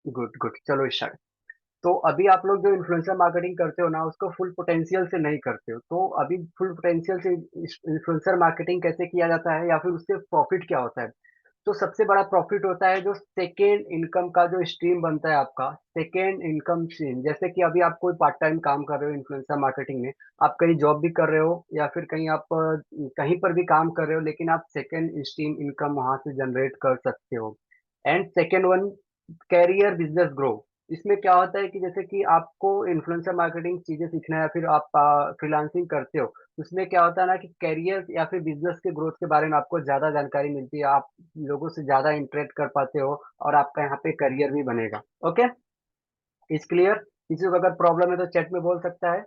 Good good, चलो start. तो अभी आप लोग जो इन्फ्लुएंसर मार्केटिंग करते हो ना, उसको फुल पोटेंशियल से नहीं करते हो। तो अभी फुल पोटेंशियल से इन्फ्लुएंसर मार्केटिंग कैसे किया जाता है, या फिर उससे प्रॉफिट क्या होता है? तो सबसे बड़ा प्रॉफिट होता है जो सेकेंड इनकम का जो स्ट्रीम बनता है आपका, सेकेंड इनकम स्ट्रीम। जैसे कि अभी आप कोई पार्ट टाइम काम कर रहे हो इन्फ्लुएंसर मार्केटिंग में, आप कहीं जॉब भी कर रहे हो या फिर कहीं आप कहीं पर भी काम कर रहे हो, लेकिन आप सेकेंड स्ट्रीम इनकम वहां से जनरेट कर सकते हो। And second one, career business grow. इसमें क्या होता है कि जैसे कि आपको इन्फ्लुएंसर मार्केटिंग चीजें सीखना है या फिर आप फ्रीलांसिंग करते हो, उसमें क्या होता है ना कि कैरियर या फिर बिजनेस के ग्रोथ के बारे में आपको ज्यादा जानकारी मिलती है, आप लोगों से ज्यादा इंटरेक्ट कर पाते हो, और आपका यहाँ पे करियर भी बनेगा। Okay, is clear? किसी को अगर प्रॉब्लम है तो चैट में बोल सकता है।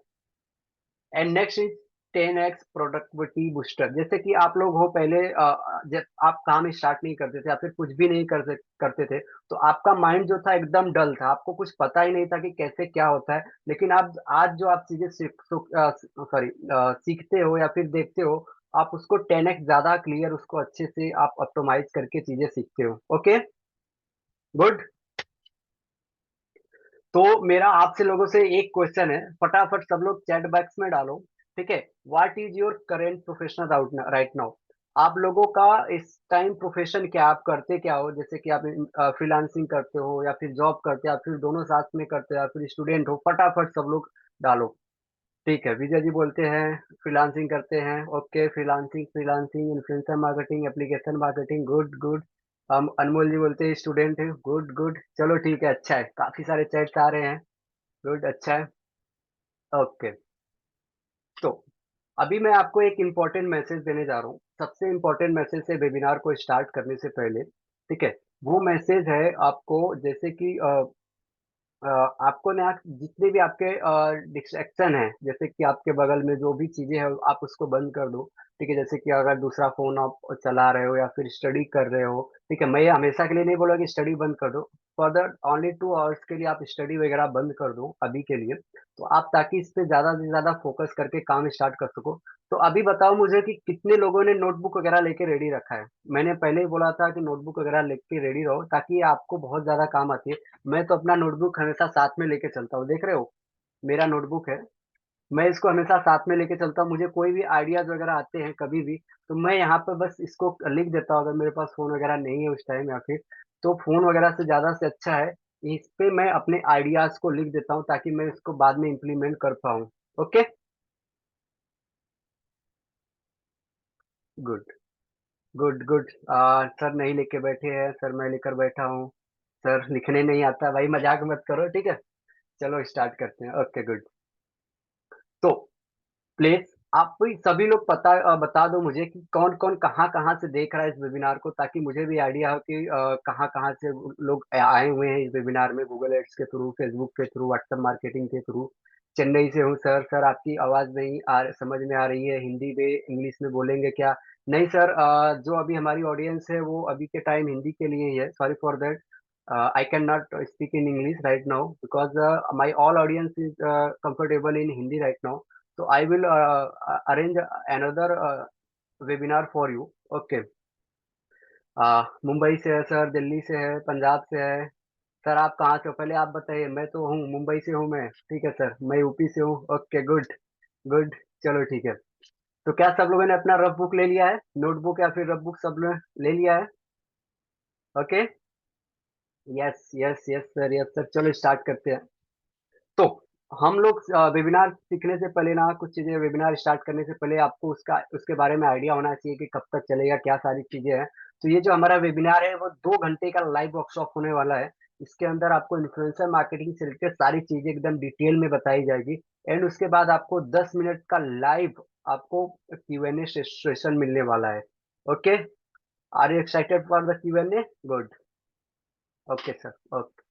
And next is 10x productivity booster. जैसे कि आप लोग हो पहले, जब आप काम स्टार्ट नहीं करते थे या फिर कुछ भी नहीं करते थे, तो आपका माइंड जो था एकदम डल था, आपको कुछ पता ही नहीं था कि कैसे क्या होता है। लेकिन आप आज जो आप चीजें सीखते हो या फिर देखते हो, आप उसको 10x ज्यादा क्लियर, उसको अच्छे से आप ऑप्टिमाइज करके चीजें सीखते हो। Okay, good. तो मेरा आपसे लोगों से एक क्वेश्चन है, फटाफट सब लोग चैट बॉक्स में डालो। ठीक है, what is your current professional out right now? आप लोगों का इस टाइम प्रोफेशन क्या, आप करते क्या हो? जैसे कि आप फ्रीलांसिंग करते हो या फिर जॉब करते हो या फिर दोनों साथ में करते हो या फिर स्टूडेंट हो, फटाफट सब लोग डालो। ठीक है, विजय जी बोलते हैं फ्रीलांसिंग करते हैं। Okay, freelancing freelancing influencer marketing, application marketing, good good. हम अनमोल जी बोलते हैं स्टूडेंट है, गुड गुड, चलो ठीक है, अच्छा है, काफी सारे चैट्स आ रहे हैं। गुड, अच्छा है। ओके, तो अभी मैं आपको एक इम्पोर्टेंट मैसेज देने जा रहा हूँ, सबसे इम्पोर्टेंट मैसेज है वेबिनार को स्टार्ट करने से पहले। ठीक है, वो मैसेज है आपको, जैसे कि अ, आपको ना जितने भी आपके डिस्ट्रैक्शन है, जैसे कि आपके बगल में जो भी चीजें हैं आप उसको बंद कर दो। ठीक है, जैसे कि अगर दूसरा फोन आप चला रहे हो या फिर स्टडी कर रहे हो, ठीक है, मैं ये हमेशा के लिए नहीं बोला कि स्टडी बंद कर दो। फॉर द ओनली 2 आवर्स के लिए आप स्टडी वगैरह बंद कर दो अभी के लिए। तो आप ताकि इस पे ज्यादा से ज्यादा फोकस करके काम स्टार्ट कर सको। तो अभी बताओ मुझे कि कितने लोगों ने नोटबुक वगैरह लेके रेडी रखा है? मैंने पहले ही बोला था कि नोटबुक वगैरह लेके रेडी रहो, ताकि ये आपको बहुत ज्यादा काम आती है। मैं तो अपना नोटबुक हमेशा साथ में लेके चलता हूँ, देख रहे हो, मेरा नोटबुक है, मैं इसको हमेशा साथ में लेके चलता हूँ। मुझे कोई भी आइडियाज वगैरह आते हैं कभी भी, तो मैं यहाँ पे बस इसको लिख देता हूँ, अगर मेरे पास फोन वगैरह नहीं है उस टाइम, या फिर तो फोन वगैरह से ज्यादा से अच्छा है इस पे मैं अपने आइडियाज को लिख देता हूँ, ताकि मैं इसको बाद में इम्प्लीमेंट कर पाऊँ। Okay, good good good. Sir नहीं लेके बैठे हैं, सर मैं लेकर बैठा हूँ। सर लिखने नहीं आता भाई, मजाक मत करो, ठीक है। चलो स्टार्ट करते हैं। Okay, good. तो प्लीज आप भी सभी लोग बता दो मुझे कि कौन कौन कहाँ कहाँ से देख रहा है इस वेबिनार को, ताकि मुझे भी आइडिया हो कि कहाँ कहाँ से लोग आए हुए हैं इस वेबिनार में, गूगल एड्स के थ्रू, फेसबुक के थ्रू, व्हाट्सएप मार्केटिंग के थ्रू। चेन्नई से हूँ सर। सर आपकी आवाज़ नहीं समझ में आ रही है, हिंदी में इंग्लिश में बोलेंगे क्या? नहीं सर, जो अभी हमारी ऑडियंस है वो अभी के टाइम हिंदी के लिए ही है, sorry for that. I cannot speak in English right now because my all audience is comfortable in Hindi right now. So I will arrange another webinar for you. Okay. Mumbai से है sir, Delhi से है, पंजाब से है। Sir आप कहाँ से हो, पहले आप बताइए। मैं तो हूँ मुंबई से हूँ मैं, ठीक है सर, मैं यूपी से हूँ। ओके, गुड गुड, चलो ठीक है। तो क्या सब लोगों ने अपना रफ बुक ले लिया है, नोटबुक या फिर रफ बुक सब लोग ले लिया है? Okay, yes yes yes sir, yes sir, चलो स्टार्ट करते हैं। तो हम लोग वेबिनार सीखने से पहले ना, कुछ चीजें वेबिनार स्टार्ट करने से पहले आपको उसका उसके बारे में आइडिया होना चाहिए कि कब तक चलेगा, क्या सारी चीजें हैं। तो ये जो हमारा वेबिनार है वो 2 घंटे का लाइव वर्कशॉप होने वाला है। इसके अंदर आपको इन्फ्लुएंसर मार्केटिंग से रिलेटेड सारी चीजें एकदम डिटेल में बताई जाएगी। एंड उसके बाद आपको 10 मिनट का लाइव आपको Q&A सेशन मिलने वाला है। Okay, are you excited for the Q&A? Good, okay sir, okay.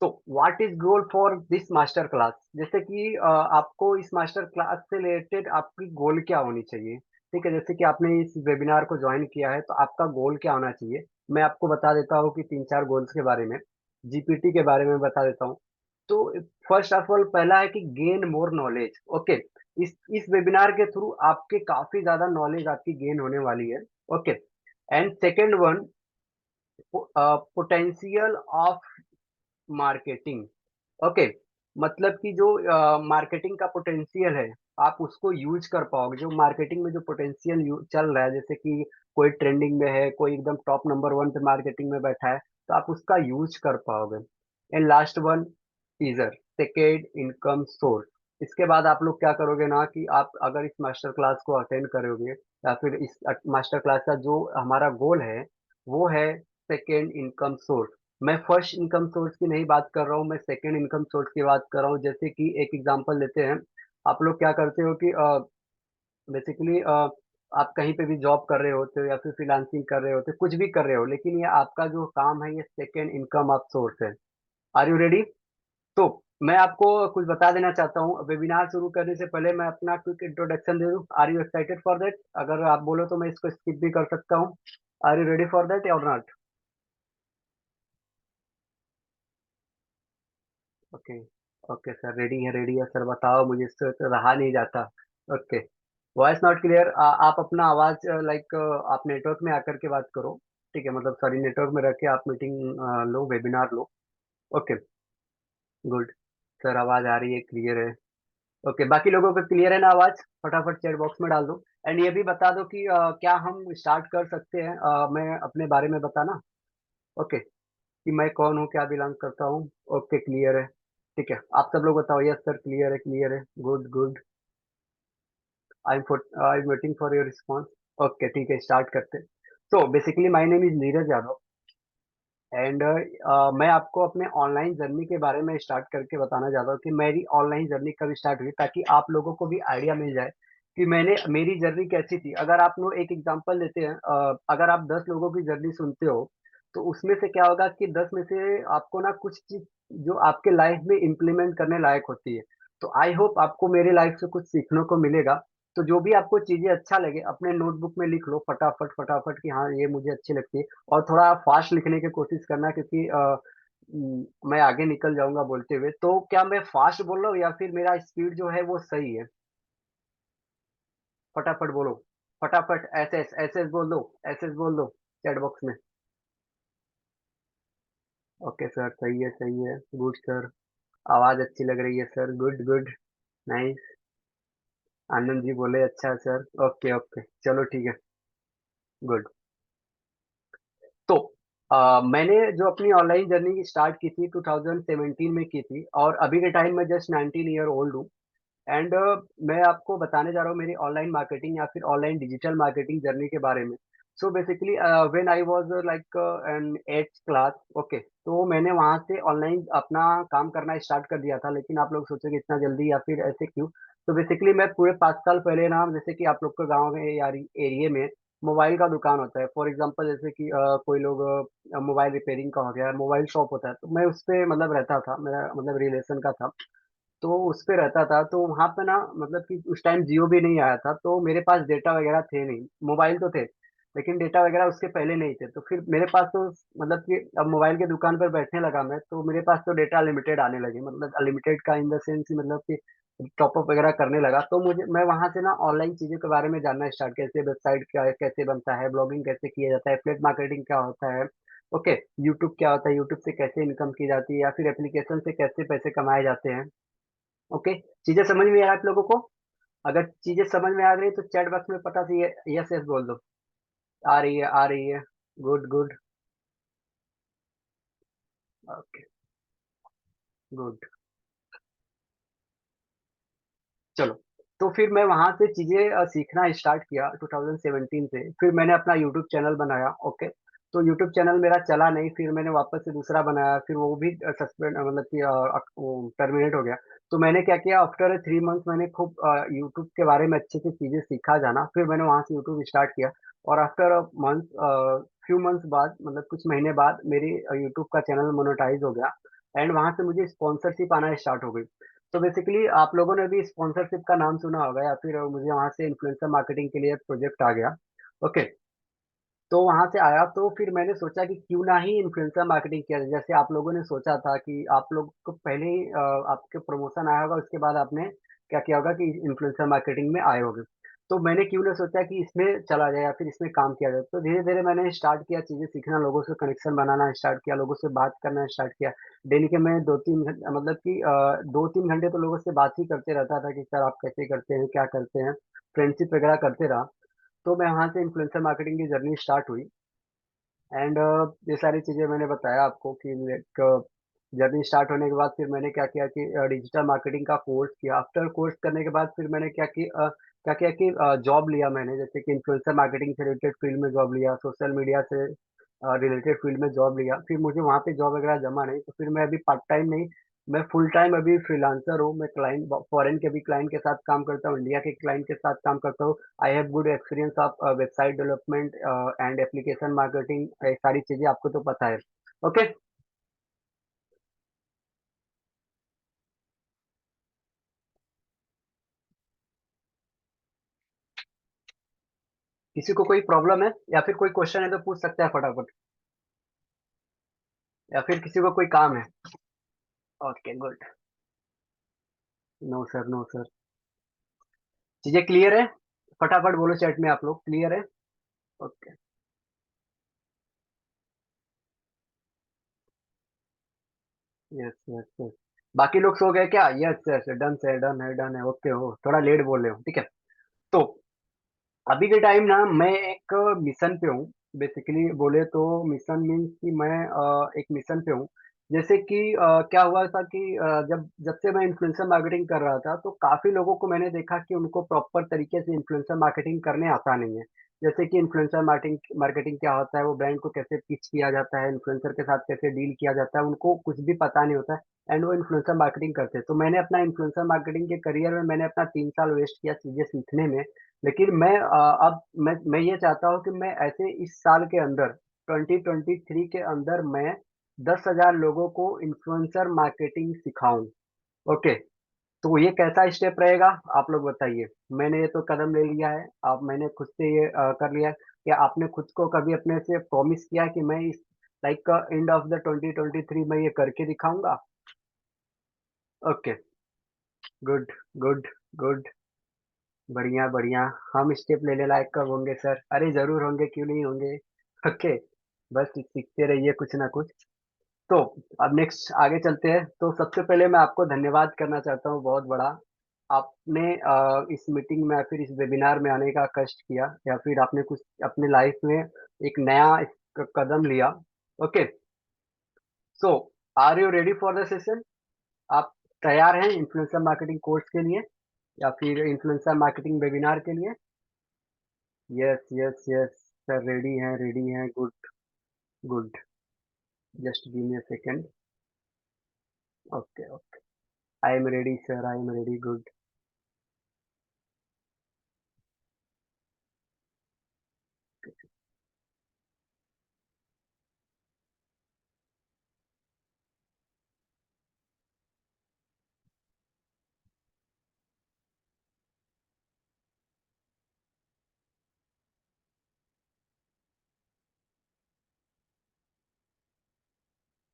तो what is goal for this master class? जैसे कि आपको इस मास्टर क्लास से रिलेटेड आपकी गोल क्या होनी चाहिए? ठीक है, जैसे कि आपने इस वेबिनार को ज्वाइन किया है, तो आपका गोल क्या होना चाहिए? मैं आपको बता देता हूँ कि 3-4 गोल्स के बारे में, जीपीटी के बारे में बता देता हूँ। तो फर्स्ट ऑफ ऑल पहला है कि गेन मोर नॉलेज। ओके, इस वेबिनार के थ्रू आपके काफी ज्यादा नॉलेज आपकी गेन होने वाली है। Okay, and second one, potential of marketing. Okay, मतलब कि जो मार्केटिंग का पोटेंशियल है, आप उसको यूज कर पाओगे। जो मार्केटिंग में जो पोटेंशियल चल रहा है, जैसे कि कोई ट्रेंडिंग में है, कोई एकदम टॉप नंबर वन पे मार्केटिंग में बैठा है, तो आप उसका यूज कर पाओगे। And last one, teaser, second income source. इसके बाद आप लोग क्या करोगे ना, कि आप अगर इस मास्टर क्लास को अटेंड करोगे, या फिर इस मास्टर क्लास का जो हमारा गोल है, वो है सेकेंड इनकम सोर्स। मैं फर्स्ट इनकम सोर्स की नहीं बात कर रहा हूँ, मैं सेकेंड इनकम सोर्स की बात कर रहा हूँ। जैसे कि एक एग्जांपल लेते हैं। आप लोग क्या करते हो कि बेसिकली आप कहीं पे भी जॉब कर रहे होते हो, या फिर फ्रीलांसिंग कर रहे होते हो, कुछ भी कर रहे हो, लेकिन ये आपका जो काम है, ये सेकेंड इनकम ऑफ सोर्स है। Are you ready? तो मैं आपको कुछ बता देना चाहता हूँ। वेबिनार शुरू करने से पहले मैं अपना क्विक इंट्रोडक्शन दे दूँ। Are you excited for that? अगर आप बोलो तो मैं इसको स्किप भी कर सकता हूँ। Are you ready for that or not? Okay. Okay sir, ready है सर, बताओ, मुझे इससे तो रहा नहीं जाता। ओके। Voice not clear? आप अपना आवाज लाइक आप नेटवर्क में आकर के बात करो। ठीक है, मतलब सॉरी, नेटवर्क में रह के आप मीटिंग लो, वेबिनार लो। Okay, good. सर आवाज आ रही है, क्लियर है? ओके, बाकी लोगों को क्लियर है ना आवाज? फटाफट चैट बॉक्स में डाल दो। एंड ये भी बता दो कि क्या हम स्टार्ट कर सकते हैं? मैं अपने बारे में बताना। ओके, कि मैं कौन हूँ, क्या बिलोंग करता हूँ। ओके, क्लियर है। ठीक है, आप सब लोग बताओ, यस सर, क्लियर है, क्लियर है, good good. I am waiting for your response. Okay, ठीक है, स्टार्ट करते। तो basically my name is Neeraj Yadav. And मैं आपको अपने ऑनलाइन जर्नी के बारे में स्टार्ट करके बताना चाहता हूँ कि मेरी ऑनलाइन जर्नी कब स्टार्ट हुई, ताकि आप लोगों को भी आइडिया मिल जाए कि मैंने मेरी जर्नी कैसी थी। अगर आप लोग एक एग्जांपल लेते हैं, अगर आप 10 लोगों की जर्नी सुनते हो, तो उसमें से क्या होगा कि 10 में से आपको ना कुछ चीज जो आपके लाइफ में इम्प्लीमेंट करने लायक होती है। तो आई होप आपको मेरे लाइफ से कुछ सीखने को मिलेगा। तो जो भी आपको चीजें अच्छा लगे, अपने नोटबुक में लिख लो फटाफट फटाफट, कि हाँ ये मुझे अच्छी लगती है। और थोड़ा फास्ट लिखने की कोशिश करना, क्योंकि मैं आगे निकल जाऊंगा बोलते हुए। तो क्या मैं फास्ट बोल रहा हूँ, या फिर मेरा स्पीड जो है वो सही है? फटाफट बोलो। फटाफट, एस एस एस एस बोल दो। एस एस बोल दो चैट बॉक्स में। ओके सर, सही है, सही है, गुड सर। आवाज अच्छी लग रही है sir, good good, nice. Anand ji बोले अच्छा सर। ओके ओके, चलो ठीक है, गुड। तो मैंने जो अपनी ऑनलाइन जर्नी स्टार्ट की थी 2017 में की थी, और अभी के टाइम में जस्ट 19 ईयर ओल्ड हूँ। एंड मैं आपको बताने जा रहा हूँ मेरी ऑनलाइन मार्केटिंग या फिर ऑनलाइन डिजिटल मार्केटिंग जर्नी के बारे में। So basically when I was like an 8th class. Okay, तो मैंने वहाँ से ऑनलाइन अपना काम करना स्टार्ट कर दिया था। लेकिन आप लोग सोचोगे इतना जल्दी या फिर ऐसे क्यों? तो बेसिकली मैं पूरे 5 साल पहले ना, जैसे कि आप लोग के गाँव में या एरिया में मोबाइल का दुकान होता है, फॉर एग्जाम्पल जैसे कि कोई लोग मोबाइल रिपेयरिंग का हो गया, मोबाइल शॉप होता है, तो मैं उस पे मतलब रहता था, मेरा मतलब रिलेशन का था। तो उस पे रहता था, तो वहाँ पे ना मतलब कि उस टाइम जियो भी नहीं आया था, तो मेरे पास डेटा वगैरह थे नहीं। मोबाइल तो थे, लेकिन डेटा वगैरह उसके पहले नहीं थे। तो फिर मेरे पास तो मतलब कि अब मोबाइल की दुकान पर बैठने लगा मैं, तो मेरे पास तो डेटा अनलिमिटेड आने लगे, मतलब अनलिमिटेड का इन द सेंस मतलब कि टॉपअप वगैरह करने लगा। तो मुझे मैं वहां से ना ऑनलाइन चीजों के बारे में जानना स्टार्ट, कैसे वेबसाइट क्या है, कैसे बनता है, ब्लॉगिंग कैसे किया जाता है, एफिलिएट मार्केटिंग क्या होता है। ओके, यूट्यूब क्या होता है, यूट्यूब से कैसे इनकम की जाती है, या फिर एप्लीकेशन से कैसे पैसे कमाए जाते हैं। ओके, चीजें समझ में आ रहा है आप लोगों को? अगर चीजें समझ में आ रही है तो चैट बॉक्स में पता से यस यस बोल दो। आ रही है, आ रही है, गुड गुड। Okay, good. चलो, तो फिर मैं वहां से चीजें सीखना स्टार्ट किया 2017 से। फिर मैंने अपना यूट्यूब चैनल बनाया। ओके, तो यूट्यूब चैनल मेरा चला नहीं, फिर मैंने वापस से दूसरा बनाया, फिर वो भी सस्पेंड मतलब कि टर्मिनेट हो गया। तो मैंने क्या किया, आफ्टर 3 मंथ मैंने खूब यूट्यूब के बारे में अच्छे से चीजें सीखा जाना, फिर मैंने वहां से यूट्यूब स्टार्ट किया। और आफ्टर मंथ फ्यू मंथ्स बाद, मतलब कुछ महीने बाद, मेरी यूट्यूब का चैनल मोनेटाइज हो गया। एंड वहां से मुझे स्पॉन्सरशिप आना स्टार्ट हो गई। तो बेसिकली आप लोगों ने भी स्पॉन्सरशिप का नाम सुना होगा, या फिर मुझे वहां से इन्फ्लुएंसर मार्केटिंग के लिए प्रोजेक्ट आ गया। ओके, तो वहां से आया, तो फिर मैंने सोचा कि क्यों ना ही इन्फ्लुएंसर मार्केटिंग किया जाए। जैसे आप लोगों ने सोचा था कि आप लोग को पहले ही आपके प्रमोशन आया होगा, उसके बाद आपने क्या किया होगा कि इन्फ्लुएंसर मार्केटिंग में आए होगे। तो मैंने क्यों ना सोचा कि इसमें चला जाए या फिर इसमें काम किया जाए। तो धीरे धीरे मैंने स्टार्ट किया चीजें सीखना, लोगों से कनेक्शन बनाना स्टार्ट किया, लोगों से बात करना स्टार्ट किया। डेली के मैं 2-3 घंटे, मतलब कि 2-3 घंटे तो लोगों से बात ही करते रहता था कि सर आप कैसे करते हैं, क्या करते हैं, फ्रेंडशिप वगैरह करते रहा। तो मैं वहाँ से इन्फ्लुएंसर मार्केटिंग की जर्नी स्टार्ट हुई। एंड ये सारी चीज़ें मैंने बताया आपको कि एक जर्नी स्टार्ट होने के बाद फिर मैंने क्या किया कि डिजिटल मार्केटिंग का कोर्स किया। आफ्टर कोर्स करने के बाद फिर मैंने क्या किया कि जॉब लिया मैंने, जैसे कि इन्फ्लुएंसर मार्केटिंग से रिलेटेड फील्ड में जॉब लिया, सोशल मीडिया से रिलेटेड फील्ड में जॉब लिया। फिर मुझे वहाँ पे जॉब वगैरह जमा नहीं, तो फिर मैं अभी पार्ट टाइम नहीं, मैं फुल टाइम अभी फ्रीलांसर हूँ। मैं क्लाइंट, फॉरेन के भी क्लाइंट के साथ काम करता हूँ, इंडिया के क्लाइंट के साथ काम करता हूँ। I have good experience of website development and application marketing, ये सारी चीजें आपको तो पता है। ओके। किसी को कोई प्रॉब्लम है या फिर कोई क्वेश्चन है तो पूछ सकता है फटाफट, या फिर किसी को कोई काम है। Okay good. No sir, no sir. चीजें क्लियर है? फटाफट बोलो चैट में आप लोग, क्लियर है? ओके। Yes yes yes. बाकी लोग सो गए क्या? यस यस, डन से, डन है, डन है। ओके, हो थोड़ा लेट बोल रहे हो, ठीक है। तो अभी के टाइम ना मैं एक मिशन पे हूँ। बेसिकली बोले तो मिशन मीन्स कि मैं एक मिशन पे हूँ। जैसे कि क्या हुआ था कि जब जब से मैं इन्फ्लुएंसर मार्केटिंग कर रहा था, तो काफी लोगों को मैंने देखा कि उनको प्रॉपर तरीके से इन्फ्लुएंसर मार्केटिंग करने आता नहीं है। जैसे कि इन्फ्लुएंसर मार्केटिंग मार्केटिंग क्या होता है, वो ब्रांड को कैसे पिच किया जाता है, इन्फ्लुएंसर के साथ कैसे डील किया जाता है, उनको कुछ भी पता नहीं होता है। एंड वो इन्फ्लुएंसर मार्केटिंग करते हैं। तो मैंने अपना इन्फ्लुएंसर मार्केटिंग के करियर में मैंने अपना 3 साल वेस्ट किया चीजें सीखने में। लेकिन अब मैं ये चाहता हूँ कि मैं ऐसे इस साल के अंदर, 2023 के अंदर, मैं 10,000 लोगों को इन्फ्लुएंसर मार्केटिंग सिखाऊं। ओके। तो ये कैसा स्टेप रहेगा, आप लोग बताइए। मैंने ये तो कदम ले लिया है, अब मैंने खुद से ये कर लिया है। क्या आपने खुद को कभी अपने से प्रॉमिस किया है कि मैं इस लाइक एंड ऑफ द 2023 में ये करके दिखाऊंगा? ओके। Good good good. बढ़िया बढ़िया। हम स्टेप लेने लायक कब होंगे सर? अरे जरूर होंगे, क्यों नहीं होंगे। ओके। बस सीखते रहिए कुछ ना कुछ। तो अब नेक्स्ट आगे चलते हैं। तो सबसे पहले मैं आपको धन्यवाद करना चाहता हूँ, बहुत बड़ा। आपने इस मीटिंग में या फिर इस वेबिनार में आने का कष्ट किया, या फिर आपने कुछ अपने लाइफ में एक नया कदम लिया। Okay. So are you ready for the session? आप तैयार हैं इन्फ्लुएंसर मार्केटिंग कोर्स के लिए या फिर इन्फ्लुएंसर मार्केटिंग वेबिनार के लिए? Yes yes yes sir, ready हैं, रेडी हैं। Good good. Just give me a second. Okay okay. I am ready sir, I am ready. Good.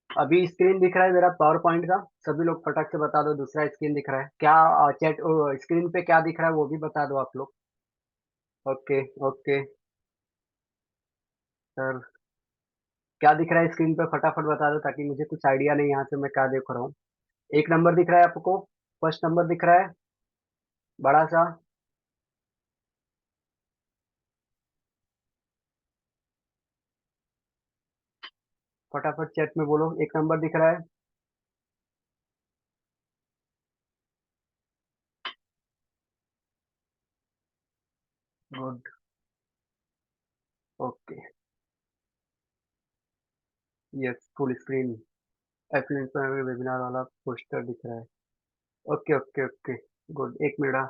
अभी स्क्रीन दिख रहा है मेरा पावर पॉइंट का? सभी लोग फटक से बता दो, दूसरा स्क्रीन दिख रहा है क्या? चैट स्क्रीन पे क्या दिख रहा है वो भी बता दो आप लोग। Okay okay. सर क्या दिख रहा है स्क्रीन पे, फटाफट बता दो, ताकि मुझे कुछ आइडिया नहीं यहाँ से मैं क्या देख रहा हूँ। एक नंबर दिख रहा है आपको? फर्स्ट नंबर दिख रहा है बड़ा सा? फटाफट चैट में बोलो, एक नंबर दिख रहा है? Good. Okay. Yes, full screen affluencer webinar वाला पोस्टर दिख रहा है। Okay okay okay. गुड, एक मिनट।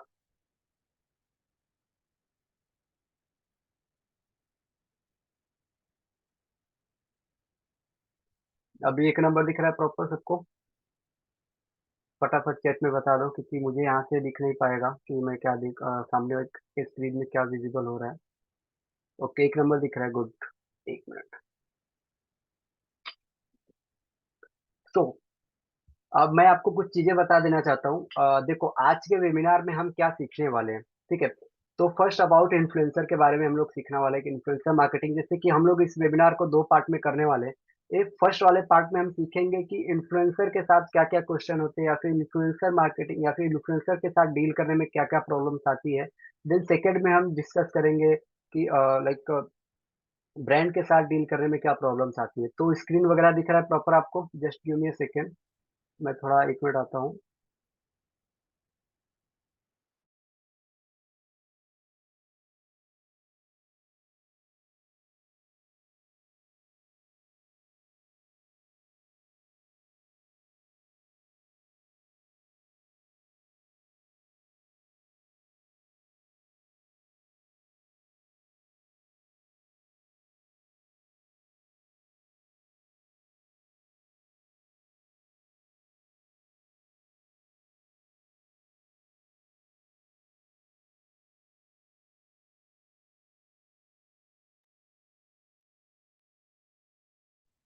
अभी एक नंबर दिख रहा है प्रॉपर सबको? फटाफट चैट में बता दो, क्योंकि मुझे यहाँ से दिख नहीं पाएगा कि मैं क्या सामने के स्क्रीन में क्या विजिबल हो रहा है। ओके, एक नंबर दिख रहा है। गुड। एक मिनट। तो अब मैं आपको कुछ चीजें बता देना चाहता हूँ। देखो, आज के वेबिनार में हम क्या सीखने वाले हैं, ठीक है। तो फर्स्ट अबाउट इन्फ्लुएंसर के बारे में हम लोग सीखने वाले हैं कि इन्फ्लुएंसर मार्केटिंग, जैसे कि हम लोग इस वेबिनार को दो पार्ट में करने वाले हैं। एक फर्स्ट वाले पार्ट में हम सीखेंगे कि इन्फ्लुएंसर के साथ क्या क्या क्वेश्चन होते हैं, या फिर इन्फ्लुएंसर मार्केटिंग या फिर इन्फ्लुएंसर के साथ डील करने में क्या क्या प्रॉब्लम्स आती है। देन सेकेंड में हम डिस्कस करेंगे कि लाइक ब्रांड के साथ डील करने में क्या प्रॉब्लम्स आती है। तो स्क्रीन वगैरह दिख रहा है प्रॉपर आपको? Just give me a second, मैं थोड़ा एक मिनट आता हूँ।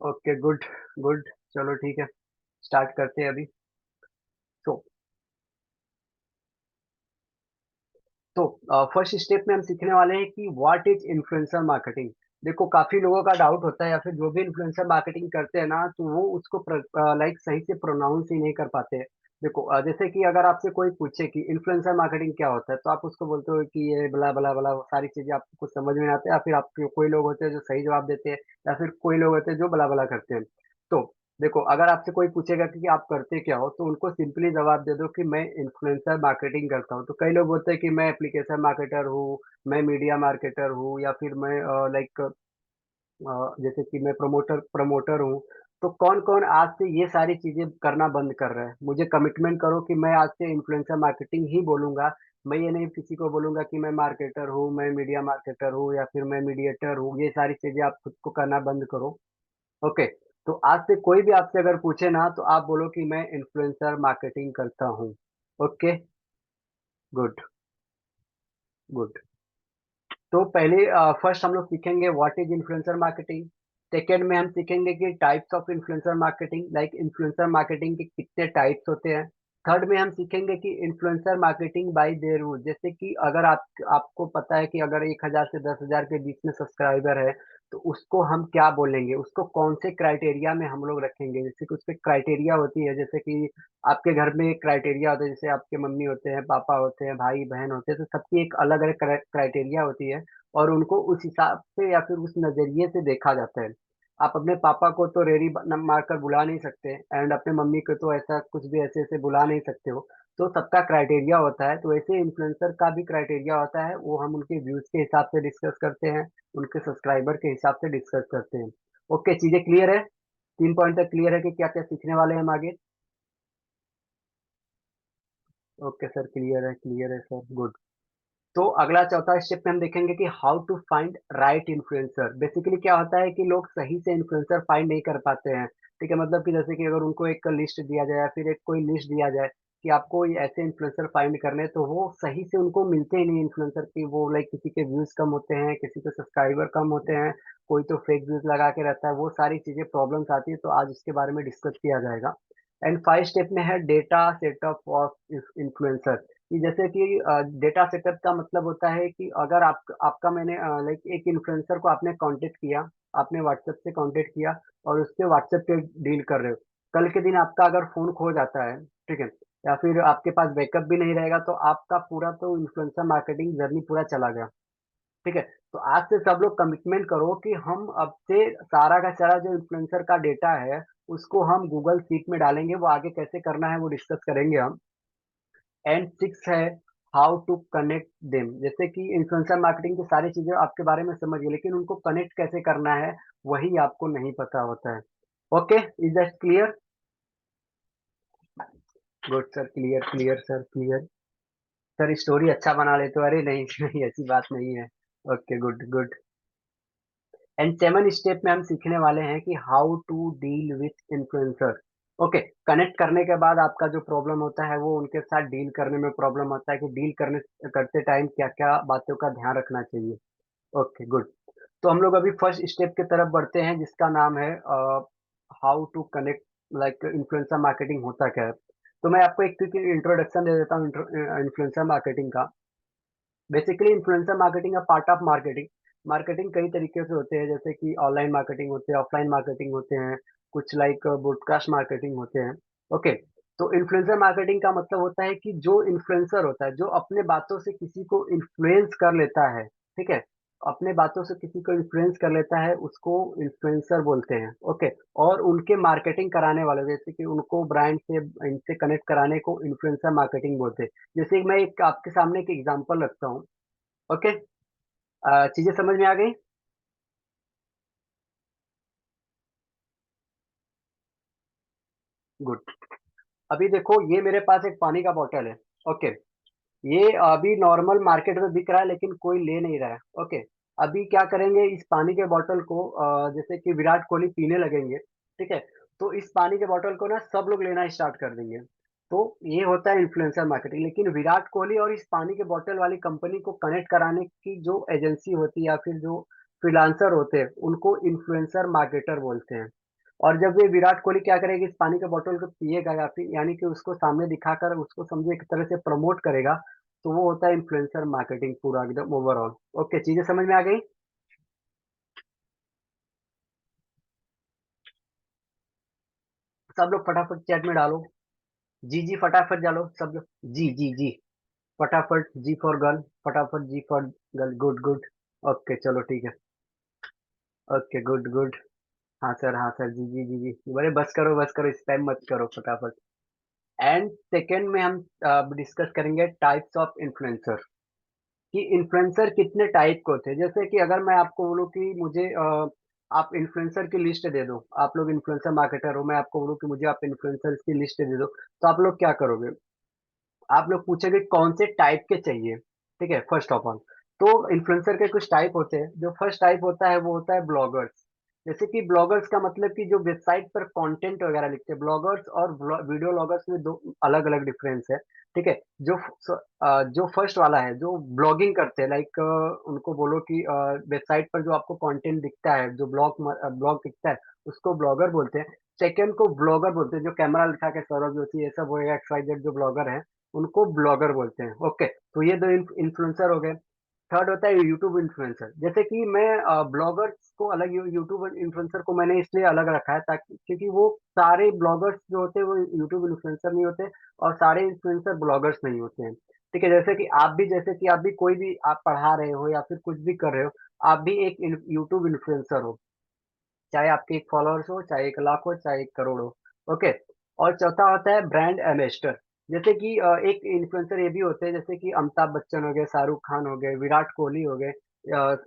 Okay, good good. चलो ठीक है, स्टार्ट करते हैं अभी। तो तो फर्स्ट स्टेप में हम सीखने वाले हैं कि व्हाट इज इन्फ्लुएंसर मार्केटिंग। देखो, काफी लोगों का डाउट होता है, या फिर जो भी इन्फ्लुएंसर मार्केटिंग करते हैं ना, तो वो उसको लाइक सही से प्रोनाउंस ही नहीं कर पाते हैं। देखो, जैसे कि अगर आपसे कोई पूछे कि इन्फ्लुएंसर मार्केटिंग क्या होता है, तो आप उसको बोलते हो कि ये बला बला बला, वो सारी चीजें आपको कुछ समझ में नहीं आते, या फिर आप कोई लोग होते हैं जो सही जवाब देते हैं, या फिर कोई लोग होते हैं जो बला बला करते हैं। तो देखो, अगर आपसे कोई पूछेगा कि आप करते क्या हो, तो उनको सिंपली जवाब दे दो कि मैं इन्फ्लुएंसर मार्केटिंग करता हूँ। तो कई लोग बोलते हैं कि मैं एप्लीकेशन मार्केटर हूँ, मैं मीडिया मार्केटर हूँ, या फिर मैं लाइक जैसे कि मैं प्रमोटर प्रमोटर हूँ। तो कौन कौन आज से ये सारी चीजें करना बंद कर रहा है? मुझे कमिटमेंट करो कि मैं आज से इन्फ्लुएंसर मार्केटिंग ही बोलूंगा। मैं ये नहीं किसी को बोलूंगा कि मैं मार्केटर हूँ, मैं मीडिया मार्केटर हूँ, या फिर मैं मीडिएटर हूँ। ये सारी चीजें आप खुद को करना बंद करो। ओके। तो आज से कोई भी आपसे अगर पूछे ना, तो आप बोलो कि मैं इन्फ्लुएंसर मार्केटिंग करता हूँ। Okay, good good. तो पहले फर्स्ट हम लोग सीखेंगे what is influencer marketing. Second में हम सीखेंगे कि types of influencer marketing, like influencer marketing के कितने टाइप्स होते हैं। थर्ड में हम सीखेंगे कि influencer marketing bye there rule, जैसे कि अगर आपको पता है कि अगर 1,000 से 10,000 के बीच में सब्सक्राइबर है, तो उसको हम क्या बोलेंगे, उसको कौन से क्राइटेरिया में हम लोग रखेंगे। जैसे कि उस पर क्राइटेरिया होती है, जैसे कि आपके घर में एक क्राइटेरिया होता है, जैसे आपके मम्मी होते हैं, पापा होते हैं, भाई बहन होते हैं, तो सबकी एक अलग अलग क्राइटेरिया होती है, और उनको उस हिसाब से या फिर उस नजरिए से देखा जाता है। आप अपने पापा को तो रेडी मारकर बुला नहीं सकते, एंड अपने मम्मी को तो ऐसा कुछ भी ऐसे ऐसे बुला नहीं सकते हो। तो सबका क्राइटेरिया होता है, तो ऐसे इन्फ्लुएंसर का भी क्राइटेरिया होता है, वो हम उनके व्यूज के हिसाब से डिस्कस करते हैं, उनके सब्सक्राइबर के हिसाब से डिस्कस करते हैं। ओके, चीजें क्लियर है? 3 पॉइंट तक क्लियर है कि क्या क्या सीखने वाले हैं हम आगे? ओके सर, क्लियर है सर, गुड। तो अगला चौथा स्टेप में हम देखेंगे कि how to find right influencer. Basically क्या होता है कि लोग सही से इन्फ्लुएंसर फाइंड नहीं कर पाते हैं। ठीक है, मतलब कि जैसे कि अगर उनको एक लिस्ट दिया जाए, या फिर एक कोई लिस्ट दिया जाए कि आपको ये ऐसे इन्फ्लुएंसर फाइंड करने हैं, तो वो सही से उनको मिलते ही नहीं इन्फ्लुएंसर की। वो लाइक किसी के व्यूज कम होते हैं, किसी के सब्सक्राइबर कम होते हैं, कोई तो फेक व्यूज लगा के रहता है, वो सारी चीजें प्रॉब्लम्स आती है। तो आज इसके बारे में डिस्कस किया जाएगा। एंड फाइव स्टेप में है डेटा सेटअप ऑफ इन्फ्लुएंसर। कि जैसे कि डेटा सेटअप का मतलब होता है कि अगर आपका मैंने लाइक एक इन्फ्लुएंसर को आपने कांटेक्ट किया, आपने व्हाट्सएप से कांटेक्ट किया, और उससे व्हाट्सएप पे डील कर रहे हो। कल के दिन आपका अगर फोन खो जाता है, ठीक है, या फिर आपके पास बैकअप भी नहीं रहेगा, तो आपका पूरा तो इन्फ्लुएंसर मार्केटिंग जर्नी पूरा चला गया। ठीक है। तो आज से सब लोग कमिटमेंट करो कि हम अब से सारा का सारा जो इन्फ्लुएंसर का डेटा है, उसको हम गूगल शीट में डालेंगे। वो आगे कैसे करना है वो डिस्कस करेंगे हम। एंड सिक्स है हाउ टू कनेक्ट देम। जैसे कि इन्फ्लुएंसर मार्केटिंग की सारी चीजें आपके बारे में समझ गए, लेकिन उनको कनेक्ट कैसे करना है वही आपको नहीं पता होता है। Okay, is that clear? Good sir, clear clear sir, clear. Sir story अच्छा बना लेते हो? अरे नहीं नहीं, ऐसी बात नहीं है। Okay, good good. And seven step में हम सीखने वाले हैं कि how to deal with influencer. Okay, connect करने के बाद आपका जो प्रॉब्लम होता है, वो उनके साथ डील करने में प्रॉब्लम होता है कि डील करने करते टाइम क्या क्या बातों का ध्यान रखना चाहिए। Okay, good. तो हम लोग अभी फर्स्ट स्टेप की तरफ बढ़ते हैं, जिसका नाम है how to connect, like influencer marketing होता क्या है। तो मैं आपको एक क्विक इंट्रोडक्शन दे देता हूँ इन्फ्लुएंसर मार्केटिंग का। Basically influencer marketing a part of marketing. Marketing कई तरीके से होते हैं, जैसे कि ऑनलाइन मार्केटिंग होते हैं, ऑफलाइन मार्केटिंग होते हैं, कुछ लाइक ब्रॉडकास्ट मार्केटिंग होते हैं। ओके। तो इन्फ्लुएंसर मार्केटिंग का मतलब होता है कि जो इन्फ्लुएंसर होता है, जो अपने बातों से किसी को इन्फ्लुएंस कर लेता है, ठीक है, अपने बातों से किसी को इन्फ्लुएंस कर लेता है, उसको इन्फ्लुएंसर बोलते हैं। ओके। और उनके मार्केटिंग कराने वाले, जैसे कि उनको ब्रांड से इनसे कनेक्ट कराने को इन्फ्लुएंसर मार्केटिंग बोलते हैं। जैसे कि मैं एक आपके सामने एक एग्जांपल रखता हूँ। ओके। चीजें समझ में आ गई? गुड। अभी देखो, ये मेरे पास एक पानी का बोतल है। ओके। ये अभी नॉर्मल मार्केट में बिक रहा है, लेकिन कोई ले नहीं रहा है। ओके। अभी क्या करेंगे, इस पानी के बोतल को जैसे कि विराट कोहली पीने लगेंगे, ठीक है, तो इस पानी के बोतल को ना सब लोग लेना स्टार्ट कर देंगे। तो ये होता है इन्फ्लुएंसर मार्केटिंग। लेकिन विराट कोहली और इस पानी के बोतल वाली कंपनी को कनेक्ट कराने की जो एजेंसी होती है या फिर जो फ्रीलांसर होते हैं, उनको इन्फ्लुएंसर मार्केटर बोलते हैं। और जब ये विराट कोहली क्या करेगा, इस पानी के बोतल को पिएगा या फिर यानी कि उसको सामने दिखाकर उसको समझे एक तरह से प्रमोट करेगा, तो वो होता है इन्फ्लुएंसर मार्केटिंग पूरा एकदम ओवरऑल। ओके, चीजें समझ में आ गई? सब लोग फटाफट चैट में डालो। जी जी, फटाफट डालो सब लोग। जी जी जी। फटाफट, जी फॉर गर्ल। फटाफट, G for girl. Good good. Okay, चलो ठीक है। Okay, good good. हाँ सर, हाँ सर, जी जी जी जी, बोले बस करो बस करो, स्पैम मत करो, फटाफट। एंड सेकेंड में हम डिस्कस करेंगे टाइप्स ऑफ इन्फ्लुएंसर, कि इन्फ्लुएंसर कितने टाइप के होते हैं। जैसे कि अगर मैं आपको बोलूँ कि मुझे आप इन्फ्लुएंसर की लिस्ट दे दो, आप लोग इन्फ्लुएंसर मार्केटर हो, मैं आपको बोलूँ कि मुझे आप इन्फ्लुएंसर की लिस्ट दे दो, तो आप लोग क्या करोगे? आप लोग पूछोगे कौन से टाइप के चाहिए। ठीक है, फर्स्ट ऑफ ऑल, तो इन्फ्लुएंसर के कुछ टाइप होते हैं। जो फर्स्ट टाइप होता है वो होता है ब्लॉगर्स। जैसे कि ब्लॉगर्स का मतलब कि जो वेबसाइट पर कंटेंट वगैरह लिखते हैं, ब्लॉगर्स और वीडियो ब्लॉगर्स में दो अलग अलग डिफरेंस है। ठीक है। जो फर्स्ट वाला है, जो ब्लॉगिंग करते हैं, लाइक उनको बोलो कि वेबसाइट पर जो आपको कंटेंट दिखता है, जो ब्लॉग दिखता है, उसको ब्लॉगर बोलते हैं। सेकंड को ब्लॉगर बोलते हैं, जो कैमरा दिखा के सौरभ जोशी ये सब हो गया, XYZ जो ब्लॉगर हैं, उनको ब्लॉगर बोलते हैं। ओके, तो ये दो इन्फ्लुएंसर हो गए। थर्ड होता है यूट्यूब इन्फ्लुएंसर। जैसे कि मैं ब्लॉगर्स को अलग, यूट्यूब इन्फ्लुएंसर को मैंने इसलिए अलग रखा है ताकि, क्योंकि वो सारे ब्लॉगर्स जो होते हैं वो यूट्यूब इन्फ्लुएंसर नहीं होते, और सारे इन्फ्लुएंसर ब्लॉगर्स नहीं होते हैं। ठीक है, जैसे कि आप भी कोई भी आप पढ़ा रहे हो या फिर कुछ भी कर रहे हो, आप भी एक यूट्यूब इन्फ्लुएंसर हो, चाहे आपके एक फॉलोअर्स हो, चाहे 1 लाख हो, चाहे 1 करोड़ हो। ओके। और चौथा होता है ब्रांड एम्बेसडर। जैसे कि एक इन्फ्लुएंसर ये भी होते हैं, जैसे कि अमिताभ बच्चन हो गए, शाहरुख खान हो गए, विराट कोहली हो गए,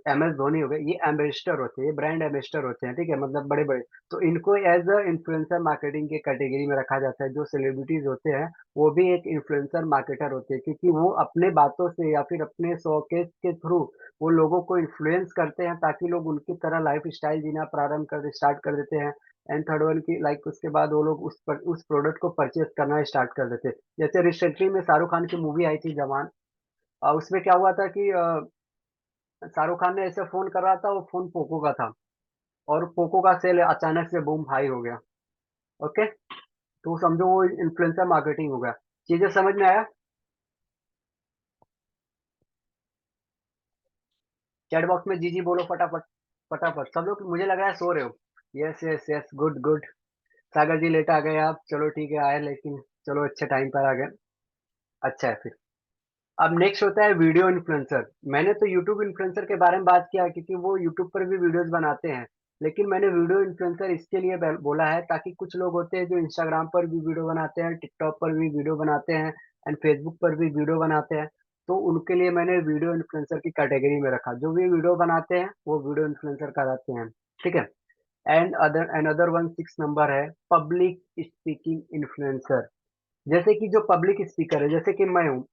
MS धोनी हो गए, ये एम्बेसडर होते हैं, ये ब्रांड एम्बेसडर होते हैं। ठीक है, मतलब बड़े बड़े। तो इनको एज अ इन्फ्लुएंसर मार्केटिंग के कैटेगरी में रखा जाता है। जो सेलिब्रिटीज होते हैं, वो भी एक इन्फ्लुएंसर मार्केटर होते हैं, क्योंकि वो अपने बातों से या फिर अपने शोकेस के थ्रू वो लोगों को इन्फ्लुएंस करते हैं, ताकि लोग उनकी तरह लाइफ स्टाइल जीना प्रारंभ कर स्टार्ट कर देते हैं। एंड थर्ड वन की लाइक उसके बाद वो लोग उस प्रोडक्ट को परचेज करना स्टार्ट कर देते हैं। जैसे रिसेंटली में शाहरुख खान की मूवी आई थी जवान। उसमें क्या हुआ था कि शाहरुख खान ने ऐसे फोन कर रहा था, वो फोन पोको का था, और पोको का सेल अचानक से बूम हाई हो गया। ओके। तो समझो वो इन्फ्लुएंसर मार्केटिंग हो गया। चीजें समझ में आया? चैट बॉक्स में जी जी बोलो फटाफट। फटाफट सब लोग, मुझे लग रहा है सो रहे हो। Yes yes yes, good good. Sagar ji late आ गए आप, चलो ठीक है आए, लेकिन चलो अच्छे टाइम पर आ गए। अच्छा है फिर। अब नेक्स्ट होता है वीडियो इन्फ्लुएंसर। मैंने तो यूट्यूब इन्फ्लुएंसर के बारे में बात किया, क्योंकि वो यूट्यूब पर भी वीडियोस बनाते हैं। लेकिन मैंने वीडियो इन्फ्लुएंसर इसके लिए बोला है, ताकि कुछ लोग होते हैं जो इंस्टाग्राम पर भी वीडियो बनाते हैं, टिकटॉक पर भी वीडियो बनाते हैं, एंड फेसबुक पर भी वीडियो बनाते हैं। तो उनके लिए मैंने वीडियो इन्फ्लुएंसर की कैटेगरी में रखा। जो भी वीडियो बनाते हैं वो वीडियो इन्फ्लुएंसर कहलाते हैं। ठीक है। एंड अनदर वन 6 नंबर है पब्लिक स्पीकिंग इन्फ्लुएंसर। जैसे कि जो पब्लिक स्पीकर है, जैसे कि मैं हूँ,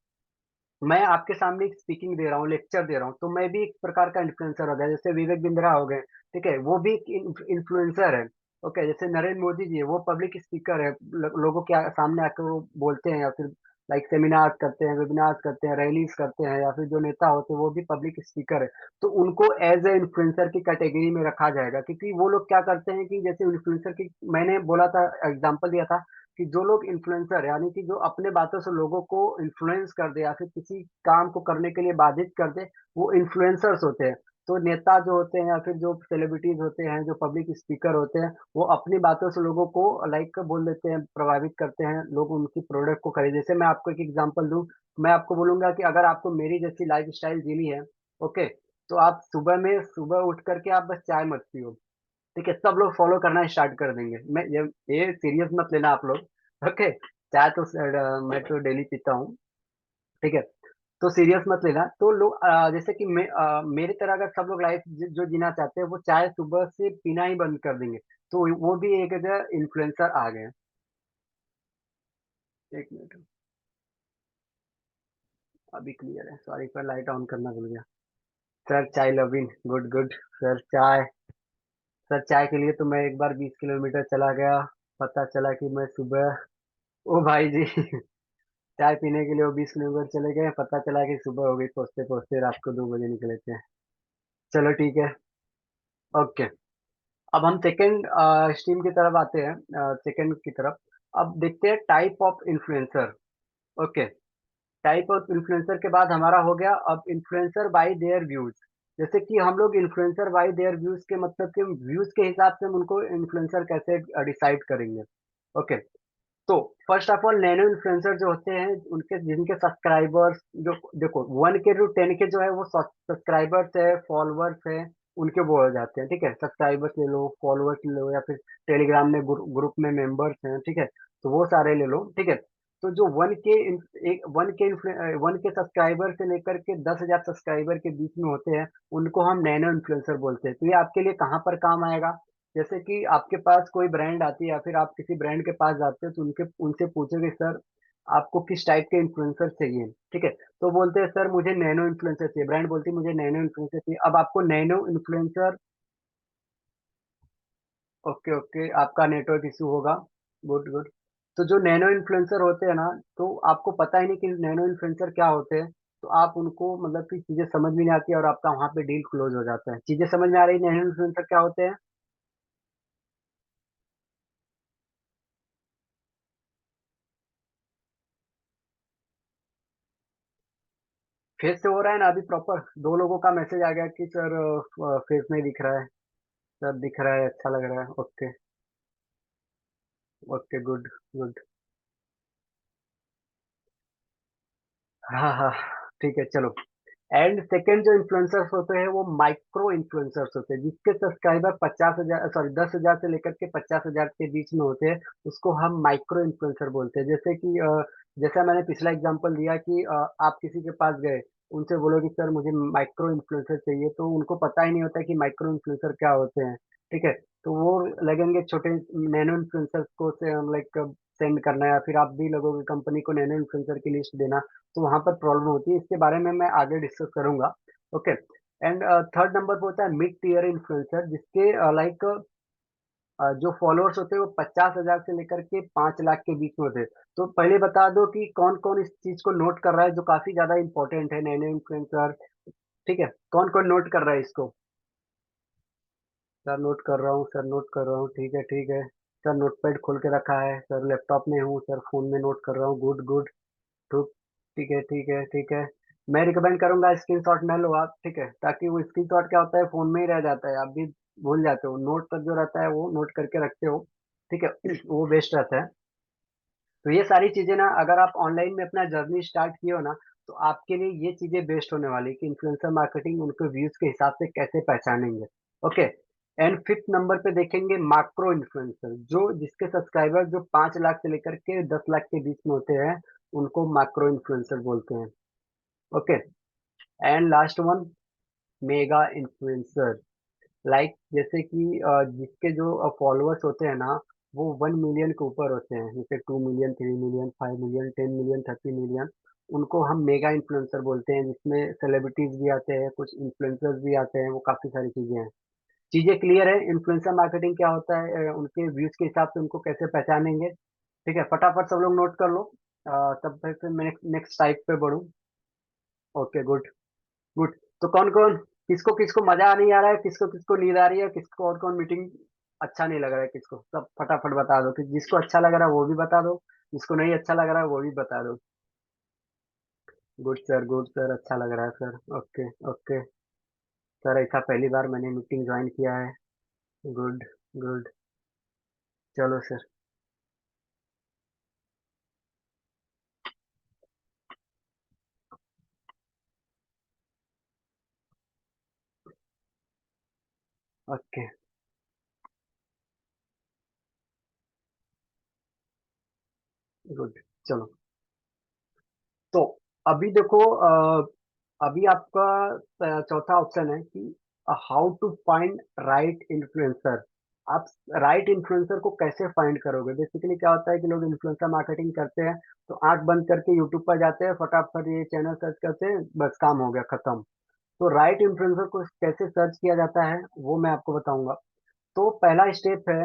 मैं आपके सामने एक स्पीकिंग दे रहा हूँ, लेक्चर दे रहा हूँ, तो मैं भी एक प्रकार का इन्फ्लुएंसर हो गया। जैसे विवेक बिंद्रा हो गए, ठीक है, वो भी एक इन्फ्लुएंसर है। ओके। जैसे नरेंद्र मोदी जी है, वो पब्लिक स्पीकर है, लोगों के सामने आकर वो बोलते हैं, या फिर लाइक सेमिनार करते हैं, वेबिनार करते हैं, रैलीज करते हैं, या फिर जो नेता होते हैं वो भी पब्लिक स्पीकर है। तो उनको एज ए इन्फ्लुएंसर की कैटेगरी में रखा जाएगा, क्योंकि वो लोग क्या करते हैं कि जैसे इन्फ्लुएंसर की मैंने बोला था, एग्जाम्पल दिया था कि जो लोग इन्फ्लुएंसर यानी कि जो अपने बातों से लोगों को इन्फ्लुएंस कर दे या फिर किसी काम को करने के लिए बाधित कर दे, वो इन्फ्लुएंसर्स होते हैं। तो नेता जो होते हैं या फिर जो सेलिब्रिटीज होते हैं, जो पब्लिक स्पीकर होते हैं, वो अपनी बातों से लोगों को लाइक बोल देते हैं, प्रभावित करते हैं, लोग उनकी प्रोडक्ट को खरीदे। जैसे मैं आपको एक एग्जांपल दूं, मैं आपको बोलूंगा कि अगर आपको मेरी जैसी लाइफ स्टाइल जीनी है, ओके, तो आप सुबह उठ करके आप बस चाय मत पियो, ठीक है, सब लोग फॉलो करना स्टार्ट कर देंगे। मैं ये सीरियस मत लेना आप लोग, ओके। चाय तो मैं तो डेली पीता हूँ, ठीक है। तो सीरियस मत लेना। तो लोग जैसे कि मेरी तरह अगर सब लोग लाइफ जो जीना चाहते हैं वो चाय सुबह से पीना ही बंद कर देंगे, तो वो भी एक जगह इन्फ्लुएंसर आ गए हैं। एक मिनट, अभी क्लियर है, सॉरी पर लाइट ऑन करना भूल गया। सर चाय लविंग, गुड गुड। सर चाय, सर चाय के लिए तो मैं एक बार 20 किलोमीटर चला गया, पता चला कि मैं सुबह, ओ भाई जी चाय पीने के लिए वो 20 किलोमीटर चले गए, पता चला कि सुबह हो गई, पहुंचते पहुंचते रात को 2 बजे निकले थे। चलो ठीक है, ओके। अब हम सेकंड स्ट्रीम की तरफ आते हैं, सेकंड की तरफ। अब देखते हैं type of influencer, okay. Type of influencer के बाद हमारा हो गया अब इन्फ्लुएंसर बाय देयर व्यूज। जैसे कि हम लोग इन्फ्लुएंसर बाय देयर व्यूज के मतलब कि व्यूज के हिसाब से हम उनको इन्फ्लुएंसर कैसे डिसाइड करेंगे, ओके। तो first of all nano influencer जो होते हैं उनके जिनके सब्सक्राइबर्स जो, देखो 1 के टू 10 के जो है वो सब्सक्राइबर्स है, फॉलोअर्स है, उनके वो हो जाते हैं, ठीक है। सब्सक्राइबर्स ले लो, फॉलोअर्स ले लो, या फिर टेलीग्राम में ग्रुप में मेंबर्स हैं, ठीक है, तो वो सारे ले लो, ठीक है। तो जो एक 1 के सब्सक्राइबर से लेकर के 10,000 सब्सक्राइबर के बीच में होते हैं, उनको हम नैनो इन्फ्लुएंसर बोलते हैं। तो ये आपके लिए कहाँ पर काम आएगा? जैसे कि आपके पास कोई ब्रांड आती है या फिर आप किसी ब्रांड के पास जाते हो, तो उनके उनसे पूछोगे सर आपको किस टाइप के इन्फ्लुएंसर चाहिए, ठीक है। तो बोलते हैं सर मुझे नैनो इन्फ्लुएंसर चाहिए, ब्रांड बोलती है मुझे नैनो इन्फ्लुएंसर चाहिए। अब आपको नैनो इन्फ्लुएंसर, ओके ओके, आपका नेटवर्क इशू होगा, गुड गुड। तो जो नैनो इन्फ्लुएंसर होते हैं ना, तो आपको पता ही नहीं कि नैनो इन्फ्लुएंसर क्या होते हैं। तो आप उनको मतलब कि चीजें समझ में नहीं आती और आपका वहां पे डील क्लोज हो जाता है। चीजें समझ में आ रही, नैनो इन्फ्लुएंसर क्या होते हैं? फेस से हो रहा है ना अभी प्रॉपर? दो लोगों का मैसेज आ गया कि सर फेस नहीं दिख रहा है। सर दिख रहा है, अच्छा लग रहा है, ओके। Okay good good. हाँ हाँ, ठीक है चलो। एंड सेकेंड जो इन्फ्लुएंसर्स होते हैं वो माइक्रो इन्फ्लुएंसर्स होते हैं, जिसके सब्सक्राइबर 50,000 सॉरी 10,000 से लेकर के 50,000 के बीच में होते हैं, उसको हम माइक्रो इन्फ्लुएंसर बोलते हैं। जैसे कि जैसा मैंने पिछला एग्जांपल दिया कि आप किसी के पास गए, उनसे बोलो कि सर मुझे माइक्रो इन्फ्लुएंसर चाहिए, तो उनको पता ही नहीं होता कि माइक्रो इन्फ्लुएंसर क्या होते हैं, ठीक है। तो वो लगेंगे छोटे नैनो इन्फ्लुएंसर्स को से लाइक सेंड करना, या फिर आप भी लोगों की कंपनी को नैनो इन्फ्लुएंसर की लिस्ट देना, तो वहां पर प्रॉब्लम होती है। इसके बारे में मैं आगे डिस्कस करूंगा, ओके। एंड थर्ड नंबर पे होता है मिड टीयर इन्फ्लुएंसर, जिसके लाइक जो फॉलोअर्स होते हैं वो 50,000 से लेकर के 5 लाख के बीच में होते हैं। तो पहले बता दो कि कौन कौन इस चीज को नोट कर रहा है, जो काफी ज्यादा इंपॉर्टेंट है, नैनो इन्फ्लुएंसर, ठीक है। कौन कौन नोट कर रहा है इसको? सर नोट कर रहा हूँ, सर नोट कर रहा हूँ, ठीक है ठीक है। सर नोटपैड खोल के रखा है, सर लैपटॉप में हूँ, सर फोन में नोट कर रहा हूँ, गुड गुड। तो ठीक है ठीक है ठीक है। मैं रिकमेंड करूंगा स्क्रीनशॉट न लो आप, ठीक है, ताकि वो स्क्रीनशॉट क्या होता है फोन में ही रह जाता है, आप भी भूल जाते हो। नोट पर जो रहता है वो नोट करके रखते हो, ठीक है वो बेस्ट रहता है। तो ये सारी चीजें ना, अगर आप ऑनलाइन में अपना जर्नी स्टार्ट किए हो ना, तो आपके लिए ये चीजें बेस्ट होने वाली है कि इन्फ्लुएंसर मार्केटिंग उनको व्यूज के हिसाब से कैसे पहचानेंगे, ओके। एंड फिफ्थ नंबर पे देखेंगे माक्रो इन्फ्लुएंसर, जो जिसके सब्सक्राइबर जो 5 लाख से लेकर के 10 लाख के बीच में होते हैं, उनको माक्रो इन्फ्लुएंसर बोलते हैं, okay. And last one, mega influencer, like जैसे कि जिसके जो फॉलोअर्स होते हैं ना, वो 1 मिलियन के ऊपर होते हैं, जैसे 2 million, 3 million, 5 million, 10 million, 30 million, उनको हम मेगा इन्फ्लुएंसर बोलते हैं, जिसमें सेलिब्रिटीज भी आते हैं, कुछ इन्फ्लुएंसर्स भी आते हैं, वो काफी सारी चीजें हैं। चीजें क्लियर है? इन्फ्लुएंसर मार्केटिंग क्या होता है, उनके व्यूज के हिसाब से उनको कैसे पहचानेंगे, ठीक है। फटाफट सब लोग नोट कर लो, तब तक फिर मैं नेक्स्ट टाइप पे बढ़ूँ। Okay good good. तो कौन कौन, किसको किसको मजा नहीं आ रहा है, किसको किसको नींद आ रही है, किसको और कौन मीटिंग अच्छा नहीं लग रहा है किसको, सब फटाफट बता दो कि जिसको अच्छा लग रहा है वो भी बता दो, जिसको नहीं अच्छा लग रहा है वो भी बता दो। गुड सर, गुड सर, अच्छा लग रहा है सर। Okay okay. सर ऐसा पहली बार मैंने मीटिंग ज्वाइन किया है। Good good. चलो सर। ओके। गुड। चलो। तो अभी देखो, अभी आपका चौथा ऑप्शन है कि how to find right influencer. आप राइट इन्फ्लुएंसर को कैसे फाइंड करोगे? बेसिकली क्या होता है कि लोग इन्फ्लुएंसर मार्केटिंग करते हैं, तो आंख बंद करके यूट्यूब पर जाते हैं, फटाफट ये चैनल सर्च करते हैं, बस काम हो गया, खत्म। तो राइट इन्फ्लुएंसर को कैसे सर्च किया जाता है वो मैं आपको बताऊंगा। तो पहला स्टेप है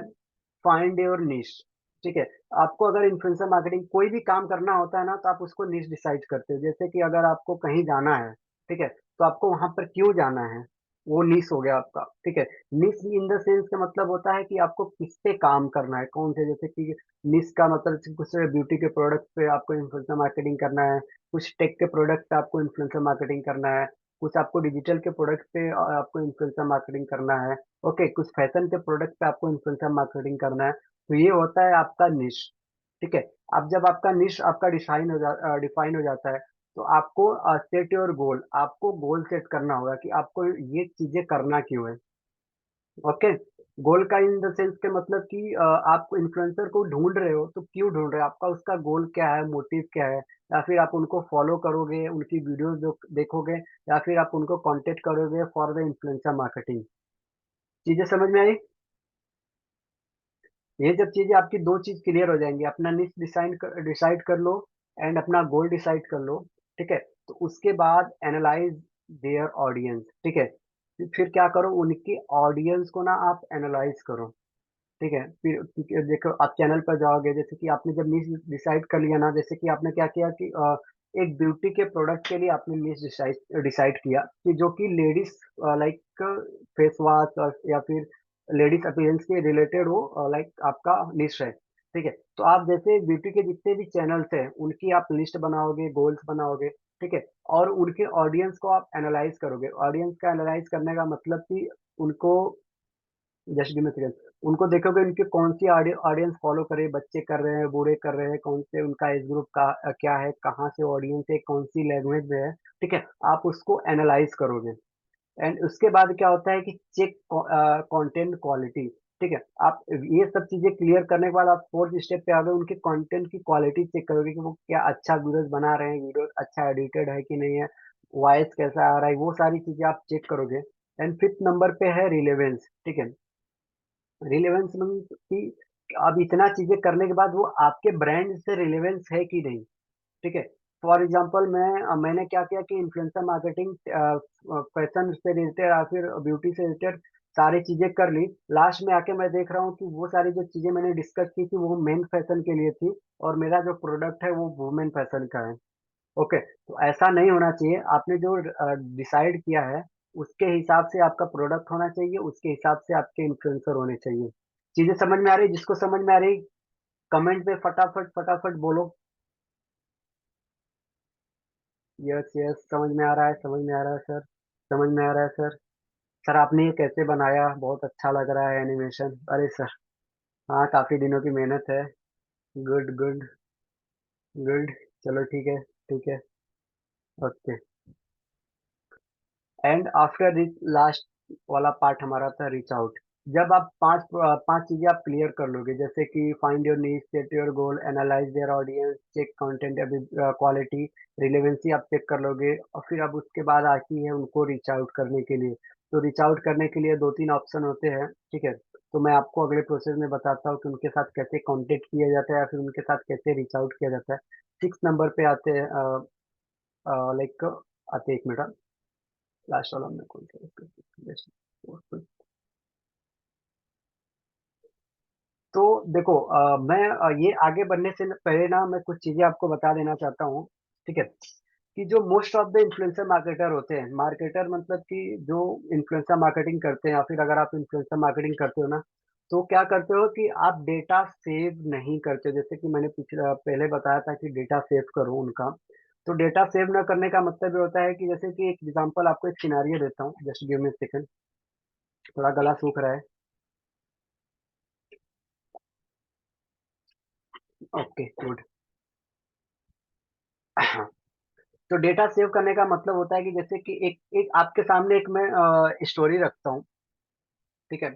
फाइंड योर निश। ठीक है। आपको अगर इन्फ्लुएंसर मार्केटिंग कोई भी काम करना होता है ना, तो आप उसको निश डिसाइड करते हो। जैसे कि अगर आपको कहीं जाना है, ठीक है, तो आपको वहां पर क्यों जाना है, वो निश हो गया आपका। ठीक है। निश इन द सेंस का मतलब होता है कि आपको किस पे काम करना है, कौन से, जैसे कि निश का मतलब कुछ ब्यूटी के प्रोडक्ट पे आपको इन्फ्लुएंसर मार्केटिंग करना है, कुछ टेक के प्रोडक्ट पे आपको इन्फ्लुएंसर मार्केटिंग करना है, कुछ आपको डिजिटल के प्रोडक्ट पे आपको इन्फ्लुएंसर मार्केटिंग करना है। ओके, कुछ फैशन के प्रोडक्ट पे आपको इन्फ्लुएंसर मार्केटिंग करना है। तो ये होता है आपका निश। ठीक है। अब जब आपका निश आपका डिफाइन हो जाता है, तो आपको सेट योर गोल, आपको गोल सेट करना होगा कि आपको ये चीजें करना क्यों है। ओके। गोल का इन द सेंस के मतलब कि आप इन्फ्लुएंसर को ढूंढ रहे हो, तो क्यों ढूंढ रहे हो, आपका उसका गोल क्या है, मोटिव क्या है। या फिर आप उनको फॉलो करोगे, उनकी वीडियोस देखोगे, या फिर आप उनको कांटेक्ट करोगे फॉर द इन्फ्लुएंसर मार्केटिंग। चीजें समझ में आई? ये जब चीजें आपकी दो चीज क्लियर हो जाएंगी, अपना निश डिसाइड कर लो, एंड अपना गोल डिसाइड कर लो। ठीक है। तो उसके बाद एनालाइज देयर ऑडियंस। ठीक है। फिर क्या करो, उनके ऑडियंस को ना आप एनालाइज करो। ठीक है। फिर देखो, आप चैनल पर जाओगे, जैसे कि आपने जब निश डिसाइड कर लिया ना, जैसे कि आपने क्या किया कि एक ब्यूटी के प्रोडक्ट के लिए आपने निश डिसाइड डिसाइड किया कि जो कि लेडीज लाइक फेस वॉश या फिर लेडीज अपीयरेंस के रिलेटेड हो, लाइक आपका लिस्ट है। ठीक है। तो आप जैसे ब्यूटी के जितने भी चैनल्स हैं उनकी आप लिस्ट बनाओगे, गोल्स बनाओगे। ठीक है। और उनके ऑडियंस को आप एनालाइज करोगे। ऑडियंस का एनालाइज करने का मतलब कि उनको, जस्ट गिव मी सेकंड, उनको देखोगे उनके कौन सी ऑडियंस फॉलो करे, बच्चे कर रहे हैं, बूढ़े कर रहे हैं, कौन से उनका एज ग्रुप का क्या है, कहाँ से ऑडियंस है, कौन सी लैंग्वेज में है। ठीक है। आप उसको एनालाइज करोगे। एंड उसके बाद क्या होता है कि चेक कंटेंट क्वालिटी। ठीक है। आप ये सब चीजें क्लियर करने के बाद आप फोर्थ स्टेप पे आ गए, उनके कंटेंट की क्वालिटी चेक करोगे कि वो क्या अच्छा वीडियोस बना रहे हैं, वीडियो अच्छा एडिटेड है कि नहीं है, वॉइस कैसा आ रहा है, वो सारी चीजें आप चेक करोगे। एंड फिफ्थ नंबर पे है रिलेवेंस। ठीक है। रिलेवेंस मीन्स कि अब इतना चीजें करने के बाद वो आपके ब्रांड से रिलेवेंस है कि नहीं। ठीक है। फॉर एग्जांपल मैंने क्या किया कि इन्फ्लुएंसर मार्केटिंग फैशन से रिलेटेड या फिर ब्यूटी से रिलेटेड सारी चीजें कर ली। लास्ट में आके मैं देख रहा हूँ कि वो सारी जो चीजें मैंने डिस्कस की थी वो मेन फैशन के लिए थी, और मेरा जो प्रोडक्ट है वो वुमेन फैशन का है। ओके। तो ऐसा नहीं होना चाहिए। आपने जो डिसाइड किया है उसके हिसाब से आपका प्रोडक्ट होना चाहिए, उसके हिसाब से आपके इन्फ्लुएंसर होने चाहिए। चीजें समझ में आ रही? जिसको समझ में आ रही कमेंट पे फटाफट फटाफट बोलो। यस यस, समझ में आ रहा है, समझ में आ रहा है सर, समझ में आ रहा है सर। सर आपने ये कैसे बनाया, बहुत अच्छा लग रहा है एनिमेशन, अरे सर। हाँ, काफी दिनों की मेहनत है। Good good good. चलो ठीक है, ठीक है। Okay. And after this last वाला पार्ट हमारा था रीच आउट। जब आप पांच चीजें आप क्लियर कर लोगे, जैसे कि find your need, set your goal, analyze their audience, check content quality, relevancy आप चेक कर लोगे, और फिर अब उसके बाद आती है उनको रीच आउट करने के लिए। तो रीच आउट करने के लिए दो तीन ऑप्शन होते हैं। ठीक है। तो मैं आपको अगले प्रोसेस में बताता हूँ कि उनके साथ कैसे कांटेक्ट किया जाता है या फिर उनके साथ कैसे रीच आउट किया जाता है। सिक्स नंबर पे आते हैं, लाइक आते, एक मिनट, लास्ट वाला में कौन सा, तो देखो, मैं ये आगे बढ़ने से पहले ना मैं कुछ चीजें आपको बता देना चाहता हूँ। ठीक है। कि जो most of the influencer marketer होते हैं, मार्केटर मतलब कि जो इन्फ्लुएंसर मार्केटिंग करते हैं, या फिर अगर आप इन्फ्लुएंसर मार्केटिंग करते हो ना, तो क्या करते हो कि आप डेटा सेव नहीं करते, जैसे कि मैंने पिछला पहले बताया था कि डेटा सेव करो उनका। तो डेटा सेव न करने का मतलब ये होता है कि जैसे कि एक एग्जांपल आपको एक सिनेरियो देता हूँ, just give me a second, थोड़ा गला सूख रहा है। Okay good. तो डेटा सेव करने का मतलब होता है कि जैसे कि एक एक आपके सामने एक मैं स्टोरी रखता हूँ, ठीक है।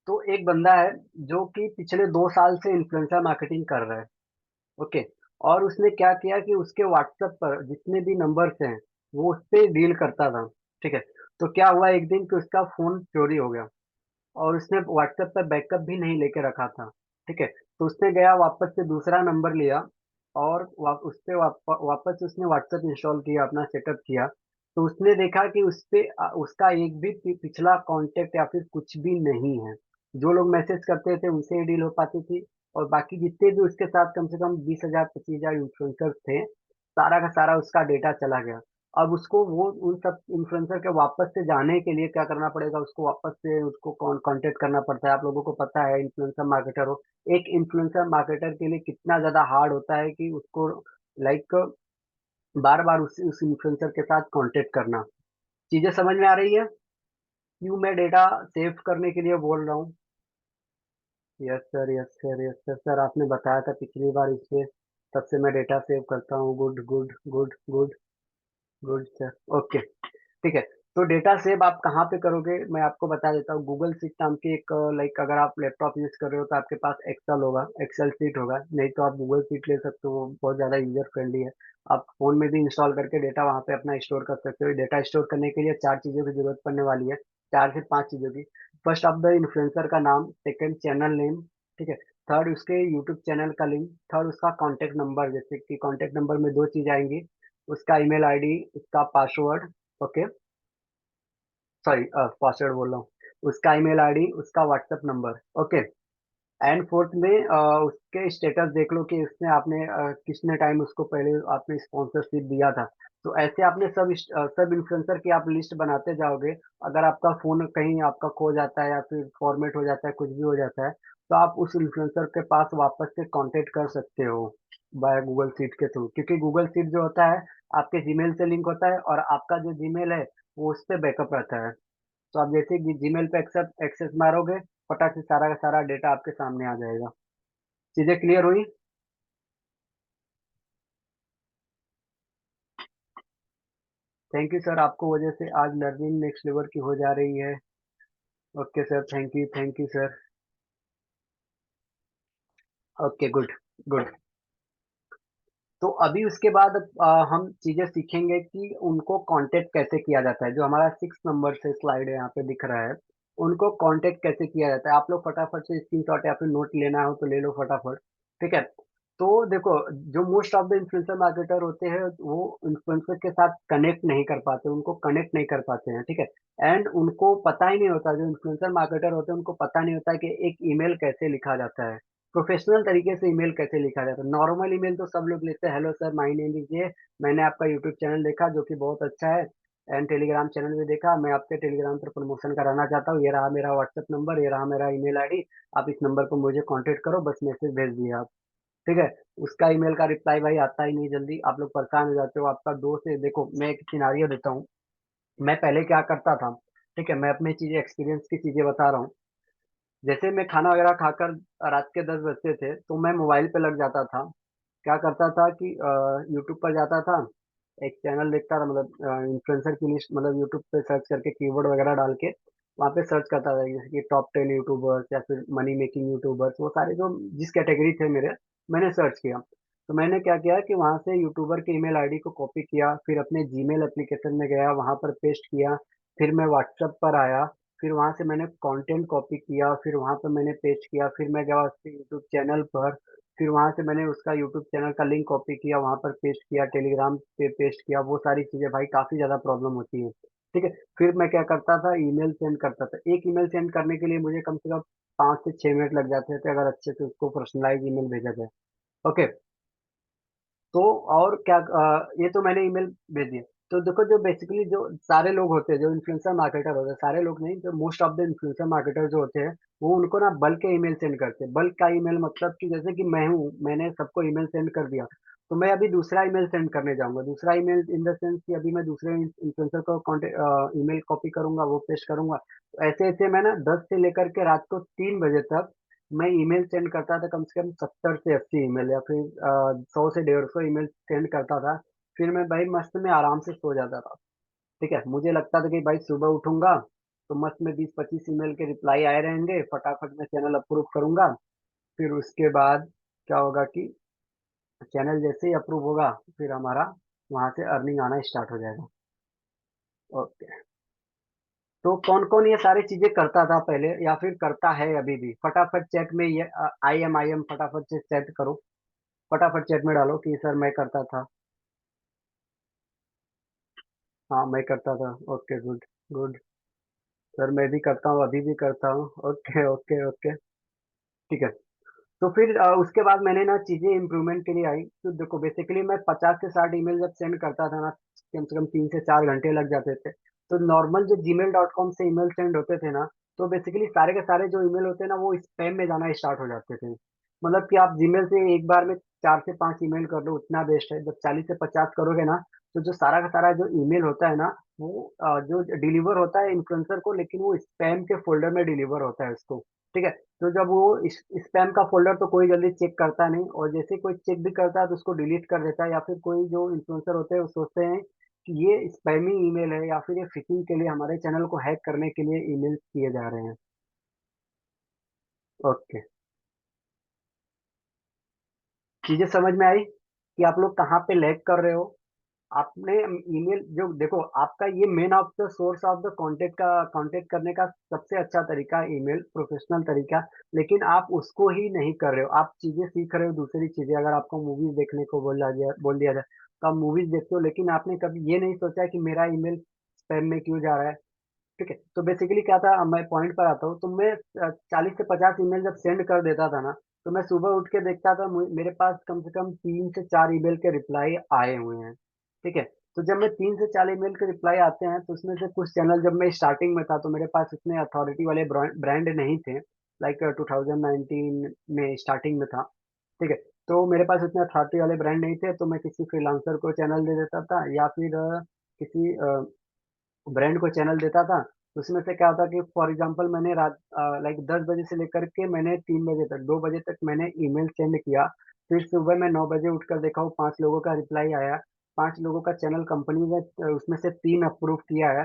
तो एक बंदा है जो कि पिछले 2 साल से इन्फ्लुएंसर मार्केटिंग कर रहा है, ओके। और उसने क्या किया कि उसके व्हाट्सएप पर जितने भी नंबर्स हैं वो उस पे डील करता था, ठीक है। तो क्या हुआ एक दिन कि उसका फोन चोरी हो गया, और उसने व्हाट्सएप पे बैकअप भी नहीं लेके रखा था, ठीक है। तो उसने गया वापस से दूसरा नंबर लिया, और उस पे वापस उसने व्हाट्सएप इंस्टॉल किया, अपना सेटअप किया। तो उसने देखा कि उस पे उसका एक भी पिछला कांटेक्ट या फिर कुछ भी नहीं है। जो लोग मैसेज करते थे उनसे ही डील हो पाती थी, और बाकी जितने भी उसके साथ कम से कम 20,000 25,000 इन्फ्लुएंसर्स थे, सारा का सारा उसका डेटा चला गया। अब उसको वो उन सब इन्फ्लुएंसर के वापस से जाने के लिए क्या करना पड़ेगा, उसको वापस से उसको कांटेक्ट करना पड़ता है। आप लोगों को पता है इन्फ्लुएंसर मार्केटर हो, एक इन्फ्लुएंसर मार्केटर के लिए कितना ज्यादा हार्ड होता है कि उसको लाइक बार बार उस इन्फ्लुएंसर के साथ कांटेक्ट करना। चीजें समझ में आ रही है? क्यों मैं डेटा सेव करने के लिए बोल रहा हूँ? Yes sir, yes sir, yes sir. Sir आपने बताया था पिछली बार, इसलिए तब से मैं डेटा सेव करता हूँ। Good good good good good sir. Okay, ठीक है। तो डेटा सेव आप कहाँ पे करोगे, मैं आपको बता देता हूँ। गूगल शीट नाम की एक लाइक, अगर आप लैपटॉप यूज कर रहे हो तो आपके पास एक्सेल होगा, एक्सेल शीट होगा, नहीं तो आप गूगल शीट ले सकते हो, वो बहुत ज़्यादा यूजर फ्रेंडली है। आप फोन में भी इंस्टॉल करके डेटा वहाँ पे अपना स्टोर कर सकते हो। डेटा स्टोर करने के लिए चार चीज़ों की जरूरत पड़ने वाली है, 4 से 5 चीज़ों की। फर्स्ट ऑफ द इन्फ्लुएंसर का नाम, सेकंड चैनल नेम, ठीक है। थर्ड उसके यूट्यूब चैनल का लिंक, थर्ड उसका कॉन्टेक्ट नंबर, जैसे कि कॉन्टेक्ट नंबर में दो चीज़ आएंगी, उसका ईमेल आईडी, उसका पासवर्ड, ओके, सॉरी पासवर्ड बोल रहा हूँ, उसका ईमेल आईडी, उसका WhatsApp number, okay. And fourth में उसके स्टेटस देख लो कि उसने आपने किसने टाइम उसको पहले आपने स्पॉन्सरशिप दिया था। तो ऐसे आपने सब इन्फ्लुएंसर की आप लिस्ट बनाते जाओगे। अगर आपका फोन कहीं आपका खो जाता है या फिर फॉर्मेट हो जाता है, कुछ भी हो जाता है, तो आप उस इन्फ्लुएंसर के पास वापस से कांटेक्ट कर सकते हो बाय गूगल शीट के थ्रू, क्योंकि गूगल शीट जो होता है आपके जीमेल से लिंक होता है, और आपका जो जीमेल है वो उस पर बैकअप रहता है। तो आप जैसे कि जीमेल पे एक्सेस एक्सेस मारोगे, फटाक से सारा का सारा डेटा आपके सामने आ जाएगा। चीजें क्लियर हुई? थैंक यू सर, आपको वजह से आज लर्निंग नेक्स्ट लेवल की हो जा रही है। Okay sir, thank you sir. Okay good good. तो अभी उसके बाद हम चीजें सीखेंगे कि उनको कांटेक्ट कैसे किया जाता है। जो हमारा 6 नंबर से स्लाइड है यहाँ पे दिख रहा है, उनको कांटेक्ट कैसे किया जाता है। आप लोग फटाफट से स्क्रीनशॉट या फिर नोट लेना हो तो ले लो फटाफट, ठीक है। तो देखो, जो most of the influencer marketer होते हैं वो इन्फ्लुएंसर के साथ कनेक्ट नहीं कर पाते, उनको कनेक्ट नहीं कर पाते हैं, ठीक है। एंड उनको पता ही नहीं होता, जो इन्फ्लुएंसर मार्केटर होते हैं उनको पता नहीं होता है कि एक ईमेल कैसे लिखा जाता है, प्रोफेशनल तरीके से ईमेल कैसे लिखा जाता है। नॉर्मल ईमेल तो सब लोग लिखते हैं, hello sir my name is ये, मैंने आपका यूट्यूब चैनल देखा जो कि बहुत अच्छा है, एंड टेलीग्राम चैनल भी देखा, मैं आपके टेलीग्राम पर प्रमोशन कराना चाहता हूँ, ये रहा मेरा व्हाट्सएप नंबर, ये रहा मेरा ईमेल आईडी, आप इस नंबर पर मुझे कांटेक्ट करो, बस मैसेज भेज दिए आप, ठीक है। उसका ईमेल का रिप्लाई भाई आता ही नहीं जल्दी, आप लोग परेशान हो जाते हो। आपका दोस्त है, देखो मैं एक सिनारियो देता हूँ, मैं पहले क्या करता था, ठीक है, मैं अपनी चीजें एक्सपीरियंस की चीजें बता रहा हूँ। जैसे मैं खाना वगैरह खाकर रात के 10 बजते थे तो मैं मोबाइल पे लग जाता था। क्या करता था कि यूट्यूब पर जाता था, एक चैनल देखता था, मतलब इन्फ्लुएंसर की लिस्ट, मतलब यूट्यूब पे सर्च करके कीवर्ड वगैरह डाल के वहाँ पे सर्च करता था, जैसे कि टॉप 10 यूट्यूबर्स या फिर मनी मेकिंग यूट्यूबर्स, वो सारे जो जिस कैटेगरी थे मेरे, मैंने सर्च किया। तो मैंने क्या किया कि वहाँ से यूट्यूबर के ईमेल आईडी को कॉपी किया, फिर अपने जीमेल एप्लीकेशन में गया, वहाँ पर पेस्ट किया, फिर मैं व्हाट्सएप पर आया, फिर वहाँ से मैंने कंटेंट कॉपी किया, फिर वहाँ पर मैंने पेस्ट किया, फिर मैं गया उसके यूट्यूब चैनल पर, फिर वहाँ से मैंने उसका यूट्यूब चैनल का लिंक कॉपी किया, वहाँ पर पेस्ट किया, टेलीग्राम पे पेस्ट किया, वो सारी चीज़ें भाई काफ़ी ज़्यादा प्रॉब्लम होती है, ठीक है। फिर मैं क्या करता था, ईमेल सेंड करता था। एक ईमेल सेंड करने के लिए मुझे कम से कम 5 से 6 मिनट लग जाते थे, अगर अच्छे से उसको पर्सनलाइज ईमेल भेजा जाए, ओके। तो और क्या, ये तो मैंने ईमेल भेज दिया। तो देखो, जो बेसिकली जो सारे लोग होते हैं, जो इन्फ्लुएंसर मार्केटर होते हैं, सारे लोग नहीं, जो most of the influencer marketer जो होते हैं, वो उनको ना बल्क के ईमेल सेंड करते हैं। बल्क का ईमेल मतलब कि जैसे कि मैं हूँ, मैंने सबको ईमेल सेंड कर दिया, तो मैं अभी दूसरा ईमेल सेंड करने जाऊंगा। दूसरा ईमेल इन द सेंस कि अभी मैं दूसरे इन्फ्लुएंसर को कॉन्टेक्ट ईमेल कॉपी करूंगा, वो पेस्ट करूंगा। तो ऐसे ऐसे मैं ना 10 से लेकर के रात को 3 बजे तक मैं ईमेल सेंड करता था, कम से कम 70 से 80 ईमेल, या फिर 100 से 150 ईमेल सेंड करता था। फिर मैं भाई मस्त में आराम से सो जाता था। ठीक है, मुझे लगता था कि भाई सुबह उठूंगा तो मस्त में 20-25 ईमेल के रिप्लाई आए रहेंगे, फटाफट मैं चैनल अप्रूव करूंगा। फिर उसके बाद क्या होगा कि चैनल जैसे ही अप्रूव होगा, फिर हमारा वहां से अर्निंग आना स्टार्ट हो जाएगा। ओके। तो कौन कौन ये सारी चीजें करता था पहले, या फिर करता है अभी भी? फटाफट चैट में ये आई एम फटाफट से चैट करो, फटाफट चैट में डालो कि सर मैं करता था। हाँ, मैं करता था। Okay, good. गुड। सर मैं भी करता हूँ, अभी भी करता हूँ। Okay okay okay. ठीक है। तो फिर उसके बाद मैंने ना चीजें इम्प्रूवमेंट के लिए आई। तो देखो, बेसिकली मैं 50 से 60 ईमेल जब सेंड करता था ना, कम से कम 3 से 4 घंटे लग जाते थे। तो नॉर्मल जो gmail.com से ईमेल सेंड होते थे ना, तो बेसिकली सारे के सारे जो ईमेल होते हैं ना, वो स्पैम में जाना स्टार्ट हो जाते थे। मतलब कि आप जीमेल से एक बार में 4 से 5 ईमेल कर लो, उतना बेस्ट है। जब 40 से 50 करोगे ना, तो जो सारा का सारा जो ईमेल होता है ना, वो जो डिलीवर होता है इन्फ्लुएंसर को, लेकिन वो स्पैम के फोल्डर में डिलीवर होता है उसको। ठीक है। तो जब वो स्पैम का फोल्डर तो कोई जल्दी चेक करता नहीं, और जैसे कोई चेक भी करता है तो उसको डिलीट कर देता है, या फिर कोई जो इन्फ्लुएंसर होते हैं वो सोचते हैं कि ये स्पैमी ईमेल है, या फिर ये फिशिंग के लिए, हमारे चैनल को हैक करने के लिए ईमेल किए जा रहे हैं। ओके। चीजें समझ में आई कि आप लोग कहाँ पे लैग कर रहे हो? आपने ईमेल जो देखो, आपका ये main of the source of the contact करने का सबसे अच्छा तरीका है ईमेल, प्रोफेशनल तरीका। लेकिन आप उसको ही नहीं कर रहे हो, आप चीजें सीख रहे हो दूसरी चीजें। अगर आपको मूवीज देखने को बोल दिया जाए, तो आप मूवीज देखते हो, लेकिन आपने कभी ये नहीं सोचा कि मेरा ईमेल स्पैम में क्यों जा रहा है। ठीक है। तो बेसिकली क्या था, मैं पॉइंट पर आता हूँ। तो मैं 40 से 50 ईमेल जब सेंड कर देता था ना, तो मैं सुबह उठ के देखता था, मेरे पास कम से कम 3 से 4 ईमेल के रिप्लाई आए हुए हैं। ठीक है। तो जब मैं 3 से 4 ईमेल के रिप्लाई आते हैं, तो उसमें से कुछ चैनल, जब मैं स्टार्टिंग में था तो मेरे पास इतने अथॉरिटी वाले ब्रांड नहीं थे। लाइक 2019 में स्टार्टिंग में था। ठीक है। तो मेरे पास इतने अथॉरिटी वाले ब्रांड नहीं थे, तो मैं किसी फ्रीलांसर को चैनल दे देता था, या फिर किसी ब्रांड को चैनल देता था। तो उसमें से क्या होता कि फॉर एग्जांपल मैंने रात लाइक 10 बजे से लेकर के मैंने 3 बजे तक, 2 बजे तक मैंने ईमेल सेंड किया। फिर सुबह मैं 9 बजे उठकर देखा, वो 5 लोगों का रिप्लाई आया। 5 लोगों का चैनल कंपनी ने उसमें से 3 अप्रूव किया है।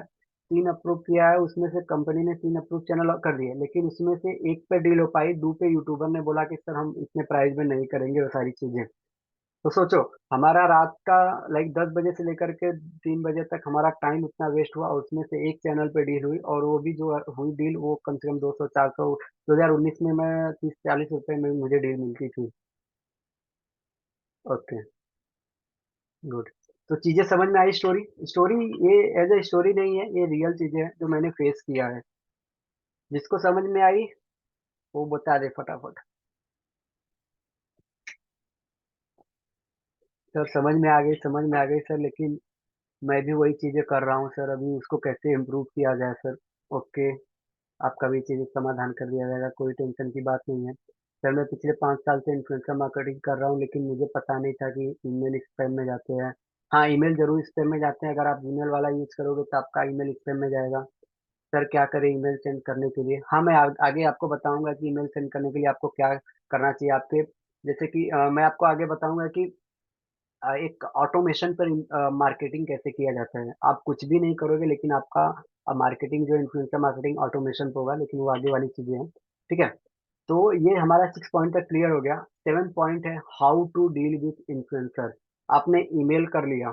3 अप्रूव किया है, उसमें से कंपनी ने 3 अप्रूव चैनल कर दिए, लेकिन उसमें से एक पे डील हो पाई, दो पे यूट्यूबर ने बोला कि सर हम इतने प्राइस में नहीं करेंगे वो सारी चीजें। तो सोचो, हमारा रात का लाइक 10 बजे से लेकर के 3 बजे तक हमारा टाइम इतना वेस्ट हुआ, और उसमें से एक चैनल पे डील हुई, और वो भी जो हुई डील, वो कम से कम 200-400, 2019 में मैं 30-40 रुपए में मुझे डील मिलती थी। ओके। गुड। तो चीजें समझ में आई? स्टोरी स्टोरी ये एज ए स्टोरी नहीं है, ये रियल चीजें हैं जो मैंने फेस किया है। जिसको समझ में आई वो बता दे फटाफट। सर समझ में आ गई, समझ में आ गई सर, लेकिन मैं भी वही चीजें कर रहा हूँ सर, अभी उसको कैसे इम्प्रूव किया जाए सर? ओके। आपका भी चीज़ समाधान कर दिया जाएगा, कोई टेंशन की बात नहीं है। सर मैं पिछले 5 साल से इन्फ्लुएंसर मार्केटिंग कर रहा हूँ, लेकिन मुझे पता नहीं था कि ईमेल स्पैम में जाते हैं। हाँ, ईमेल जरूर स्पैम में जाते हैं। अगर आप जीमेल वाला यूज करोगे तो आपका ईमेल स्पैम में जाएगा। सर क्या करें ईमेल सेंड करने के लिए? हाँ, मैं आगे आपको बताऊंगा कि ईमेल सेंड करने के लिए आपको क्या करना चाहिए। आपके जैसे कि मैं आपको आगे बताऊंगा कि एक ऑटोमेशन पर मार्केटिंग कैसे किया जाता है। आप कुछ भी नहीं करोगे, लेकिन आपका मार्केटिंग जो इन्फ्लुएंसर मार्केटिंग ऑटोमेशन पे होगा, लेकिन वो आगे वाली चीजें हैं। ठीक है। तो ये हमारा 6 पॉइंट तक क्लियर हो गया। 7 पॉइंट है how to deal with influencer. आपने ईमेल कर लिया।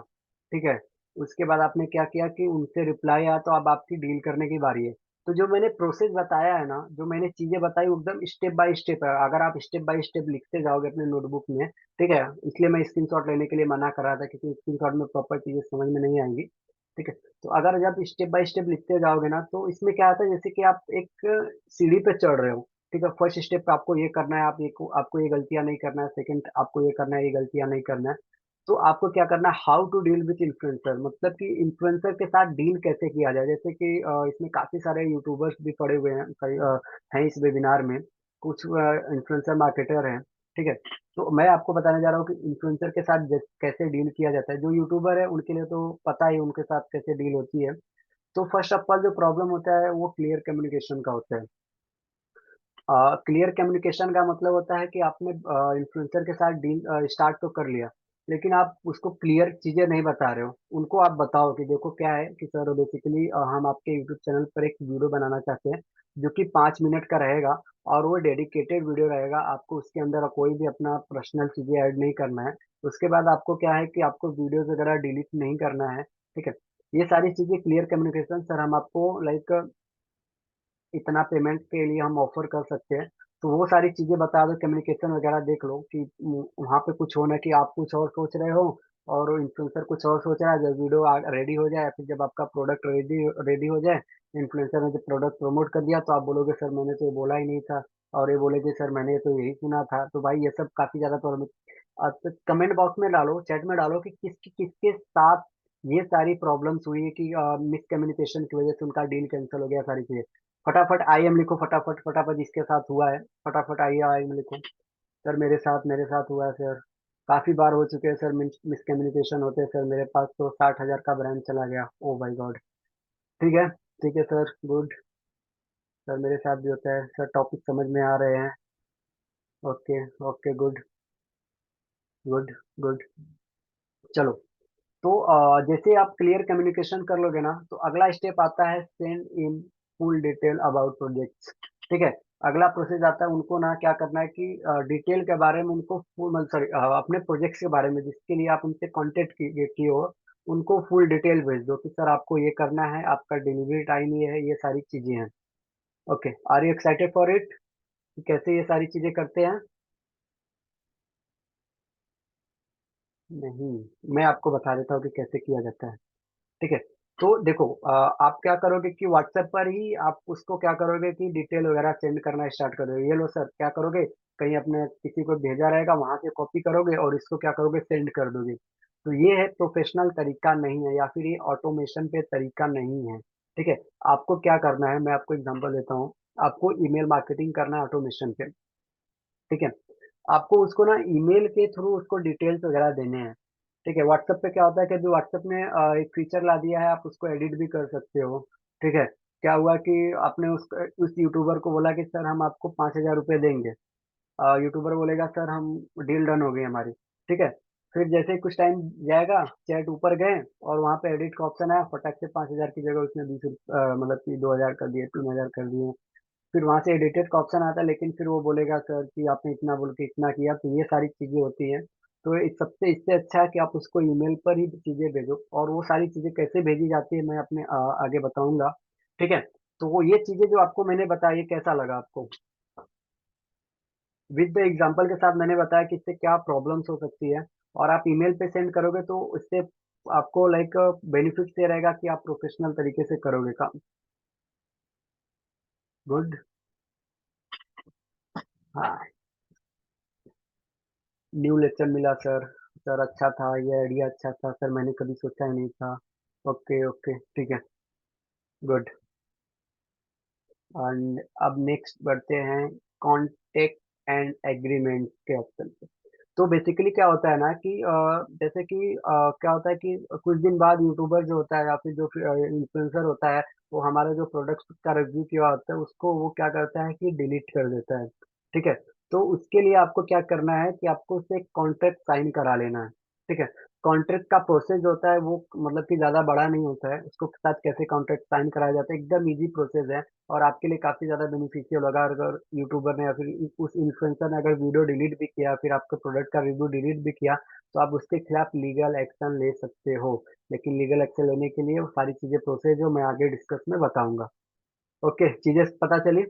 ठीक है। उसके बाद आपने क्या किया कि उनसे रिप्लाई आया, तो अब आपकी डील करने की बारी है। तो जो मैंने प्रोसेस बताया है ना, जो मैंने चीजें बताई, वो एकदम स्टेप बाय स्टेप है। अगर आप स्टेप बाय स्टेप लिखते जाओगे अपने नोटबुक में, ठीक है, इसलिए मैं स्क्रीनशॉट लेने के लिए मना कर रहा था, क्योंकि स्क्रीनशॉट में प्रॉपर चीजें समझ में नहीं आएंगी। ठीक है। तो अगर जब स्टेप बाय स्टेप लिखते जाओगे ना, तो इसमें क्या आता है, जैसे कि आप एक सीढ़ी पे चढ़ रहे हो। ठीक है। फर्स्ट स्टेप पे आपको ये करना है, आपको ये गलतियां नहीं करना है। सेकंड, आपको ये करना है, ये गलतियां नहीं करना है। तो आपको क्या करना है, how to deal with influencer, मतलब कि इन्फ्लुएंसर के साथ डील कैसे किया जाए। जैसे कि इसमें काफी सारे यूट्यूबर्स भी पड़े हुए हैं, हैं इस वेबिनार में, कुछ इन्फ्लुएंसर मार्केटर हैं, ठीक है। तो मैं आपको बताने जा रहा हूँ कि इन्फ्लुएंसर के साथ कैसे डील किया जाता है। जो यूट्यूबर है उनके लिए तो पता ही उनके साथ कैसे डील होती है। तो फर्स्ट ऑफ ऑल जो प्रॉब्लम होता है वो क्लियर कम्युनिकेशन का होता है। क्लियर कम्युनिकेशन का मतलब होता है कि आपने इन्फ्लुएंसर के साथ डील स्टार्ट तो कर लिया, लेकिन आप उसको क्लियर चीजें नहीं बता रहे हो। उनको आप बताओ कि देखो क्या है कि सर बेसिकली हम आपके यूट्यूब चैनल पर एक वीडियो बनाना चाहते हैं जो कि 5 मिनट का रहेगा, और वो डेडिकेटेड वीडियो रहेगा। आपको उसके अंदर कोई भी अपना पर्सनल चीजें ऐड नहीं करना है। उसके बाद आपको क्या है कि आपको वीडियोज वगैरह डिलीट नहीं करना है, ठीक है। ये सारी चीजें क्लियर कम्युनिकेशन, सर हम आपको लाइक इतना पेमेंट के लिए हम ऑफर कर सकते हैं। तो वो सारी चीजें बता दो, कम्युनिकेशन वगैरह देख लो कि वहां पे कुछ हो ना कि आप कुछ और सोच रहे हो और इन्फ्लुएंसर कुछ और सोच रहा है। जब वीडियो रेडी हो जाए, फिर जब आपका प्रोडक्ट रेडी रेडी हो जाए, इन्फ्लुएंसर ने जब प्रोडक्ट प्रमोट कर दिया, तो आप बोलोगे सर मैंने तो ये बोला ही नहीं था, और ये बोलेगे सर मैंने तो यही सुना था। तो भाई ये सब काफी ज्यादा प्रॉब्लम। तो कमेंट बॉक्स में डालो, चैट में डालो कि किसकी किसके साथ ये सारी प्रॉब्लम्स हुई है कि मिसकम्युनिकेशन की वजह से उनका डील कैंसिल हो गया, सारी चीजें। फटाफट आई एम लिखो, फटाफट फटाफट जिसके साथ हुआ है, फटाफट आई एम लिखो। सर मेरे साथ हुआ है सर, काफी बार हो चुके हैं सर, मिसकम्युनिकेशन होते हैं सर, मेरे पास तो 60,000 का ब्रांड चला गया, ओ माय गॉड। ठीक है, ठीक है सर, गुड। सर मेरे साथ भी होता है सर, टॉपिक समझ में आ रहे हैं। Okay, okay, good, good, good. चलो, तो जैसे आप क्लियर कम्युनिकेशन कर लोगे ना, तो अगला स्टेप आता है send in full detail about projects, ठीक है। अगला प्रोसेस आता है, उनको ना क्या करना है कि डिटेल के बारे में उनको फुल, सॉरी, अपने प्रोजेक्ट्स के बारे में जिसके लिए आप उनसे कांटेक्ट किए हो, उनको फुल डिटेल भेज दो कि सर आपको ये करना है, आपका डिलीवरी टाइम ये है, ये सारी चीजें हैं। Okay, are you excited for it? कैसे ये सारी चीजें करते हैं? नहीं, मैं आपको बता देता हूँ कि कैसे किया जाता है, ठीक है। तो देखो, आप क्या करोगे कि व्हाट्सएप पर ही आप उसको क्या करोगे कि डिटेल वगैरह सेंड करना स्टार्ट कर दोगे। ये लो सर, क्या करोगे, कहीं अपने किसी को भेजा रहेगा वहां से कॉपी करोगे और इसको क्या करोगे, सेंड कर दोगे। तो ये है प्रोफेशनल तरीका नहीं है, या फिर ये ऑटोमेशन पे तरीका नहीं है, ठीक है। आपको क्या करना है, मैं आपको एग्जांपल देता हूँ। आपको ईमेल मार्केटिंग करना है ऑटोमेशन पे, ठीक है। आपको उसको ना ईमेल के थ्रू उसको डिटेल्स वगैरह देने हैं, ठीक है। व्हाट्सएप पे क्या होता है कि अभी व्हाट्सएप ने एक फीचर ला दिया है, आप उसको एडिट भी कर सकते हो, ठीक है। क्या हुआ कि आपने उस यूट्यूबर को बोला कि सर हम आपको 5,000 रुपये देंगे। यूट्यूबर बोलेगा सर हम, डील डन हो गई हमारी, ठीक है। फिर जैसे ही कुछ टाइम जाएगा, चैट ऊपर गए और वहाँ पे एडिट का ऑप्शन आया, फटाक से 5,000 की जगह उसने 20, मतलब कि 2,000 कर दिए, 3,000 कर दिए। फिर वहां से एडिटेड का ऑप्शन आता है, लेकिन फिर वो बोलेगा सर कि आपने इतना बोल के इतना किया। तो ये सारी चीजें होती हैं। तो इस सबसे इससे अच्छा है कि आप उसको ईमेल पर ही चीजें भेजो, और वो सारी चीजें कैसे भेजी जाती है मैं अपने आगे बताऊंगा, ठीक है। तो वो ये चीजें जो आपको मैंने बताई, ये कैसा लगा आपको? विद द एग्जांपल के साथ मैंने बताया कि इससे क्या प्रॉब्लम्स हो सकती है, और आप ईमेल पे सेंड करोगे तो इससे आपको लाइक बेनिफिट ये रहेगा कि आप प्रोफेशनल तरीके से करोगे काम। गुड। हाँ, न्यू लेक्चर मिला सर। सर अच्छा था, ये आइडिया अच्छा था सर, मैंने कभी सोचा ही नहीं था। ओके, ओके, ठीक है, गुड। एंड अब नेक्स्ट बढ़ते हैं कॉन्टेक्ट एंड एग्रीमेंट के ऑप्शन पे। तो बेसिकली क्या होता है ना कि जैसे कि क्या होता है कि कुछ दिन बाद यूट्यूबर जो होता है या फिर जो इन्फ्लुएंसर होता है, वो हमारे जो प्रोडक्ट का रिव्यू किया होता है उसको वो क्या करता है कि डिलीट कर देता है, ठीक है। तो उसके लिए आपको क्या करना है कि आपको उससे एक कॉन्ट्रैक्ट साइन करा लेना है, ठीक है। कॉन्ट्रैक्ट का प्रोसेस जो होता है वो मतलब कि ज्यादा बड़ा नहीं होता है। उसको साथ कैसे कॉन्ट्रैक्ट साइन कराया जाता है, एकदम इजी प्रोसेस है, और आपके लिए काफी ज्यादा बेनिफिशियल होगा। अगर यूट्यूबर ने या फिर उस इन्फ्लुएंसर ने अगर वीडियो डिलीट भी किया, फिर आपके प्रोडक्ट का रिव्यू डिलीट भी किया, तो आप उसके खिलाफ लीगल एक्शन ले सकते हो। लेकिन लीगल एक्शन लेने के लिए वो सारी चीजें प्रोसेस जो मैं आगे डिस्कस में बताऊंगा। ओके, चीजें पता चली।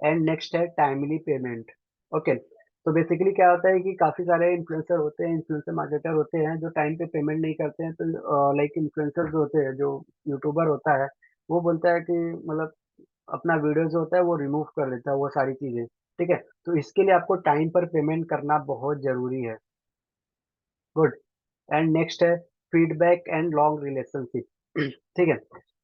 एंड नेक्स्ट है टाइमली पेमेंट। ओके, तो बेसिकली क्या होता है कि काफी सारे इन्फ्लुएंसर होते हैं, इन्फ्लुएंसर मार्केटर होते हैं जो टाइम पे पेमेंट नहीं करते हैं। तो लाइक इन्फ्लुएंसर जो होते हैं, जो यूट्यूबर होता है, वो बोलता है कि मतलब अपना वीडियो जो होता है वो रिमूव कर देता है, वो सारी चीजें, ठीक है। तो इसके लिए आपको टाइम पर पेमेंट करना बहुत जरूरी है। गुड। एंड नेक्स्ट है फीडबैक एंड लॉन्ग रिलेशनशिप। ठीक है,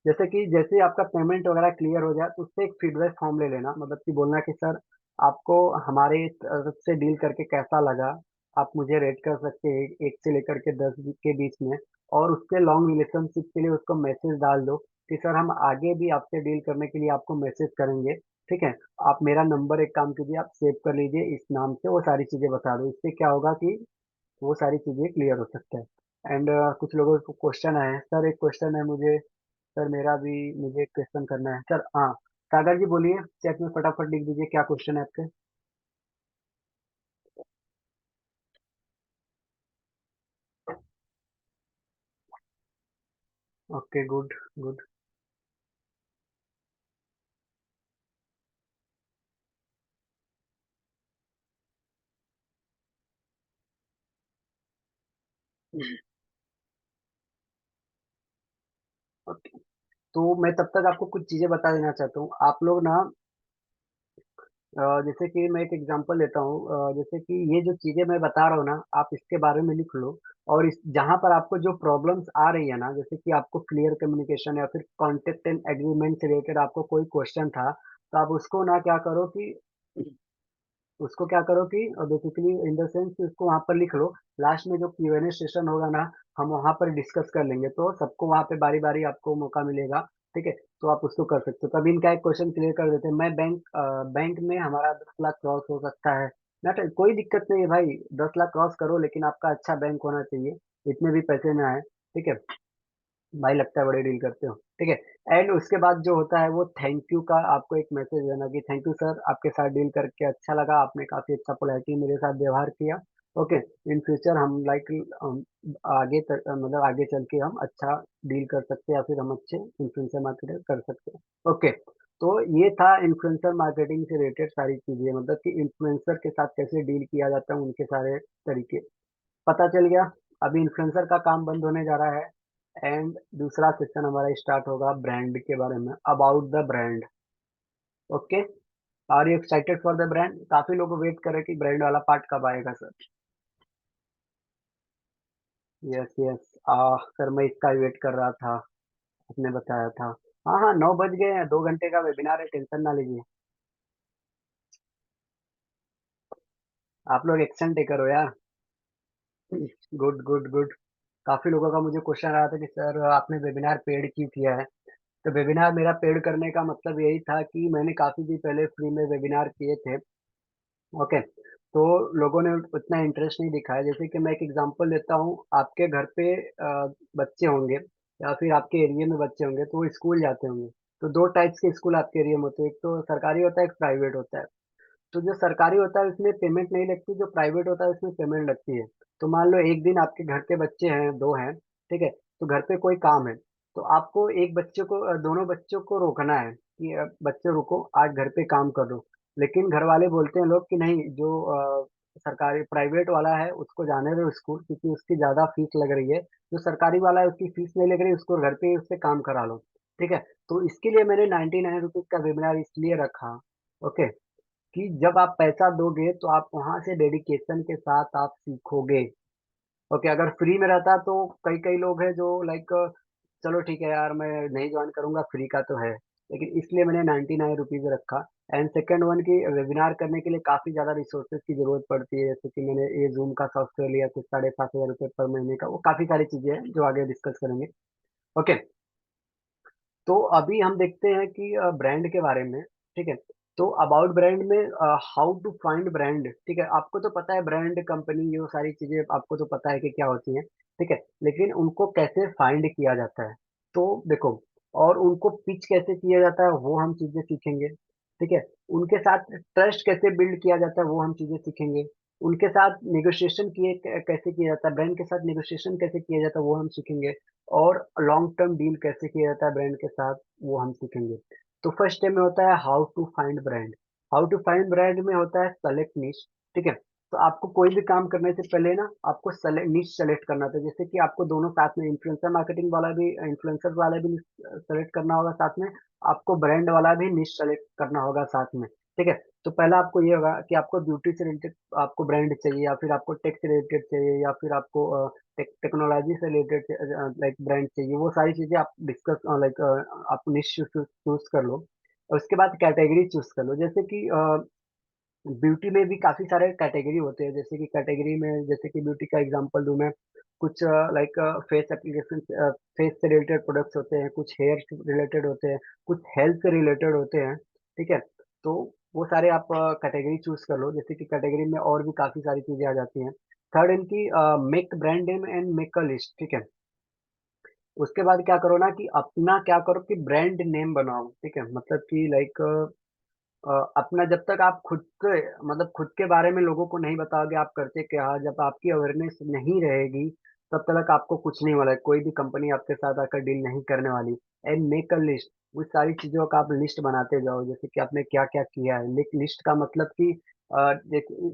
जैसे कि जैसे ही आपका पेमेंट वगैरह क्लियर हो जाए तो उससे एक फीडबैक फॉर्म ले लेना, मतलब कि बोलना कि सर आपको हमारे तरफ से डील करके कैसा लगा, आप मुझे रेट कर सकते हैं एक से लेकर के 10 के बीच में। और उसके लॉन्ग रिलेशनशिप के लिए उसको मैसेज डाल दो कि सर हम आगे भी आपसे डील करने के लिए आपको मैसेज करेंगे। ठीक है, आप मेरा नंबर एक काम कीजिए, आप सेव कर लीजिए इस नाम से, वो सारी चीजें बता दो। इससे क्या होगा कि वो सारी चीजें क्लियर हो सकता है। एंड कुछ लोगों को क्वेश्चन आए हैं, सर एक क्वेश्चन है मुझे, सर मेरा भी, मुझे एक क्वेश्चन करना है सर। हाँ, सागर जी बोलिए, चैट में फटाफट लिख दीजिए क्या क्वेश्चन है आपके। Okay, good good. ओके, तो मैं तब तक आपको कुछ चीजें बता देना चाहता हूँ। आप लोग ना जैसे कि मैं एक एग्जांपल लेता हूँ, जैसे कि ये जो चीजें मैं बता रहा हूँ ना, आप इसके बारे में लिख लो। और इस जहां पर आपको जो प्रॉब्लम्स आ रही है ना, जैसे कि आपको क्लियर कम्युनिकेशन या फिर कॉन्टेक्ट एंड एग्रीमेंट से रिलेटेड आपको कोई क्वेश्चन था, तो आप उसको ना क्या करो कि उसको क्या करो कि बेसिकली इन द सेंस उसको वहां पर लिख लो। लास्ट में जो Q&A सेशन होगा ना, हम वहां पर डिस्कस कर लेंगे, तो सबको वहां पे बारी बारी आपको मौका मिलेगा। ठीक है, तो आप उसको कर सकते हो। तभी इनका एक क्वेश्चन क्लियर कर देते हैं। मैं बैंक में हमारा 10 लाख क्रॉस हो सकता है ना, तो कोई दिक्कत नहीं है भाई, 10 लाख क्रॉस करो, लेकिन आपका अच्छा बैंक होना चाहिए, इतने भी पैसे ना आए। ठीक है भाई, लगता है बड़े डील करते हो। ठीक है, एंड उसके बाद जो होता है वो थैंक यू का आपको एक मैसेज देना कि थैंक यू सर, आपके साथ डील करके अच्छा लगा, आपने काफी अच्छा पोलाइटली मेरे साथ व्यवहार किया। ओके, इन फ्यूचर हम लाइक आगे तक मतलब आगे चल के हम अच्छा डील कर सकते हैं, या फिर हम अच्छे इन्फ्लुएंसर मार्केटर कर सकते हैं। ओके, तो ये था इन्फ्लुएंसर मार्केटिंग से रिलेटेड सारी चीजें, मतलब कि इन्फ्लुएंसर के साथ कैसे डील किया जाता है, उनके सारे तरीके पता चल गया। अभी इन्फ्लुएंसर का काम बंद होने जा रहा है, एंड दूसरा सेक्शन हमारा स्टार्ट होगा ब्रांड के बारे में, about the brand. Okay, are you excited for the brand? काफी लोग वेट कर रहे हैं कि ब्रांड वाला पार्ट कब आएगा सर। यस यस, सर मैं इसका वेट कर रहा था, आपने बताया था। हाँ हाँ, 9 बज गए हैं, 2 घंटे का वेबिनार है, टेंशन ना लीजिए। आप लोग एक्शन टेकर हो यार। Good good good. काफी लोगों का मुझे क्वेश्चन आया था कि सर आपने वेबिनार पेड क्यों किया है। तो वेबिनार मेरा पेड करने का मतलब यही था कि मैंने काफी दिन पहले फ्री में वेबिनार किए थे। ओके, तो लोगों ने उतना इंटरेस्ट नहीं दिखाया। जैसे कि मैं एक एग्जांपल देता हूँ, आपके घर पे बच्चे होंगे, या फिर आपके एरिया में बच्चे होंगे, तो वो स्कूल जाते होंगे। तो दो टाइप्स के स्कूल आपके एरिया में होते हैं, एक तो सरकारी होता है, एक प्राइवेट होता है। तो जो सरकारी होता है उसमें पेमेंट नहीं लगती, जो प्राइवेट होता है उसमें पेमेंट लगती है। तो मान लो एक दिन आपके घर के बच्चे हैं, दो हैं, ठीक है, तो घर पे कोई काम है, तो आपको एक बच्चे को दोनों बच्चों को रोकना है कि बच्चे रुको, आज घर पे काम कर लो। लेकिन घर वाले बोलते हैं लोग कि नहीं, जो सरकारी प्राइवेट वाला है उसको जाने दो स्कूल, क्योंकि उसकी ज्यादा फीस लग रही है। जो सरकारी वाला है उसकी फीस नहीं लग रही, उसको घर पे ही उससे काम करा लो। ठीक है, तो इसके लिए मैंने 99 रुपीज का वेबिनार इसलिए रखा। ओके, कि जब आप पैसा दोगे तो आप वहां से डेडिकेशन के साथ आप सीखोगे। ओके, अगर फ्री में रहता तो कई कई लोग हैं जो लाइक चलो ठीक है यार, मैं नहीं ज्वाइन करूंगा, फ्री का तो है। लेकिन इसलिए मैंने 99 रुपीज रखा। एंड सेकेंड वन की वेबिनार करने के लिए काफी ज्यादा रिसोर्सेज की जरूरत पड़ती है, जैसे कि मैंने ये जूम का सॉफ्टवेयर लिया कुछ 7,500 रुपये पर महीने का, वो काफी सारी चीजें हैं जो आगे डिस्कस करेंगे। ओके, तो अभी हम देखते हैं कि ब्रांड के बारे में। ठीक है, तो अबाउट ब्रांड में हाउ टू फाइंड ब्रांड। ठीक है, आपको तो पता है ब्रांड कंपनी ये सारी चीजें आपको तो पता है कि क्या होती हैं। ठीक है, लेकिन उनको कैसे फाइंड किया जाता है, तो देखो, और उनको पिच कैसे किया जाता है वो हम चीजें सीखेंगे। ठीक है, उनके साथ ट्रस्ट कैसे बिल्ड किया जाता है वो हम चीजें सीखेंगे। उनके साथ नेगोशिएशन किए कैसे किया जाता है, ब्रांड के साथ नेगोशिएशन कैसे किया जाता है वो हम सीखेंगे। और लॉन्ग टर्म डील कैसे किया जाता है ब्रांड के साथ वो हम सीखेंगे। तो फर्स्ट स्टेप में होता है how to find brand. How to find brand में होता है सेलेक्ट निश। ठीक है, तो आपको कोई भी काम करने से पहले ना आपको निश सेलेक्ट करना था, जैसे कि आपको दोनों साथ में इन्फ्लुएंसर मार्केटिंग वाला भी, इन्फ्लुएंसर वाला भी सेलेक्ट करना होगा साथ में, आपको ब्रांड वाला भी निश सेलेक्ट करना होगा साथ में। ठीक है। तो पहला आपको ये होगा कि आपको ब्यूटी से रिलेटेड आपको ब्रांड चाहिए, या फिर आपको टेक से रिलेटेड चाहिए, या फिर आपको टेक्नोलॉजी से रिलेटेड लाइक ब्रांड चाहिए। वो सारी चीजें आप डिस्कस लाइक आप निश चूज कर लो, और उसके बाद कैटेगरी चूज कर लो। जैसे कि ब्यूटी में भी काफी सारे कैटेगरी होते हैं। जैसे कि कैटेगरी में, जैसे कि ब्यूटी का एग्जांपल दूं मैं, कुछ लाइक फेस एप्लीकेशन, फेस से रिलेटेड प्रोडक्ट्स होते हैं, कुछ हेयर से रिलेटेड होते हैं, कुछ हेल्थ से रिलेटेड होते हैं। ठीक है। तो वो सारे आप कैटेगरी चूज कर लो। जैसे कि कैटेगरी में और भी काफी सारी चीजें आ जाती हैं। थर्ड इनकी, make brand name and make a list. ठीक है। उसके बाद क्या करो ना कि अपना क्या करो कि ब्रांड नेम बनाओ। ठीक है। मतलब कि लाइक अपना जब तक आप खुद के, मतलब खुद के बारे में लोगों को नहीं बताओगे आप करते क्या, जब आपकी अवेयरनेस नहीं रहेगी, तब तक आपको कुछ नहीं वाला है। कोई भी कंपनी आपके साथ आकर डील नहीं करने वाली। एंड मेक अ लिस्ट, उस सारी चीजों का आप लिस्ट बनाते जाओ, जैसे कि आपने क्या क्या किया है। लिस्ट का मतलब कि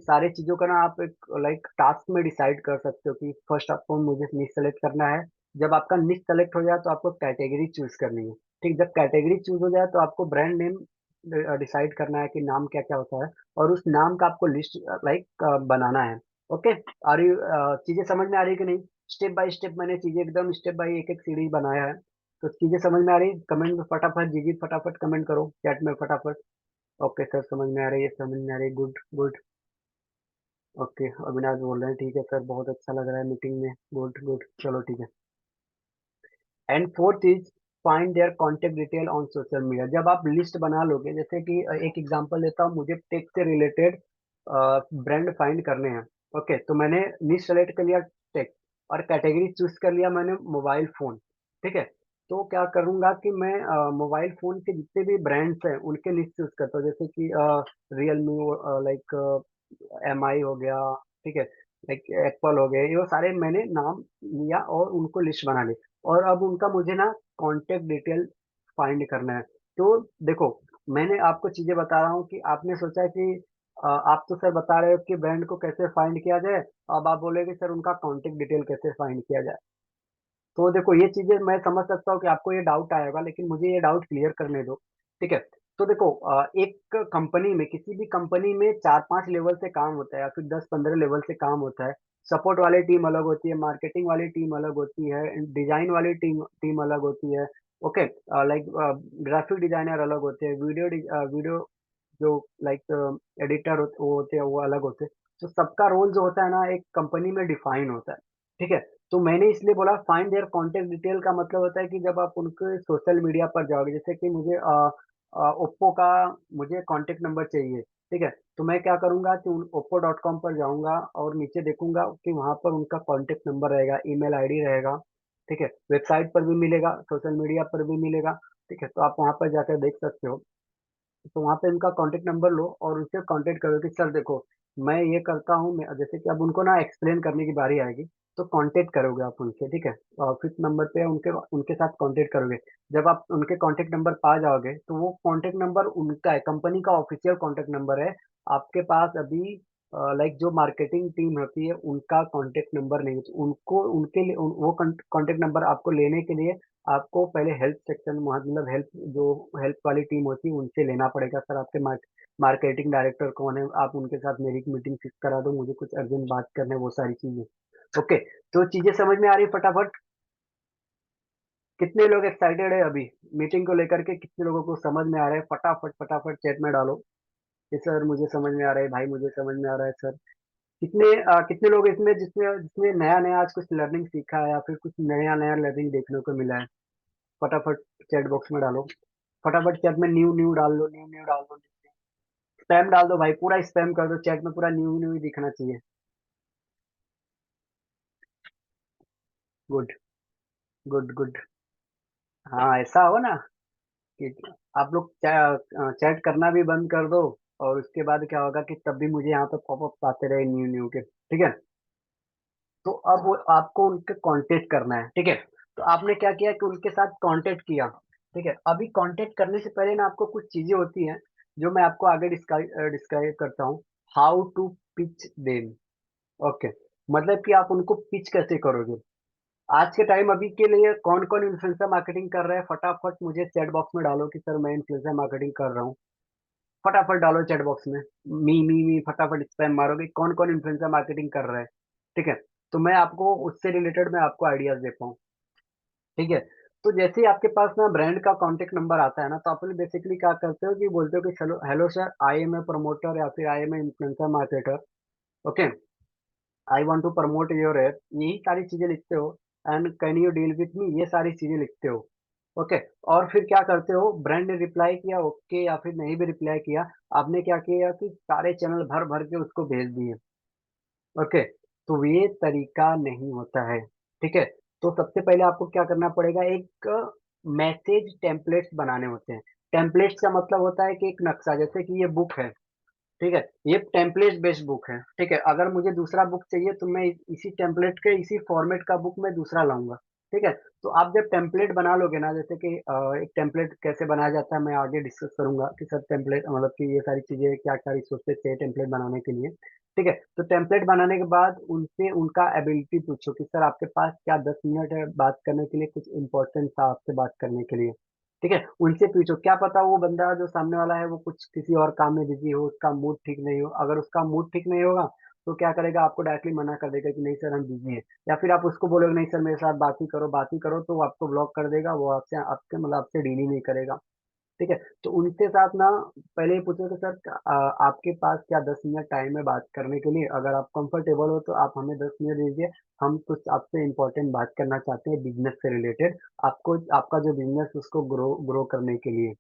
सारे चीजों का ना आप एक लाइक टास्क में डिसाइड कर सकते हो कि फर्स्ट आपको मुझे निश सेलेक्ट करना है। जब आपका निश सेलेक्ट हो जाए तो आपको कैटेगरी चूज करनी है। ठीक, जब कैटेगरी चूज हो जाए तो आपको ब्रांड नेम डिसाइड करना है कि नाम क्या क्या होता है, और उस नाम का आपको लिस्ट लाइक बनाना है। ओके। और ये चीजें समझ में आ रही है कि नहीं? स्टेप बाय स्टेप मैंने चीजें एकदम स्टेप बाय एक एक सीढ़ी बनाया है। तो चीजें समझ में आ रही है? कमेंट में फटाफट जीजी फटाफट कमेंट करो चैट में फटाफट। ओके सर, समझ में आ रही है, समझ में आ रही है, गुड गुड। ओके, अविनाश बोल रहे हैं, ठीक है सर, बहुत अच्छा लग रहा है मीटिंग में, गुड गुड, चलो ठीक है। And fourth is find their contact detail on social media. जब आप लिस्ट बना लोगे, जैसे कि एक एग्जांपल देता हूँ, मुझे टेक से रिलेटेड ब्रांड फाइंड करने हैं। ओके, तो मैंने लिस्ट सेलेक्ट कर लिया टेक, और कैटेगरी चूज कर लिया मैंने मोबाइल फोन। ठीक है। तो क्या करूंगा कि मैं मोबाइल फोन के जितने भी ब्रांड्स हैं उनके लिस्ट चूज करता हूँ। जैसे कि रियलमी, लाइक एम आई हो गया। ठीक है। लाइक एप्पल हो गए, ये वो सारे मैंने नाम लिया और उनको लिस्ट बना ली। और अब उनका मुझे ना कांटेक्ट डिटेल फाइंड करना है। तो देखो, मैंने आपको चीजें बता रहा हूँ कि आपने सोचा कि आप तो सर बता रहे हो कि ब्रांड को कैसे फाइंड किया जाए। अब आप बोलेगे सर उनका कांटेक्ट डिटेल कैसे फाइंड किया जाए। तो देखो, ये चीजें मैं समझ सकता हूँ कि आपको ये डाउट आएगा, लेकिन मुझे ये डाउट क्लियर करने दो। ठीक है। तो देखो, एक कंपनी में, किसी भी कंपनी में 4-5 लेवल से काम होता है, या फिर 10-15 लेवल से काम होता है। सपोर्ट वाली टीम अलग होती है, मार्केटिंग वाली टीम अलग होती है, डिजाइन वाली टीम टीम अलग होती है। ओके। लाइक ग्राफिक डिजाइनर अलग होते हैं, वीडियो जो लाइक एडिटर वो होते हैं, वो अलग होते हैं। तो सबका रोल जो होता है ना एक कंपनी में डिफाइन होता है। ठीक है। तो मैंने इसलिए बोला फाइंड देयर कॉन्टेक्ट डिटेल, का मतलब होता है कि जब आप उनके सोशल मीडिया पर जाओगे, जैसे कि मुझे ओप्पो का मुझे कांटेक्ट नंबर चाहिए। ठीक है। तो मैं क्या करूंगा कि ओप्पो डॉट कॉम पर जाऊंगा, और नीचे देखूंगा कि वहां पर उनका कांटेक्ट नंबर रहेगा, ईमेल आईडी रहेगा। ठीक है। वेबसाइट पर भी मिलेगा, सोशल मीडिया पर भी मिलेगा। ठीक है। तो आप वहां पर जाकर देख सकते हो। तो वहाँ पे उनका कांटेक्ट नंबर लो और उनसे कांटेक्ट करो कि सर देखो, मैं ये करता हूँ। जैसे कि अब उनको ना एक्सप्लेन करने की बारी आएगी, तो कांटेक्ट करोगे आप उनसे। ठीक है। और फिफ्थ नंबर पे उनके उनके साथ कांटेक्ट करोगे। जब आप उनके कांटेक्ट नंबर पा जाओगे, तो वो कांटेक्ट नंबर उनका है, कंपनी का ऑफिशियल कांटेक्ट नंबर है। आपके पास अभी लाइक जो मार्केटिंग टीम होती है उनका कांटेक्ट नंबर नहीं है। तो उनको उनके लिए वो कांटेक्ट नंबर आपको लेने के लिए आपको पहले हेल्प सेक्शन, मतलब हेल्प, जो हेल्प वाली टीम होती है उनसे लेना पड़ेगा। सर आपके मार्केटिंग डायरेक्टर कौन है, आप उनके साथ मेरी एक मीटिंग फिक्स करा दो, मुझे कुछ अर्जेंट बात करना है, वो सारी चीजें। ओके। तो चीजें समझ में आ रही है फटाफट? कितने लोग एक्साइटेड है अभी मीटिंग को लेकर के? कितने लोगों को समझ में आ रहा है? फटाफट फटाफट चैट में डालो कि सर मुझे समझ में आ रहा है, भाई मुझे समझ में आ रहा है सर। कितने लोग इसमें जिसमें जिसमें नया नया आज कुछ लर्निंग सीखा है, या फिर कुछ नया नया लर्निंग देखने को मिला है? फटाफट चैट बॉक्स में डालो। फटाफट चैट में न्यू न्यू डाल दो, न्यू न्यू डाल दो। स्पैम डाल दो भाई, पूरा स्पैम कर दो चैट में, पूरा न्यू न्यू ही दिखना चाहिए। Good good good. हाँ, ऐसा हो ना कि आप लोग चैट करना भी बंद कर दो, और उसके बाद क्या होगा कि तब भी मुझे यहाँ पे पॉपअप आते रहे न्यू न्यू के। ठीक है। तो अब वो आपको उनके कांटेक्ट करना है। ठीक है। तो आपने क्या किया कि उनके साथ कांटेक्ट किया। ठीक है। अभी कांटेक्ट करने से पहले ना आपको कुछ चीजें होती हैं, जो मैं आपको आगे डिस्क्राइब करता हूँ। How to pitch them. Okay. मतलब कि आप उनको पिच कैसे करोगे। आज के टाइम अभी के लिए कौन कौन इन्फ्लुएंसर मार्केटिंग कर रहा है, फटाफट मुझे चैट बॉक्स में डालो कि सर मैं इन्फ्लुएंसर मार्केटिंग कर रहा हूँ। फटाफट डालो चैट बॉक्स में, मी फटाफट स्पैम मारोगे, कौन कौन इन्फ्लुएंसर मार्केटिंग कर रहा है। ठीक है, तो मैं आपको उससे रिलेटेड मैं आपको आइडियाज देता हूँ। ठीक है, तो जैसे ही आपके पास ना ब्रांड का कांटेक्ट नंबर आता है ना, तो आप बेसिकली क्या करते हो कि बोलते हो कि चलो hello sir, I am a promoter या फिर I am a influencer marketer. Okay, I want to promote your app, यही सारी चीजें लिखते हो। And can you deal with me, ये सारी चीजें लिखते हो। ओके, और फिर क्या करते हो, ब्रांड ने रिप्लाई किया ओके या फिर नहीं भी रिप्लाई किया, आपने क्या किया कि सारे चैनल भर भर के उसको भेज दिए। ओके, तो ये तरीका नहीं होता है। ठीक है, तो सबसे पहले आपको क्या करना पड़ेगा, एक मैसेज टेम्पलेट्स बनाने होते हैं। टेम्पलेट्स का मतलब होता है कि एक नक्शा, जैसे कि ये बुक है। ठीक है, ये टेम्पलेट बेस्ड बुक है। ठीक है, अगर मुझे दूसरा बुक चाहिए तो मैं इसी टेम्पलेट के इसी फॉर्मेट का बुक मैं दूसरा लाऊंगा। ठीक है, तो आप जब टेम्पलेट बना लोगे ना, जैसे कि एक टेम्पलेट कैसे बनाया जाता है मैं आगे डिस्कस करूंगा कि सब टेम्पलेट मतलब कि ये सारी चीजें क्या क्या रिसोर्सेज चाहिए टेम्पलेट बनाने के लिए। ठीक है, तो टेम्पलेट बनाने के बाद उनसे उनका एबिलिटी पूछो कि सर आपके पास क्या 10 मिनट है बात करने के लिए, कुछ इंपॉर्टेंट था आपसे बात करने के लिए। ठीक है, उनसे पूछो, क्या पता वो बंदा जो सामने वाला है वो कुछ किसी और काम में बिजी हो, उसका मूड ठीक नहीं हो। अगर उसका मूड ठीक नहीं होगा तो क्या करेगा, आपको डायरेक्टली मना कर देगा कि नहीं सर हम बिजी हैं। या फिर आप उसको बोलोगे नहीं सर मेरे साथ बात ही करो, तो वो आपको ब्लॉक कर देगा, वो आपसे आपके मतलब आपसे डील ही नहीं करेगा। ठीक है, तो उनके साथ ना पहले ही पूछो कि सर आपके पास क्या 10 मिनट टाइम है बात करने के लिए, अगर आप कंफर्टेबल हो तो आप हमें 10 मिनट दीजिए। हम कुछ आपसे इंपॉर्टेंट बात करना चाहते हैं बिजनेस से रिलेटेड, आपको आपका जो बिजनेस उसको ग्रो ग्रो करने के लिए।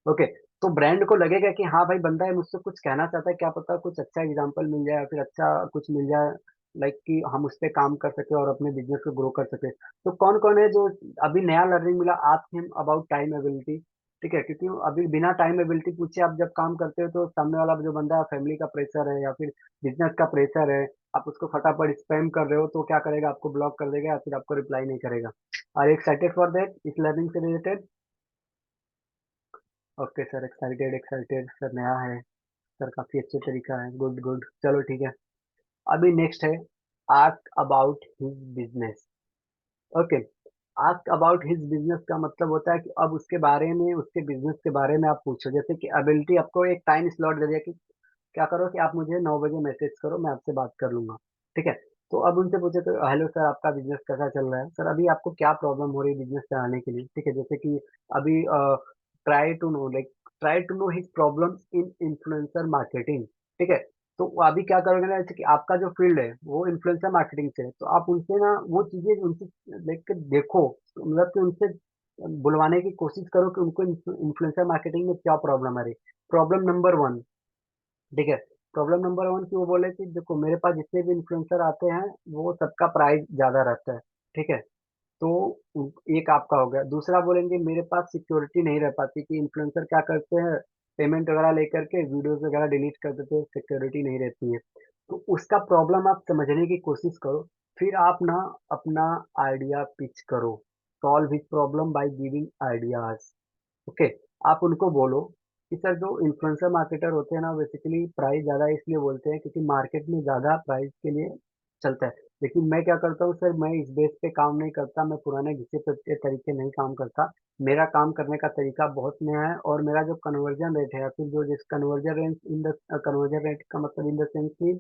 ओके, तो ब्रांड को लगेगा कि हाँ भाई बंदा है मुझसे कुछ कहना चाहता है, क्या पता कुछ अच्छा एग्जाम्पल मिल जाए या फिर अच्छा कुछ मिल जाए, लाइक कि हम उस पर काम कर सके और अपने बिजनेस को ग्रो कर सके। तो कौन कौन है जो अभी नया लर्निंग मिला, ask him about time ability. ठीक है, क्योंकि अभी बिना टाइम एबिलिटी पूछे आप जब काम करते हो तो सामने वाला जो बंदा है फैमिली का प्रेशर है या फिर बिजनेस का प्रेशर है, आप उसको फटाफट स्पैम कर रहे हो तो क्या करेगा, आपको ब्लॉक कर देगा या फिर आपको रिप्लाई नहीं करेगा। आर एक्साइटेड फॉर दैट इस लर्निंग से related? Okay sir, excited excited sir, नया है सर, काफी अच्छे तरीका है, गुड गुड, चलो ठीक है। अभी नेक्स्ट है, ask about his business. Okay, ask about his business का मतलब होता है कि अब उसके बारे में, उसके बिजनेस के बारे में आप पूछो। जैसे कि एबिलिटी आपको एक टाइम स्लॉट दे दिया कि क्या करो कि आप मुझे 9 बजे मैसेज करो, मैं आपसे बात कर लूंगा। ठीक है, तो अब उनसे पूछे तो हेलो सर आपका बिजनेस कैसा चल रहा है, सर अभी आपको क्या प्रॉब्लम हो रही है बिजनेस चलाने के लिए। ठीक है, जैसे कि अभी try to know like try to know his problem in influencer marketing. ठीक है, तो वो अभी क्या करोगे ना, जैसे कि आपका जो फील्ड है वो इन्फ्लुएंसर मार्केटिंग से है, तो आप उनसे ना वो चीजें उनसे देख के देखो, मतलब कि उनसे बुलवाने की कोशिश करो कि उनको इन्फ्लुएंसर मार्केटिंग में क्या प्रॉब्लम आ रही। Problem number one. ठीक है, प्रॉब्लम नंबर वन की वो बोले कि देखो मेरे पास जितने भी इन्फ्लुएंसर आते हैं वो सबका प्राइस ज्यादा रहता है। ठीक है, तो एक आपका हो गया। दूसरा बोलेंगे मेरे पास सिक्योरिटी नहीं रह पाती, कि इन्फ्लुएंसर क्या करते हैं, पेमेंट वगैरह लेकर के वीडियोस वगैरह डिलीट कर देते हैं, सिक्योरिटी नहीं रहती है। तो उसका प्रॉब्लम आप समझने की कोशिश करो, फिर आप ना अपना आइडिया पिच करो। Solve his problem by giving ideas. Okay, आप उनको बोलो कि सर जो इन्फ्लुएंसर मार्केटर होते हैं ना बेसिकली प्राइस ज़्यादा इसलिए बोलते हैं क्योंकि मार्केट में ज़्यादा प्राइस के लिए चलता है। लेकिन मैं क्या करता हूँ सर, मैं इस बेस पे काम नहीं करता, मैं पुराने घिसे पिटे तरीके नहीं काम करता। मेरा काम करने का तरीका बहुत नया है, और मेरा जो कन्वर्जन रेट है या फिर जो जिस conversion rate in the conversion rate का मतलब इन द सेंस कि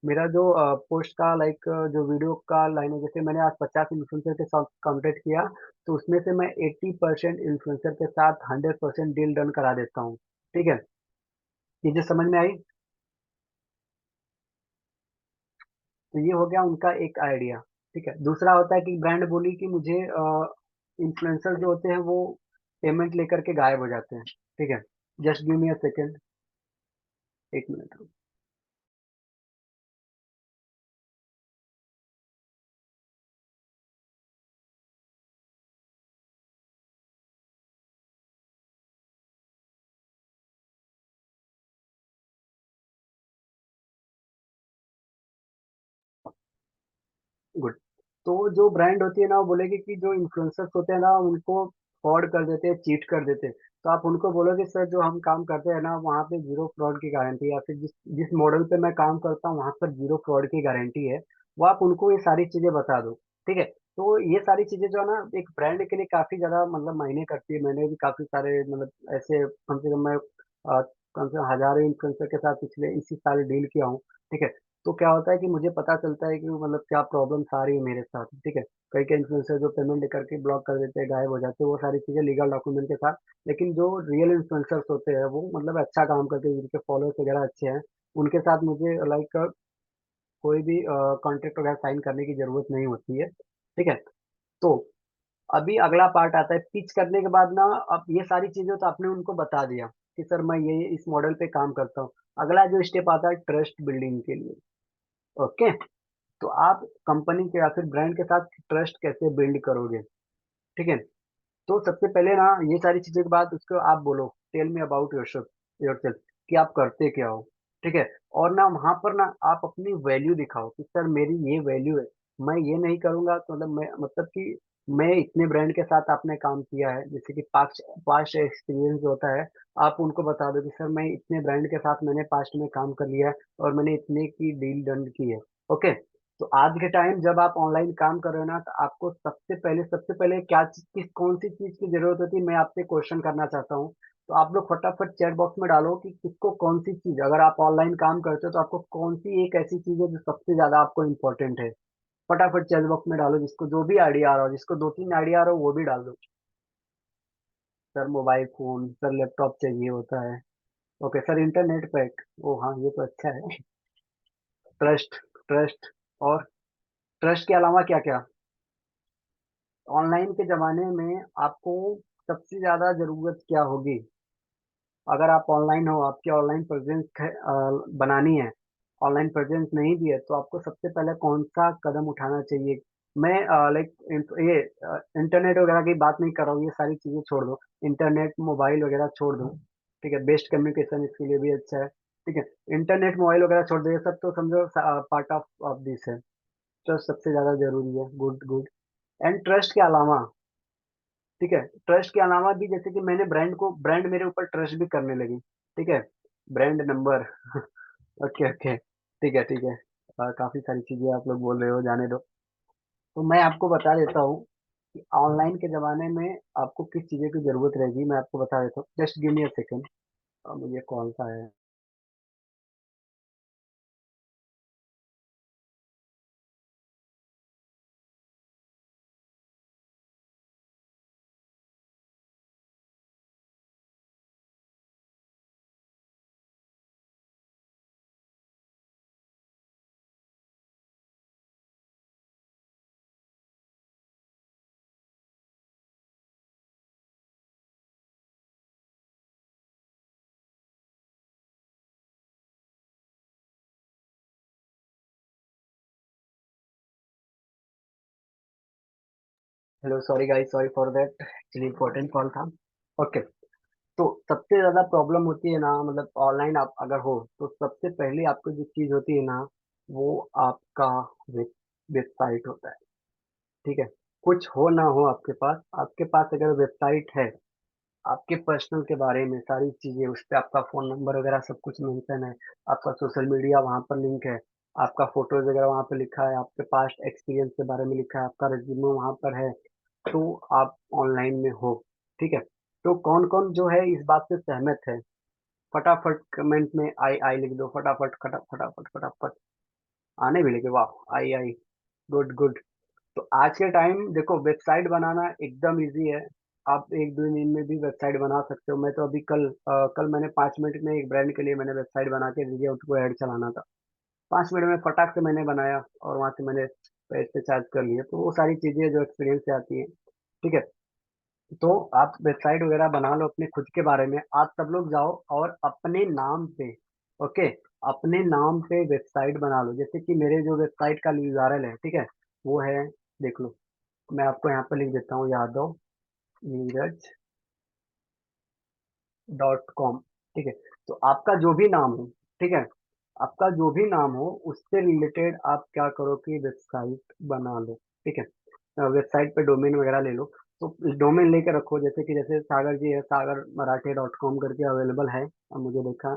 मेरा जो पोस्ट का लाइक जो वीडियो का लाइन है, जैसे मैंने आज 50 इन्फ्लुएंसर के साथ कॉन्टेक्ट किया, तो उसमें से मैं 80% इन्फ्लुएंसर के साथ 100% डील डन करा देता हूँ। ठीक है, चीजें समझ में आई? तो ये हो गया उनका एक आइडिया। ठीक है, दूसरा होता है कि ब्रांड बोली कि मुझे इन्फ्लुएंसर जो होते हैं वो पेमेंट लेकर के गायब हो जाते हैं। ठीक है, just give me a second, 1 minute. Good, तो जो ब्रांड होती है ना वो बोलेगी कि जो इन्फ्लुएंसर्स होते हैं ना उनको फ्रॉड कर देते हैं, चीट कर देते हैं। तो आप उनको बोलोगे सर जो हम काम करते हैं ना वहाँ पे जीरो फ्रॉड की गारंटी है, या फिर जिस जिस मॉडल पे मैं काम करता हूँ वहाँ पर जीरो फ्रॉड की गारंटी है। वो आप उनको ये सारी चीजें बता दो। ठीक है, तो ये सारी चीजें जो है ना एक ब्रांड के लिए काफी ज्यादा मतलब मायने करती है। मैंने भी काफी सारे मतलब ऐसे कम से कम मैं कम से कम हजारों इन्फ्लुएंसर के साथ पिछले इसी साल डील किया हूँ, ठीक है। तो क्या होता है कि मुझे पता चलता है कि मतलब क्या प्रॉब्लम्स आ रही है मेरे साथ, ठीक है। कई कई इन्फ्लुएंसर जो पेमेंट लेकर के ब्लॉक कर देते हैं, गायब हो जाते हैं, वो सारी चीजें लीगल डॉक्यूमेंट के साथ। लेकिन जो रियल इन्फ्लुएंसर्स होते हैं वो मतलब अच्छा काम करते हैं, जिनके फॉलोअर्स वगैरह अच्छे हैं, उनके साथ मुझे लाइक कोई भी कॉन्ट्रैक्ट वगैरह साइन करने की जरूरत नहीं होती है, ठीक है। तो अभी अगला पार्ट आता है पिच करने के बाद ना। अब ये सारी चीजें तो आपने उनको बता दिया कि सर मैं ये इस मॉडल पे काम करता हूँ। अगला जो स्टेप आता है ट्रस्ट बिल्डिंग के लिए। ओके। तो आप कंपनी के या फिर ब्रांड के साथ ट्रस्ट कैसे बिल्ड करोगे, ठीक है। तो सबसे पहले ना ये सारी चीजों के बाद उसको आप बोलो टेल मी अबाउट योरसेल्फ कि आप करते क्या हो, ठीक है। और ना वहां पर ना आप अपनी वैल्यू दिखाओ कि सर मेरी ये वैल्यू है, मैं ये नहीं करूंगा तो मतलब मैं मतलब कि मैं इतने ब्रांड के साथ आपने काम किया है, जैसे कि पास्ट पास्ट एक्सपीरियंस जो होता है, आप उनको बता दो कि सर मैं इतने ब्रांड के साथ मैंने पास्ट में काम कर लिया है और मैंने इतने की डील डन की है। ओके। तो आज के टाइम जब आप ऑनलाइन काम कर रहे हो ना, तो आपको सबसे पहले क्या किस कौन सी चीज की जरूरत होती है, मैं आपसे क्वेश्चन करना चाहता हूँ। तो आप लोग फटाफट चैट बॉक्स में डालो कि किसको कौन सी चीज, अगर आप ऑनलाइन काम करते हो तो आपको कौन सी एक ऐसी चीज है जो सबसे ज्यादा आपको इम्पोर्टेंट है। फटाफट चैट बॉक्स में डालो, जिसको जो भी आइडिया आ रहा हो, जिसको दो तीन आइडिया आ रहा हो वो भी डाल दो। Sir mobile phone, sir laptop चाहिए होता है। ओके सर इंटरनेट पैक, ओ हाँ ये तो अच्छा है। ट्रस्ट, ट्रस्ट और ट्रस्ट के अलावा क्या क्या। ऑनलाइन के ज़माने में आपको सबसे ज़्यादा ज़रूरत क्या होगी? अगर आप ऑनलाइन हो, आपकी ऑनलाइन प्रेज़ेंस बनानी है, ऑनलाइन प्रेज़ेंस नहीं भी है, तो आपको सबसे पहले कौन-सा कदम उठाना चाहिए? मैं लाइक ये इंटरनेट वगैरह की बात नहीं कर रहा हूँ, ये सारी चीज़ें छोड़ दो। इंटरनेट, मोबाइल वगैरह छोड़ दो, ठीक है? बेस्ट कम्युनिकेशन इसके लिए भी अच्छा है, ठीक है? इंटरनेट, मोबाइल वगैरह छोड़ दो, ये सब तो समझो पार्ट ऑफ दिस है। ट्रस्ट सबसे ज़्यादा ज़रूरी है। Good, good. एंड ट्रस्ट के अलावा, ठीक है, ट्रस्ट के अलावा भी जैसे कि मैंने ब्रांड मेरे ऊपर ट्रस्ट भी करने लगी, ठीक है। Brand number. ओके ओके, ठीक है ठीक है। काफी सारी चीजें आप लोग बोल रहे हो, जाने दो। तो मैं आपको बता देता हूँ कि ऑनलाइन के जमाने में आपको किस चीजें की जरूरत रहेगी, मैं आपको बता देता हूँ। Just give me a second, मुझे कॉल सा है। Hello, sorry guys, sorry for that, actually important call था। ओके। तो सबसे ज्यादा प्रॉब्लम होती है ना, मतलब ऑनलाइन आप अगर हो तो सबसे पहले आपको जो चीज होती है ना, वो आपका वेबसाइट होता है, ठीक है। कुछ हो ना हो आपके पास अगर वेबसाइट है, आपके पर्सनल के बारे में सारी चीजें उस पे, आपका फोन नंबर वगैरह सब कुछ मेंशन है, आपका सोशल मीडिया वहां पर लिंक है, आपका फोटोज वगैरह वहां पर लिखा है, आपके पास्ट एक्सपीरियंस के बारे में लिखा है, आपका रिज्यूमे वहां पर है, तो आप ऑनलाइन में हो, ठीक है। तो कौन कौन जो है इस बात से सहमत है, फटाफट कमेंट में आई आई लिख दो, फटाफट फटाफट फटाफट। आने भी लिखे, वाह, आई आई, गुड गुड। तो आज के टाइम देखो वेबसाइट बनाना एकदम इजी है। आप एक दो दिन में भी वेबसाइट बना सकते हो। मैं तो अभी कल मैंने 5 मिनट में एक ब्रांड के लिए मैंने वेबसाइट बना के दिया, उसको ऐड चलाना था। 5 मिनट में फटाक से मैंने बनाया और वहां से मैंने पैसे चार्ज कर लिए। तो वो सारी चीजें जो एक्सपीरियंस से आती हैं, ठीक है। तो आप वेबसाइट वगैरह बना लो अपने खुद के बारे में। आप सब लोग जाओ और अपने नाम पे, ओके, अपने नाम पे वेबसाइट बना लो। जैसे कि मेरे जो वेबसाइट का यूआरएल है, ठीक है, वो है, देख लो, मैं आपको यहाँ पर लिख देता हूँ, यादव नीरज .com, ठीक है। तो आपका जो भी नाम हो, ठीक है, आपका जो भी नाम हो उससे रिलेटेड आप क्या करो कि वेबसाइट बना लो, ठीक है। वेबसाइट पे डोमेन वगैरह ले लो। तो डोमेन लेके रखो, जैसे कि जैसे सागर जी है, सागर मराठे .com करके अवेलेबल है, अब मुझे देखा,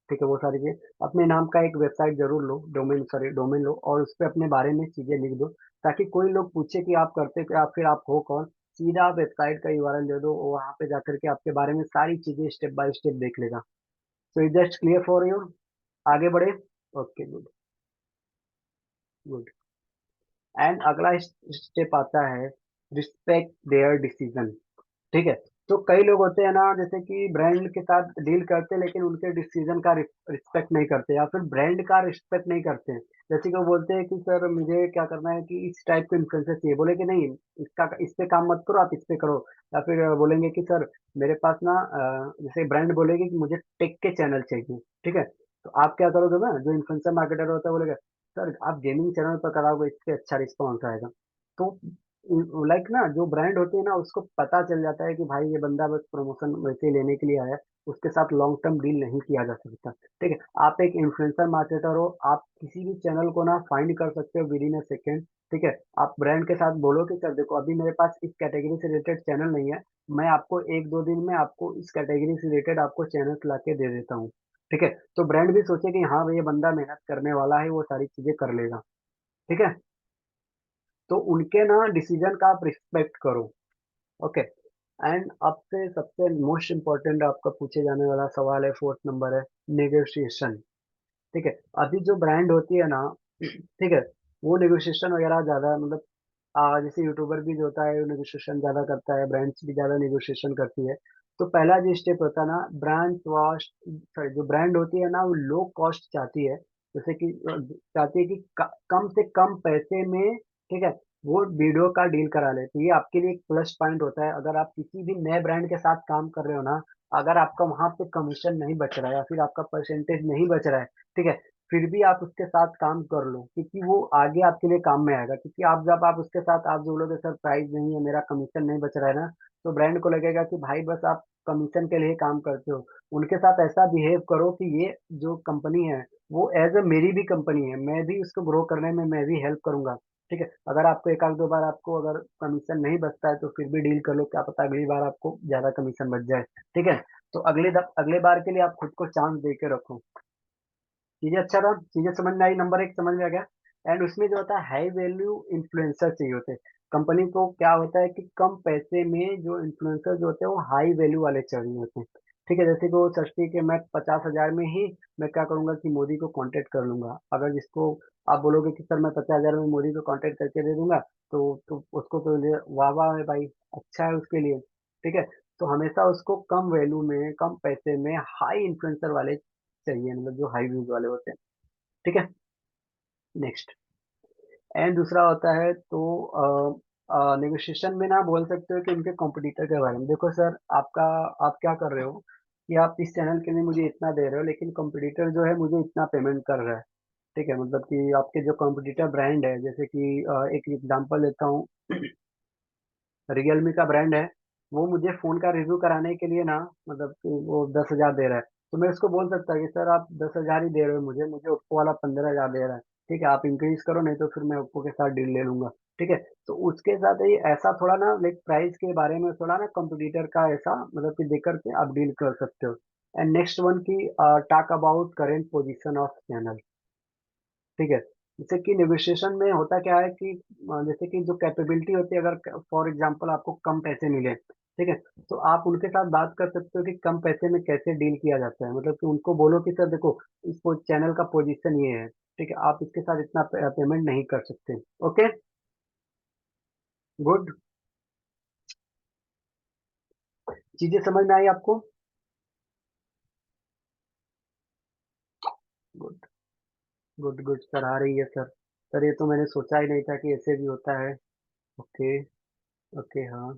ठीक है। वो सारी चीजें, अपने नाम का एक वेबसाइट जरूर लो, डोमेन, सॉरी डोमेन लो, और उस पर अपने बारे में चीजें लिख दो, ताकि कोई लोग पूछे कि आप करते क्या, फिर आप हो कौन, सीधा आप वेबसाइट का यूआरएल दे दो, वहां पे जाकर के आपके बारे में सारी चीजें स्टेप बाय स्टेप देख लेगा। So is just clear for you? आगे बढ़े? Okay, good. गुड। एंड अगला स्टेप आता है रिस्पेक्ट देयर डिसीजन। ठीक है। तो कई लोग होते हैं ना, जैसे कि ब्रांड के साथ डील करते हैं लेकिन उनके डिसीजन का रिस्पेक्ट नहीं करते, या फिर ब्रांड का रिस्पेक्ट नहीं करते हैं। जैसे कि वो बोलते हैं कि सर मुझे क्या करना है कि इस टाइप के इन्फ्लुएंसर चाहिए, बोले कि नहीं इसका इस पे काम मत करो, आप इस पे करो। या फिर बोलेंगे कि सर मेरे पास ना जैसे ब्रांड बोलेगी कि मुझे टेक के चैनल चाहिए। ठीक है। तो आप क्या करोगे ना, जो इन्फ्लुएंसर मार्केटर होता है बोलेगा सर आप गेमिंग चैनल पर कराओगे, इससे अच्छा रिस्पॉन्स आएगा। तो लाइक ना जो ब्रांड होती है ना, उसको पता चल जाता है कि भाई ये बंदा बस प्रमोशन वैसे ही लेने के लिए आया है, उसके साथ लॉन्ग टर्म डील नहीं किया जा सकता। ठीक है। आप एक इन्फ्लुएंसर मार्केटर हो, आप किसी भी चैनल को ना फाइंड कर सकते हो विद इन अ सेकेंड। ठीक है। आप ब्रांड के साथ बोलो कि सर देखो अभी मेरे पास इस कैटेगरी से रिलेटेड चैनल नहीं है, मैं आपको एक दो दिन में आपको इस कैटेगरी से रिलेटेड आपको चैनल ला के दे देता हूँ। ठीक है। तो ब्रांड भी सोचे कि हाँ भाई ये बंदा मेहनत करने वाला है, वो सारी चीजें कर लेगा। ठीक है। तो उनके ना डिसीजन का आप रिस्पेक्ट करो। ओके। एंड अब से सबसे मोस्ट इम्पोर्टेंट आपका पूछे जाने वाला सवाल है, फोर्थ नंबर है नेगोशिएशन। ठीक है। अभी जो ब्रांड होती है ना, ठीक है, वो नेगोशिएशन वगैरह ज्यादा मतलब जैसे यूट्यूबर भी जो होता है वो नेगोशिएशन ज्यादा करता है, ब्रांड्स भी ज्यादा नेगोशिएशन करती है। तो पहला जो स्टेप होता है ना, ब्रांड कॉस्ट, सॉरी जो ब्रांड होती है ना वो लो कॉस्ट चाहती है। जैसे कि चाहती है कि कम से कम पैसे में, ठीक है, वो वीडियो का डील करा ले। तो ये आपके लिए एक प्लस पॉइंट होता है अगर आप किसी भी नए ब्रांड के साथ काम कर रहे हो ना। अगर आपका वहां पे कमीशन नहीं बच रहा है या फिर आपका परसेंटेज नहीं बच रहा है, ठीक है, फिर भी आप उसके साथ काम कर लो, क्योंकि वो आगे आपके लिए काम में आएगा। क्योंकि आप जब आप उसके साथ आप जो बोलोगे सर प्राइस नहीं है, मेरा कमीशन नहीं बच रहा है ना, तो ब्रांड को लगेगा कि भाई बस आप कमीशन के लिए काम करते हो। उनके साथ ऐसा बिहेव करो कि ये जो कंपनी है वो एज अ मेरी भी कंपनी है, मैं भी उसको ग्रो करने में मैं भी हेल्प करूंगा। ठीक है। अगर आपको एक आध दो बार आपको अगर कमीशन नहीं बचता है तो फिर भी डील कर लो, क्या पता अगली बार आपको ज्यादा कमीशन बच जाए। ठीक है। तो अगले बार के लिए आप खुद को चांस दे के रखो। चीजें अच्छा था, चीजें समझ में आई, नंबर एक समझ में आ गया। एंड उसमें जो होता है हाई वैल्यू इन्फ्लुएंसर चाहिए होते हैं। कंपनी को क्या होता है कि कम पैसे में जो इन्फ्लुएंसर जो होते हैं वो हाई वैल्यू वाले चाहिए होते हैं। ठीक है। जैसे कि वो सोचती है कि मैं 50,000 में ही मैं क्या करूंगा कि मोदी को कांटेक्ट कर लूंगा। अगर जिसको आप बोलोगे कि सर मैं 50,000 में मोदी को कांटेक्ट करके दे दूंगा, तो उसको तो वाह वाह है भाई, अच्छा है उसके लिए। ठीक है। तो हमेशा उसको कम वैल्यू में कम पैसे में हाई इन्फ्लुएंसर वाले चाहिए, मतलब जो हाई व्यूज वाले होते हैं। ठीक है। नेक्स्ट। एंड दूसरा होता है तो नेगोशिएशन में ना बोल सकते हो कि उनके कॉम्पिटिटर के बारे में देखो सर, आपका आप क्या कर रहे हो कि आप इस चैनल के लिए मुझे इतना दे रहे हो लेकिन कॉम्पिटिटर जो है मुझे इतना पेमेंट कर रहा है। ठीक है। मतलब कि आपके जो कॉम्पिटिटर ब्रांड है, जैसे कि एक एग्जांपल देता हूँ, रियलमी का ब्रांड है, वो मुझे फोन का रिव्यू कराने के लिए ना, मतलब कि वो 10,000 दे रहा है। तो मैं उसको बोल सकता कि सर आप 10,000 ही दे रहे हो मुझे, मुझे ओप्पो वाला 15,000 दे रहा है। ठीक है, आप इंक्रीज करो नहीं तो फिर मैं ओप्पो के साथ डील ले लूंगा। ठीक है। तो उसके साथ ये ऐसा थोड़ा ना लाइक प्राइस के बारे में थोड़ा ना कंपटीटर का ऐसा मतलब कि देख करके आप डील कर सकते हो। एंड नेक्स्ट वन की talk about current position of channel. ठीक है। जैसे कि नेगोशिएशन में होता क्या है कि जैसे कि जो कैपेबिलिटी होती है, अगर फॉर एग्जांपल आपको कम पैसे मिले, ठीक है, तो आप उनके साथ बात कर सकते हो कि कम पैसे में कैसे डील किया जाता है। मतलब कि उनको बोलो कि सर देखो इस चैनल का पोजीशन ये है, ठीक है, आप इसके साथ इतना पेमेंट नहीं कर सकते। ओके। गुड। चीजें समझ में आई आपको? गुड। गुड गुड सर, आ रही है सर। सर ये तो मैंने सोचा ही नहीं था कि ऐसे भी होता है। ओके। ओके हाँ।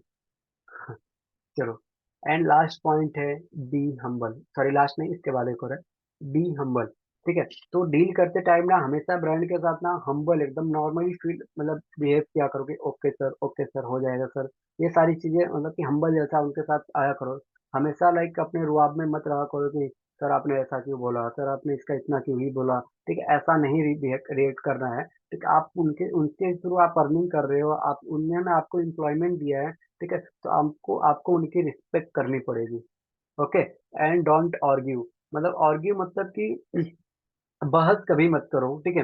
चलो। एंड लास्ट पॉइंट है बी हम्बल, सॉरी लास्ट नहीं, इसके बाद एक और है बी हम्बल। ठीक है। तो डील करते टाइम ना हमेशा ब्रांड के साथ ना हम्बल एकदम नॉर्मली फील मतलब बिहेव किया करो कि ओके सर हो जाएगा सर। ये सारी चीजें मतलब कि हम्बल जैसा उनके साथ आया करो। हमेशा लाइक अपने रुआब में मत रहा करो कि सर आपने ऐसा क्यों बोला, सर आपने इसका इतना क्यों ही बोला। ठीक है। ऐसा नहीं रिएक्ट करना है। ठीक है। आप उनके उनके थ्रू आप अर्निंग कर रहे हो, आप उन्होंने आपको एम्प्लॉयमेंट दिया है। ठीक है। तो आपको आपको उनकी रिस्पेक्ट करनी पड़ेगी। ओके। एंड डोंट आर्ग्यू, मतलब आर्ग्यू मतलब कि बहस कभी मत करो। ठीक है।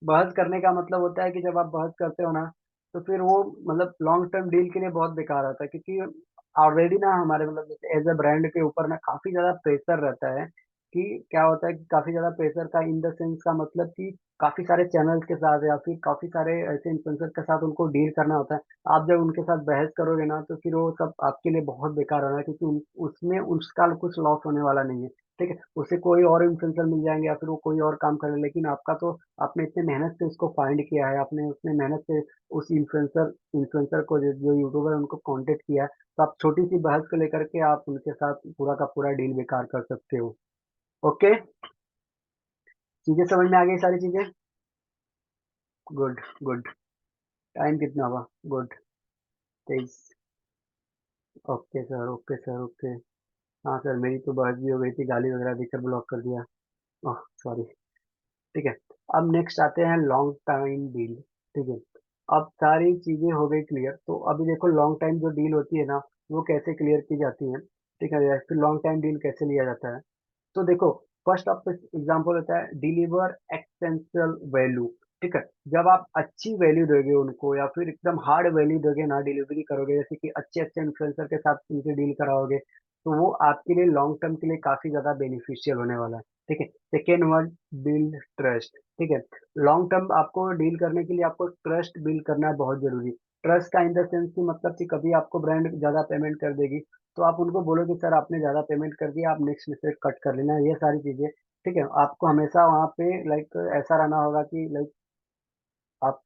बहस करने का मतलब होता है कि जब आप बहस करते हो ना, तो फिर वो मतलब लॉन्ग टर्म डील के लिए बहुत बेकार आता है, क्योंकि ऑलरेडी ना हमारे मतलब जैसे एज ए ब्रांड के ऊपर ना काफी ज्यादा प्रेशर रहता है कि क्या होता है कि काफ़ी ज़्यादा प्रेशर का इन द सेंस का मतलब कि काफ़ी सारे चैनल्स के साथ या फिर काफ़ी सारे ऐसे इन्फ्लुएंसर के साथ उनको डील करना होता है। आप जब उनके साथ बहस करोगे ना तो फिर वो सब आपके लिए बहुत बेकार होना है, क्योंकि उसमें उसका कुछ लॉस होने वाला नहीं है। ठीक है, उसे कोई और इन्फ्लुएंसर मिल जाएंगे या फिर वो कोई और काम करे, लेकिन आपका तो आपने इतने मेहनत से उसको फाइंड किया है, आपने उतने मेहनत से उस इन्फ्लुएंसर को जो यूट्यूबर है उनको कांटेक्ट किया है, तो आप छोटी सी बहस को लेकर के आप उनके साथ पूरा का पूरा डील बेकार कर सकते हो। ओके, चीजें समझ में आ गई सारी चीजें। Good good. टाइम कितना हुआ? Good. 23। Okay sir, okay sir, okay. हाँ सर, मेरी तो बहस भी हो गई थी, गाली वगैरह देकर ब्लॉक कर दिया। Oh sorry. ठीक है, अब नेक्स्ट आते हैं लॉन्ग टाइम डील। ठीक है, अब सारी चीजें हो गई क्लियर, तो अभी देखो लॉन्ग टाइम जो डील होती है ना, वो कैसे क्लियर की जाती है। ठीक है, या फिर लॉन्ग टाइम डील कैसे लिया जाता है। तो देखो, फर्स्ट ऑफ एग्जांपल होता है डिलीवर एक्सटेंशियल वैल्यू। ठीक है, जब आप अच्छी वैल्यू दोगे उनको या फिर एकदम हार्ड वैल्यू दोगे ना, डिलीवरी करोगे, जैसे कि अच्छे अच्छे इन्फ्लुएंसर के साथ उनसे डील कराओगे, तो वो आपके लिए लॉन्ग टर्म के लिए काफी ज्यादा बेनिफिशियल होने वाला है। ठीक है, सेकेंड वन, बिल्ड ट्रस्ट। ठीक है, लॉन्ग टर्म आपको डील करने के लिए आपको ट्रस्ट बिल्ड करना है बहुत जरूरी। ट्रस्ट का इन द सेंस कि मतलब कि कभी आपको ब्रांड ज्यादा पेमेंट कर देगी, तो आप उनको बोलो कि सर आपने ज़्यादा पेमेंट कर दिया, आप नेक्स्ट में से कट कर लेना, ये सारी चीज़ें। ठीक है, आपको हमेशा वहाँ पे लाइक ऐसा रहना होगा कि लाइक आप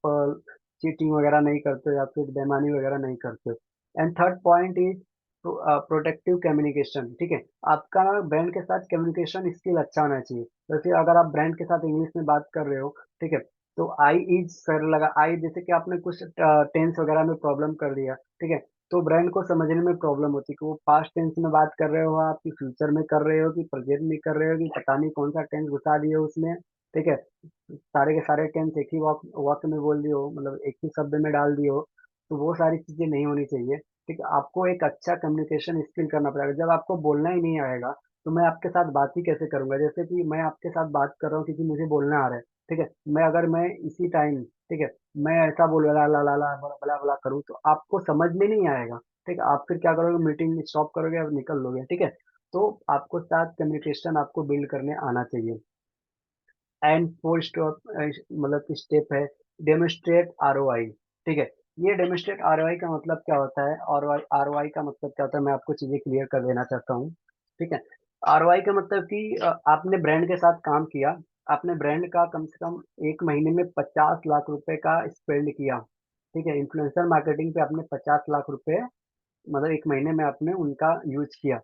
चीटिंग वगैरह नहीं करते या फिर बेईमानी वगैरह नहीं करते। And third point is protective communication. ठीक है, आपका ब्रांड के साथ कम्युनिकेशन स्किल अच्छा होना चाहिए। जैसे अगर आप ब्रांड के साथ इंग्लिश में बात कर रहे हो, ठीक है, तो आई इज सर लगा, आई जैसे कि आपने कुछ टेंस वगैरह में प्रॉब्लम कर दिया। ठीक है, तो ब्रांड को समझने में प्रॉब्लम होती है कि वो पास्ट टेंस में बात कर रहे हो, आप कि फ्यूचर में कर रहे हो, कि प्रेजेंट में कर रहे हो, कि पता नहीं कौन सा टेंस घुसा दिए उसमें। ठीक है, सारे के सारे टेंस एक ही वाक्य में बोल दिए हो, मतलब एक ही शब्द में डाल दिए हो, तो वो सारी चीजें नहीं होनी चाहिए। ठीक है, आपको एक अच्छा कम्युनिकेशन स्किल करना पड़ेगा। जब आपको बोलना ही नहीं आएगा, तो मैं आपके साथ बात ही कैसे करूंगा। जैसे कि मैं आपके साथ बात कर रहा हूँ क्योंकि मुझे बोलना आ रहा है। ठीक है, मैं इसी टाइम, ठीक है, मैं ऐसा बोल ला ला ला ला बला बला बला करूँ तो आपको समझ में नहीं आएगा। ठीक है, आप फिर क्या करोगे, मीटिंग स्टॉप करोगे और निकल लोगे। ठीक है, तो आपको साथ कम्युनिकेशन आपको बिल्ड करने आना चाहिए। एंड फोर स्टॉप मतलब कि स्टेप है डेमोस्ट्रेट आरओआई। ठीक है, ये डेमोस्ट्रेट आरओआई का मतलब क्या होता है, और आरओआई का मतलब क्या होता है, मैं आपको चीजें क्लियर कर देना चाहता हूँ। ठीक है, आरओआई का मतलब कि आपने ब्रांड के साथ काम किया, आपने ब्रांड का कम से कम एक महीने में 50 लाख रुपए का स्पेंड किया। ठीक है, इन्फ्लुएंसर मार्केटिंग पे आपने 50 लाख रुपए, मतलब एक महीने में आपने उनका यूज किया।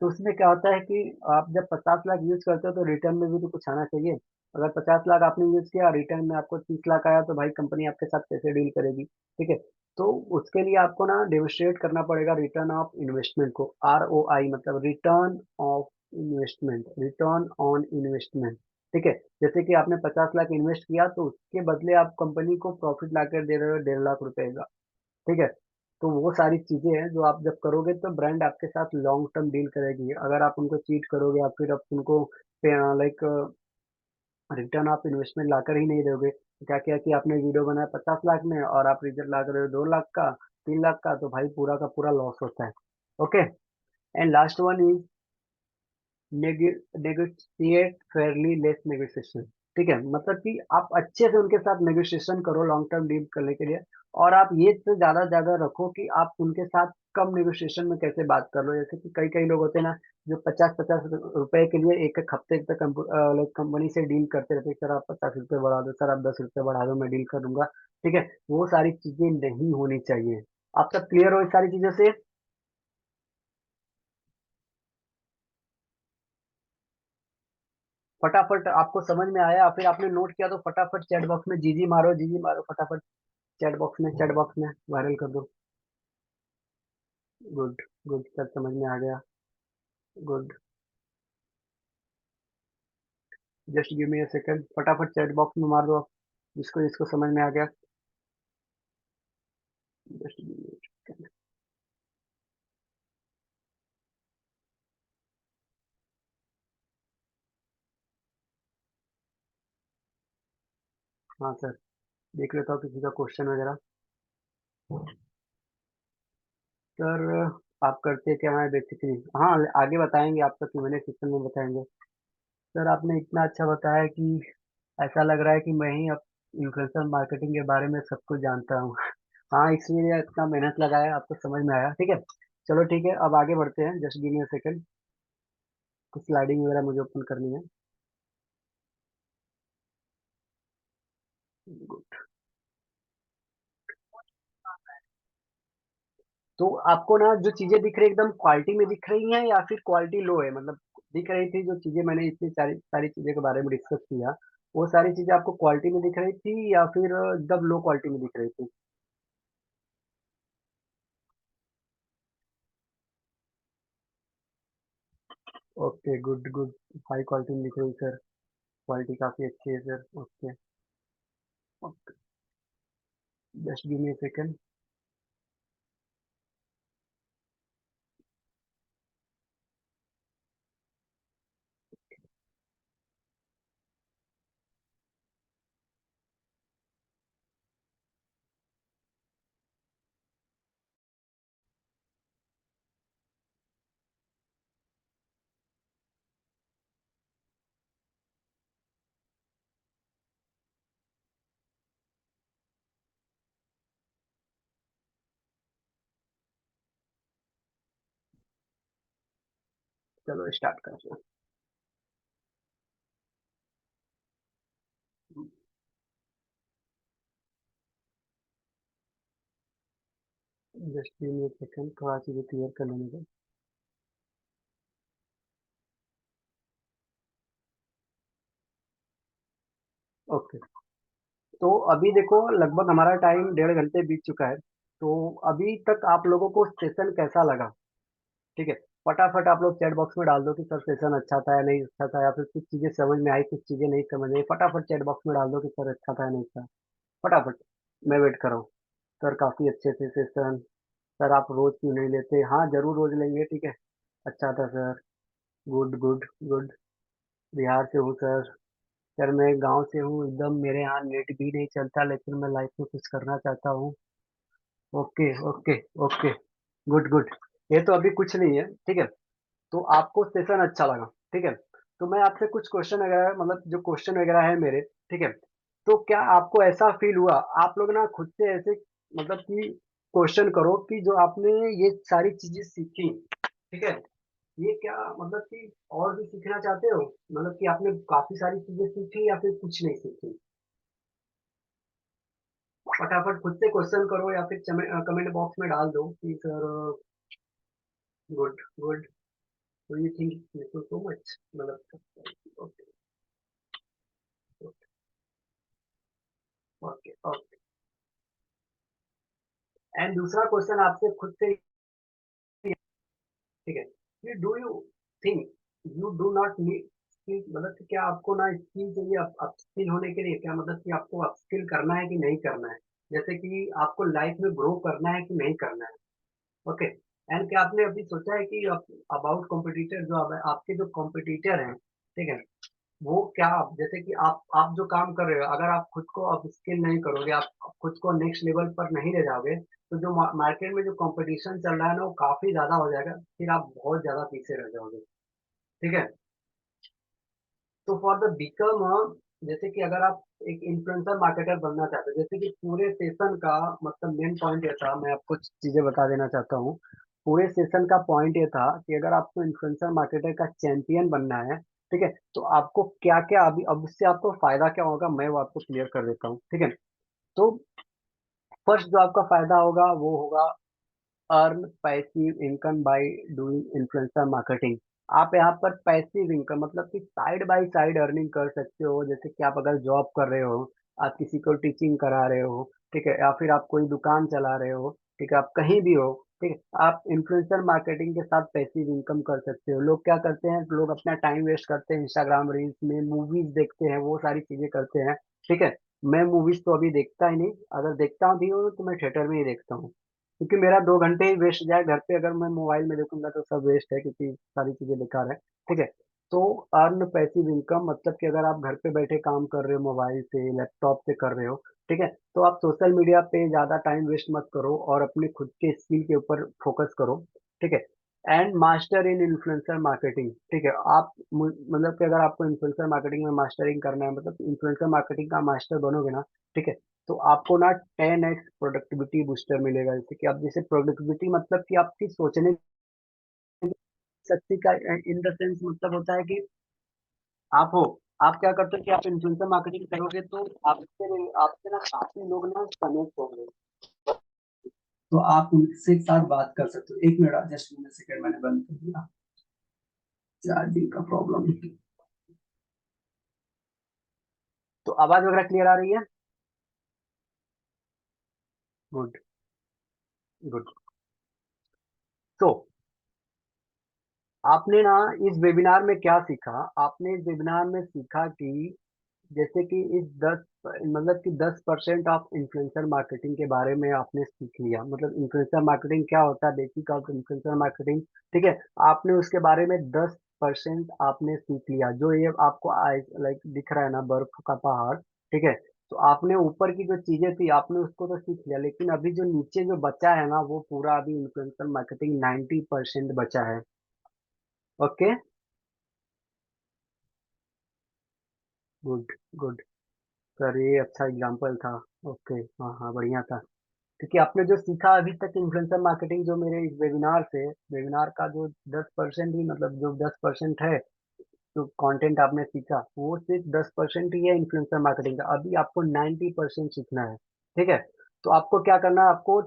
तो उसमें क्या होता है कि आप जब 50 लाख यूज करते हो तो रिटर्न में भी तो कुछ आना चाहिए। अगर 50 लाख आपने यूज किया, रिटर्न में आपको 30 लाख आया, तो भाई कंपनी आपके साथ कैसे डील करेगी। ठीक है, तो उसके लिए आपको ना डेमोन्स्ट्रेट करना पड़ेगा रिटर्न ऑफ इन्वेस्टमेंट को, ROI मतलब return of investment, return on investment. ठीक है, जैसे कि आपने 50 लाख इन्वेस्ट किया, तो उसके बदले आप कंपनी को प्रॉफिट ला कर दे रहे हो 1.5 लाख रुपए का। ठीक है, तो वो सारी चीजें हैं जो आप जब करोगे तो ब्रांड आपके साथ लॉन्ग टर्म डील करेगी। अगर आप उनको चीट करोगे या फिर आप उनको लाइक रिटर्न ऑफ इन्वेस्टमेंट लाकर ही नहीं दोगे, तो क्या किया कि आपने वीडियो बनाया 50 लाख में और आप रिजल्ट ला कर 2 लाख का, 3 लाख का, तो भाई पूरा का पूरा लॉस होता है। Okay, and last one is negotiate Fairlie less negotiation. ठीक है, मतलब कि आप अच्छे से उनके साथ नेगोशिएशन करो लॉन्ग टर्म डील करने के लिए, और आप ये से ज्यादा रखो कि आप उनके साथ कम नेगोशिएशन में कैसे बात कर लो। जैसे कि कई कई लोग होते हैं ना, जो 50-50 रुपए के लिए एक एक हफ्ते तक लाइक कंपनी से डील करते रहते हैं, सर आप 50 रुपए बढ़ा दो, सर आप 10 रुपए बढ़ा दो, मैं डील कर दूंगा। ठीक है, वो सारी चीजें नहीं होनी चाहिए। आप सब क्लियर हो इस सारी चीजों से? फटाफट आपको समझ में आया, फिर आपने नोट किया तो फटाफट चैट बॉक्स में जीजी मारो, जीजी मारो फटाफट। चैट बॉक्स में वायरल कर दो। गुड गुड सर, समझ में आ गया। Good, just give me a second, फटाफट चैट बॉक्स में मार दो आप, जिसको जिसको समझ में आ गया। Just give me a second. हाँ सर, देख लेता हूँ किसी का क्वेश्चन वगैरह। सर आप करते क्या है बेसिकली, हाँ आगे बताएंगे, आपका Q&A सेक्शन में बताएंगे। सर आपने इतना अच्छा बताया कि ऐसा लग रहा है कि मैं ही अब इन्फ्लुएंसर मार्केटिंग के बारे में सब कुछ जानता हूँ। हाँ, इसलिए इतना मेहनत लगाया, आपको समझ में आया, ठीक है। चलो ठीक है, अब आगे बढ़ते हैं, just give me a second. कुछ स्लाइडिंग वगैरह मुझे ओपन करनी है। Good। तो आपको ना जो चीजें दिख रही है एकदम क्वालिटी में दिख रही हैं या फिर क्वालिटी लो है, मतलब दिख रही थी जो चीजें मैंने इतनी सारी सारी चीजें के बारे में डिस्कस किया, वो सारी चीजें आपको क्वालिटी में दिख रही थी या फिर एकदम लो क्वालिटी में दिख रही थी? Okay, good good. High quality में दिख रही है सर, क्वालिटी काफी अच्छी है sir. Okay. Okay, just give me a second. चलो स्टार्ट करते हैं। Just give me a second, थोड़ा चीजें क्लियर कर लेने दो। ओके। तो अभी देखो लगभग हमारा टाइम 1.5 घंटे बीत चुका है। तो अभी तक आप लोगों को सेशन कैसा लगा? ठीक है, फटाफट आप लोग चैट बॉक्स में डाल दो कि सर सेशन अच्छा था या नहीं अच्छा था, या फिर कुछ चीजें समझ में आई, कुछ चीजें नहीं समझ में आई। फटाफट चैट बॉक्स में डाल दो कि सर अच्छा था या नहीं था। फटाफट, मैं वेट कर रहा हूँ। सर काफी अच्छे थे सेशन। सर आप रोज क्यों नहीं लेते? हाँ जरूर रोज लेंगे, ठीक है। अच्छा था sir. Good good good. Bihar से हूँ सर। सर मैं गांव से हूँ एकदम, मेरे यहाँ नेट भी नहीं चलता, लेकिन मैं लाइफ में कुछ करना चाहता हूँ। Okay okay okay. Good good. ये तो अभी कुछ नहीं है, ठीक है। तो आपको सेशन अच्छा लगा, ठीक है। तो मैं आपसे कुछ क्वेश्चन वगैरह, मतलब जो क्वेश्चन वगैरह है मेरे, ठीक है। तो क्या आपको ऐसा फील हुआ, आप लोग ना खुद से ऐसे, मतलब कि क्वेश्चन करो कि जो आपने ये सारी चीजें सीखी, ठीक है, ये क्या मतलब कि और भी सीखना चाहते हो? मतलब कि आपने काफी सारी चीजें सीखी या फिर कुछ नहीं सीखी? फटाफट खुद से क्वेश्चन करो या फिर कमेंट बॉक्स में डाल दो कि sir good good, do you think so much, मतलब ओके ओके ओके। एंड दूसरा क्वेश्चन आपसे खुद से, ठीक है, कि do you think you do not need skill, मतलब कि क्या आपको ना स्किल चाहिए अपस्किल होने के लिए? क्या मतलब कि आपको अपस्किल करना है कि नहीं करना है? जैसे कि आपको लाइफ में ग्रो करना है कि नहीं करना है? ओके। एंड क्या आपने अभी सोचा है कि अबाउट कॉम्पिटिटर, जो आपके जो कॉम्पिटिटर हैं, ठीक है, वो क्या, जैसे कि आप जो काम कर रहे हो, अगर आप खुद को अप स्किल नहीं करोगे, आप खुद को नेक्स्ट लेवल पर नहीं ले जाओगे, तो जो मार्केट में जो कंपटीशन चल रहा है ना, वो काफी ज्यादा हो जाएगा, फिर आप बहुत ज्यादा पीछे रह जाओगे, ठीक है। तो फॉर द बिकम, जैसे कि अगर आप एक इन्फ्लुएंसर मार्केटर बनना चाहते हो, जैसे कि पूरे सेशन का मतलब मेन पॉइंट ये था, मैं आपको कुछ चीजें बता देना चाहता हूँ। पूरे सेशन का पॉइंट ये था कि अगर आपको इन्फ्लुएंसर मार्केटर का चैंपियन बनना है, ठीक है, तो आपको क्या क्या, अभी अब उससे आपको फायदा क्या होगा, मैं वो आपको क्लियर कर देता हूँ, ठीक है। तो फर्स्ट जो आपका फायदा होगा वो होगा earn passive income by doing influencer marketing. आप यहाँ पर पैसिव इनकम मतलब कि साइड बाय साइड अर्निंग कर सकते हो, जैसे कि आप अगर जॉब कर रहे हो, आप किसी को टीचिंग करा रहे हो, ठीक है, या फिर आप कोई दुकान चला रहे हो, ठीक है, आप कहीं भी हो, ठीक है, आप इन्फ्लुएंसर मार्केटिंग के साथ पैसिव इनकम कर सकते हो। लोग क्या करते हैं, लोग अपना टाइम वेस्ट करते हैं इंस्टाग्राम रील्स में, मूवीज देखते हैं, वो सारी चीजें करते हैं, ठीक है। मैं मूवीज तो अभी देखता ही नहीं, अगर देखता भी हूँ तो मैं थिएटर में ही देखता हूँ, क्योंकि मेरा 2 घंटे ही वेस्ट जाए, घर पे अगर मैं मोबाइल में देखूंगा तो सब वेस्ट है, क्योंकि सारी चीजें बेकार है, ठीक है। तो अर्न पैसिव इनकम मतलब कि अगर आप घर पे बैठे काम कर रहे हो, मोबाइल से लैपटॉप से कर रहे हो, ठीक है, तो आप सोशल मीडिया पे ज्यादा टाइम वेस्ट मत करो और अपने खुद के स्किल के ऊपर फोकस करो, ठीक है। And master in influencer marketing. ठीक है, आप मतलब कि अगर आपको इन्फ्लुएंसर मार्केटिंग में मास्टरिंग करना है, मतलब इन्फ्लुएंसर मार्केटिंग का मास्टर बनोगे ना, ठीक है, तो आपको ना 10x प्रोडक्टिविटी बूस्टर मिलेगा। जैसे कि आप, जैसे प्रोडक्टिविटी मतलब कि आपकी सोचने की शक्ति का इन द सेंस मतलब होता है कि आप हो, आप क्या करते हो कि आप इन्फ्लुएंसर मार्केटिंग करोगे तो आपसे आपसे ना काफी लोग ना कनेक्ट होंगे, तो आप उनसे साथ बात कर सकते हो। एक मिनट, जस्ट मिनट, सेकंड, मैंने बंद कर दिया, चार्जिंग का प्रॉब्लम। तो आवाज वगैरह क्लियर आ रही है? Good, good. तो आपने ना इस वेबिनार में क्या सीखा? आपने इस वेबिनार में सीखा कि जैसे कि इस 10 मतलब कि 10% ऑफ इन्फ्लुएंसर मार्केटिंग के बारे में आपने सीख लिया। मतलब इन्फ्लुएंसर मार्केटिंग क्या होता है, बेसिक ऑफ इन्फ्लुएंसर मार्केटिंग। ठीक है, आपने उसके बारे में 10% आपने सीख लिया। जो ये आपको लाइक दिख रहा है ना, बर्फ का पहाड़, ठीक है, तो आपने ऊपर की जो चीजें थी आपने उसको तो सीख लिया, लेकिन अभी जो नीचे जो बचा है ना, वो पूरा अभी इन्फ्लुएंसर मार्केटिंग 90% बचा है। Okay, good, good. सर ये अच्छा एग्जाम्पल था। ओके, हाँ हाँ, बढ़िया था। क्योंकि आपने जो सीखा अभी तक इन्फ्लुएंसर मार्केटिंग, जो मेरे इस वेबिनार से, वेबिनार का जो 10% ही, मतलब जो 10% है, जो कंटेंट आपने सीखा वो सिर्फ 10% ही है इन्फ्लुएंसर मार्केटिंग का। अभी आपको 90% सीखना है। ठीक है, तो आपको क्या करना है, आपको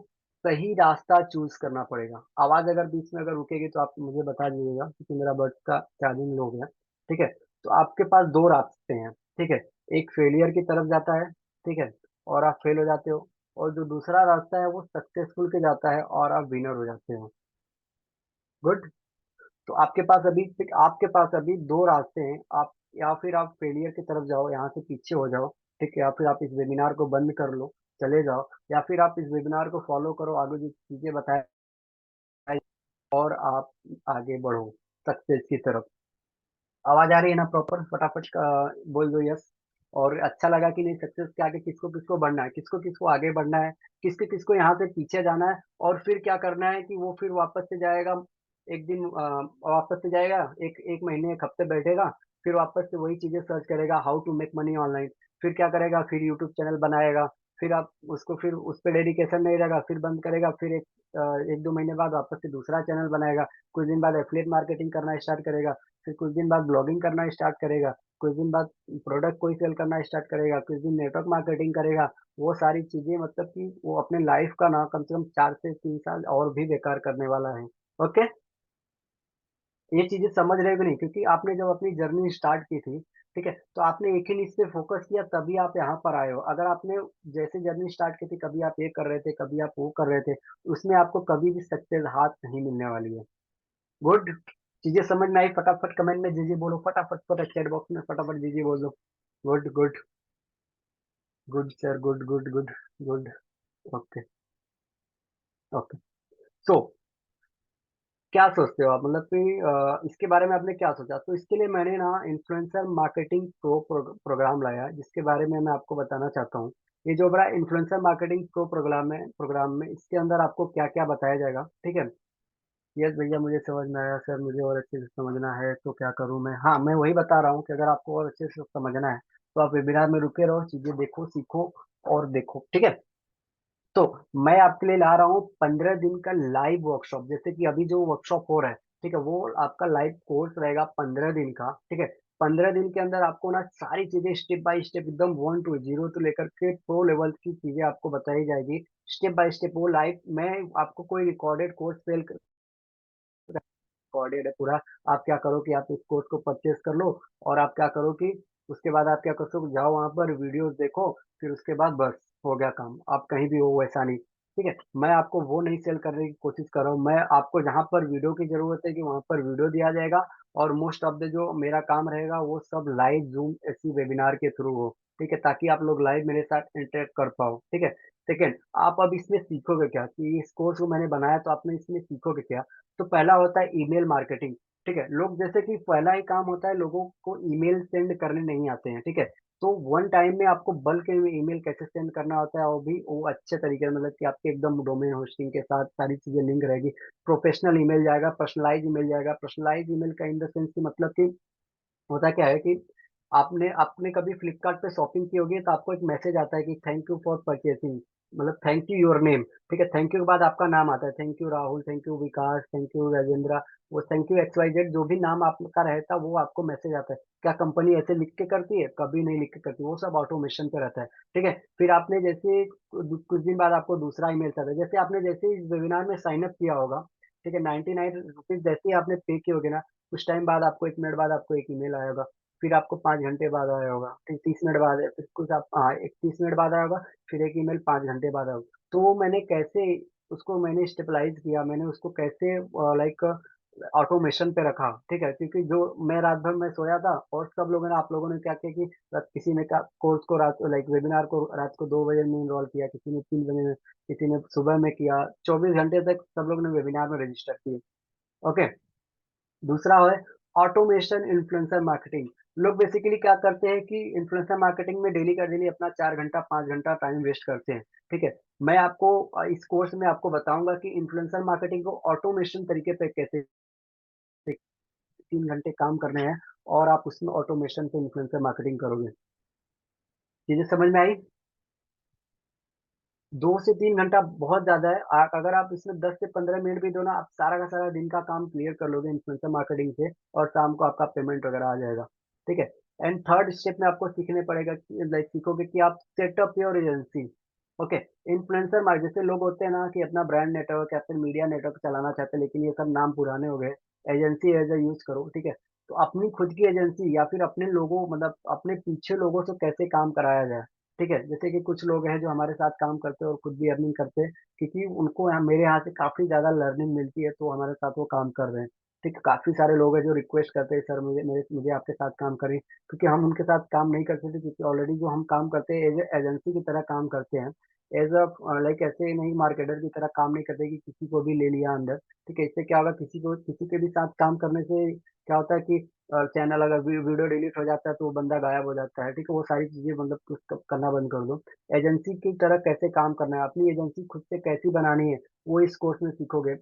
सही रास्ता चूज करना पड़ेगा। आवाज अगर बीच में अगर रुकेगी तो आप मुझे बता दीजिएगा, क्योंकि मेरा बर्ड का चार्जिंग लो गया। ठीक है, तो आपके पास दो रास्ते हैं। ठीक है, एक फेलियर की तरफ जाता है, ठीक है, और आप फेल हो जाते हो, और जो दूसरा रास्ता है वो सक्सेसफुल के जाता है और आप विनर हो जाते हो। गुड। तो आपके पास अभी दो रास्ते हैं। आप या फिर आप फेलियर की तरफ जाओ, यहाँ से पीछे हो जाओ, ठीक है, या फिर आप इस वेबिनार को बंद कर लो, चले जाओ, या फिर आप इस वेबिनार को फॉलो करो, आगे जो चीजें बताए, और आप आगे बढ़ो सक्सेस की तरफ। आवाज आ रही है ना प्रॉपर? फटाफट बोल दो यस। और अच्छा लगा कि नहीं? सक्सेस के आगे किसको किसको बढ़ना है, किसको किसको आगे बढ़ना है, किसके किसको यहाँ से पीछे जाना है, और फिर क्या करना है कि वो फिर वापस से जाएगा, एक दिन वापस से जाएगा, एक एक महीने एक हफ्ते बैठेगा, फिर वापस से वही चीजें सर्च करेगा, how to make money online. फिर क्या करेगा, फिर यूट्यूब चैनल बनाएगा, फिर आप उसको फिर उस पर डेडिकेशन नहीं रहेगा, फिर बंद करेगा, फिर एक दो महीने बाद वापस से दूसरा चैनल बनाएगा, कुछ दिन बाद एफिलिएट मार्केटिंग करना स्टार्ट करेगा, फिर कुछ दिन बाद ब्लॉगिंग करना स्टार्ट करेगा, कुछ दिन बाद प्रोडक्ट कोई सेल करना स्टार्ट करेगा, कुछ दिन नेटवर्क मार्केटिंग करेगा। वो सारी चीजें मतलब कि वो अपने लाइफ का ना कम से कम 4 से 3 साल और भी बेकार करने वाला है। ओके, ये चीजें समझ रहे हो कि नहीं? क्योंकि आपने जब अपनी जर्नी स्टार्ट की थी, ठीक है, तो आपने एक ही निश पे फोकस किया, तभी आप यहाँ पर आए हो। अगर आपने जैसे जर्नी स्टार्ट की थी, कभी आप ये कर रहे थे, कभी आप वो कर रहे थे, उसमें आपको कभी भी सक्सेस हाथ नहीं मिलने वाली है। गुड। चीजें समझ में आई? फटाफट कमेंट में जी जी बोलो, फटाफट फटाफट चैट बॉक्स में फटाफट जी जी बोलो। Good, good, good sir, good, good, good, good. Okay, okay. So क्या सोचते हो आप, मतलब कि इसके बारे में आपने क्या सोचा? तो इसके लिए मैंने ना इन्फ्लुएंसर मार्केटिंग प्रोग्राम लाया है, जिसके बारे में मैं आपको बताना चाहता हूँ। ये जो बड़ा इन्फ्लुएंसर मार्केटिंग प्रोग्राम में इसके अंदर आपको क्या क्या बताया जाएगा, ठीक है। यस भैया, मुझे समझ में आया सर, मुझे और अच्छे से समझना है तो क्या करूँ मैं? हाँ, मैं वही बता रहा हूँ कि अगर आपको और अच्छे से समझना है तो आप वेबिनार में रुके रहो, चीजें देखो, सीखो और देखो, ठीक है। तो मैं आपके लिए ला रहा हूँ 15 दिन का लाइव वर्कशॉप। जैसे कि अभी जो वर्कशॉप हो रहा है, ठीक है, वो आपका लाइव कोर्स रहेगा 15 दिन का, ठीक है। 15 दिन के अंदर आपको ना सारी चीजें स्टेप बाय स्टेप एकदम 1 to 0 to लेकर के प्रो लेवल की चीजें आपको बताई जाएगी, स्टेप बाय स्टेप। वो लाइव, मैं आपको कोई रिकॉर्डेड कोर्स सेल रिकॉर्डेड है पूरा। आप क्या करो कि आप इस कोर्स को परचेज कर लो, और आप क्या करो कि उसके बाद आप क्या कर सको, जाओ वहां पर वीडियोस देखो, फिर उसके बाद बस हो गया काम, आप कहीं भी हो वैसा नहीं। ठीक है, मैं आपको वो नहीं सेल करने की कोशिश कर रहा हूँ। मैं आपको जहाँ पर वीडियो की जरूरत है कि वहां पर वीडियो दिया जाएगा, और मोस्ट ऑफ द जो मेरा काम रहेगा वो सब लाइव जूम ऐसी वेबिनार के थ्रू हो, ठीक है, ताकि आप लोग लाइव मेरे साथ इंटरेक्ट कर पाओ, ठीक है। सेकेंड, आप अब इसमें सीखोगे क्या कि इस कोर्स को मैंने बनाया, तो आपने इसमें सीखोगे क्या? तो पहला होता है ईमेल मार्केटिंग। ठीक है, लोग जैसे कि पहला ही काम होता है, लोगों को ईमेल सेंड करने नहीं आते हैं, ठीक है। तो वन टाइम में आपको बल्क में ईमेल कैसे सेंड करना होता है, वो भी वो अच्छे तरीके से, मतलब कि आपके एकदम डोमेन होस्टिंग के साथ सारी चीजें लिंक रहेगी। प्रोफेशनल ईमेल जाएगा, पर्सनलाइज ईमेल जाएगा। पर्सनलाइज ईमेल का इन द सेंस कि मतलब कि होता क्या है कि आपने आपने कभी फ्लिपकार्ट पे शॉपिंग की होगी तो आपको एक मैसेज आता है कि थैंक यू फॉर परचेसिंग, मतलब थैंक यू योर नेम। ठीक है, थैंक यू के बाद आपका नाम आता है, thank you Rahul, thank you Vikas, thank you Rajendra, वो thank you X Y Z जो भी नाम आपका रहता है वो आपको मैसेज आता है। क्या कंपनी ऐसे लिख के करती है? कभी नहीं लिख के करती, वो सब ऑटोमेशन पे रहता है। ठीक है, फिर आपने जैसे कुछ दिन बाद आपको दूसरा ईमेल आता है, जैसे आपने जैसे इस वेबिनार में साइन अप किया होगा, ठीक है, 99 रुपीज जैसे ही आपने पे किए होगे ना, कुछ टाइम बाद आपको 1 मिनट बाद आपको एक ईमेल आया होगा। फिर आपको 5 घंटे बाद आया होगा, फिर 30 मिनट बाद फिर कुछ आप हाँ एक 30 मिनट बाद आया होगा, फिर एक ईमेल 5 घंटे बाद आया होगा। तो वो मैंने कैसे उसको मैंने स्टेबलाइज किया, मैंने उसको कैसे लाइक ऑटोमेशन पे रखा। ठीक है, क्योंकि जो मैं रात भर में सोया था और सब लोगों ने आप लोगों ने क्या किया कि किसी ने कोर्स को रात लाइक वेबिनार को रात को 2 बजे में इनरोल किया, किसी ने 3 बजे में, किसी ने सुबह में किया। 24 घंटे तक सब लोग ने वेबिनार में रजिस्टर किए। ओके। दूसरा है ऑटोमेशन इन्फ्लुएंसर मार्केटिंग। लोग बेसिकली क्या करते हैं कि इन्फ्लुएंसर मार्केटिंग में डेली का डेली अपना 4 घंटा 5 घंटा टाइम वेस्ट करते हैं। ठीक है, मैं आपको इस कोर्स में आपको बताऊंगा कि इन्फ्लुएंसर मार्केटिंग को ऑटोमेशन तरीके पे कैसे 3 घंटे काम करने हैं और आप उसमें ऑटोमेशन से इन्फ्लुएंसर मार्केटिंग करोगे। चीजें समझ में आई? 2 से 3 घंटा बहुत ज्यादा है। अगर आप इसमें 10 से 15 मिनट भी दो ना, आप सारा का सारा दिन का काम क्लियर कर लोगे इन्फ्लुएंसर मार्केटिंग से, और शाम को आपका पेमेंट वगैरह आ जाएगा। ठीक है। एंड थर्ड स्टेप में आपको सीखने पड़ेगा लाइक सीखोगे कि आप setup your agency. Okay. Influencer market जैसे लोग होते हैं ना कि अपना ब्रांड नेटवर्क या फिर मीडिया नेटवर्क चलाना चाहते हैं, लेकिन ये सब नाम पुराने हो गए। एजेंसी एज ए यूज करो। ठीक है, तो अपनी खुद की एजेंसी या फिर अपने लोगों मतलब अपने पीछे लोगों से कैसे काम कराया जाए। ठीक है, जैसे कि कुछ लोग हैं जो हमारे साथ काम करते हैं और खुद भी अर्निंग करते हैं, क्योंकि उनको मेरे यहाँ से काफी ज्यादा लर्निंग मिलती है, तो हमारे साथ वो काम कर रहे हैं। ठीक है, काफी सारे लोग हैं जो रिक्वेस्ट करते हैं सर मुझे मेरे मुझे आपके साथ काम करें, क्योंकि हम उनके साथ काम नहीं करते थे, क्योंकि ऑलरेडी जो हम काम करते हैं एज एजेंसी की तरह काम करते हैं। एज अ लाइक ऐसे नहीं मार्केटर की तरह काम नहीं करते कि किसी को भी ले लिया अंदर। ठीक है, इससे क्या होगा, किसी के भी साथ काम करने से क्या होता है कि चैनल अगर वीडियो डिलीट हो जाता है तो वो बंदा गायब हो जाता है। ठीक है, वो सारी चीजें मतलब कुछ करना बंद कर दो। एजेंसी की तरह कैसे काम करना है, अपनी एजेंसी खुद से कैसी बनानी है, वो इस कोर्स में सीखोगे।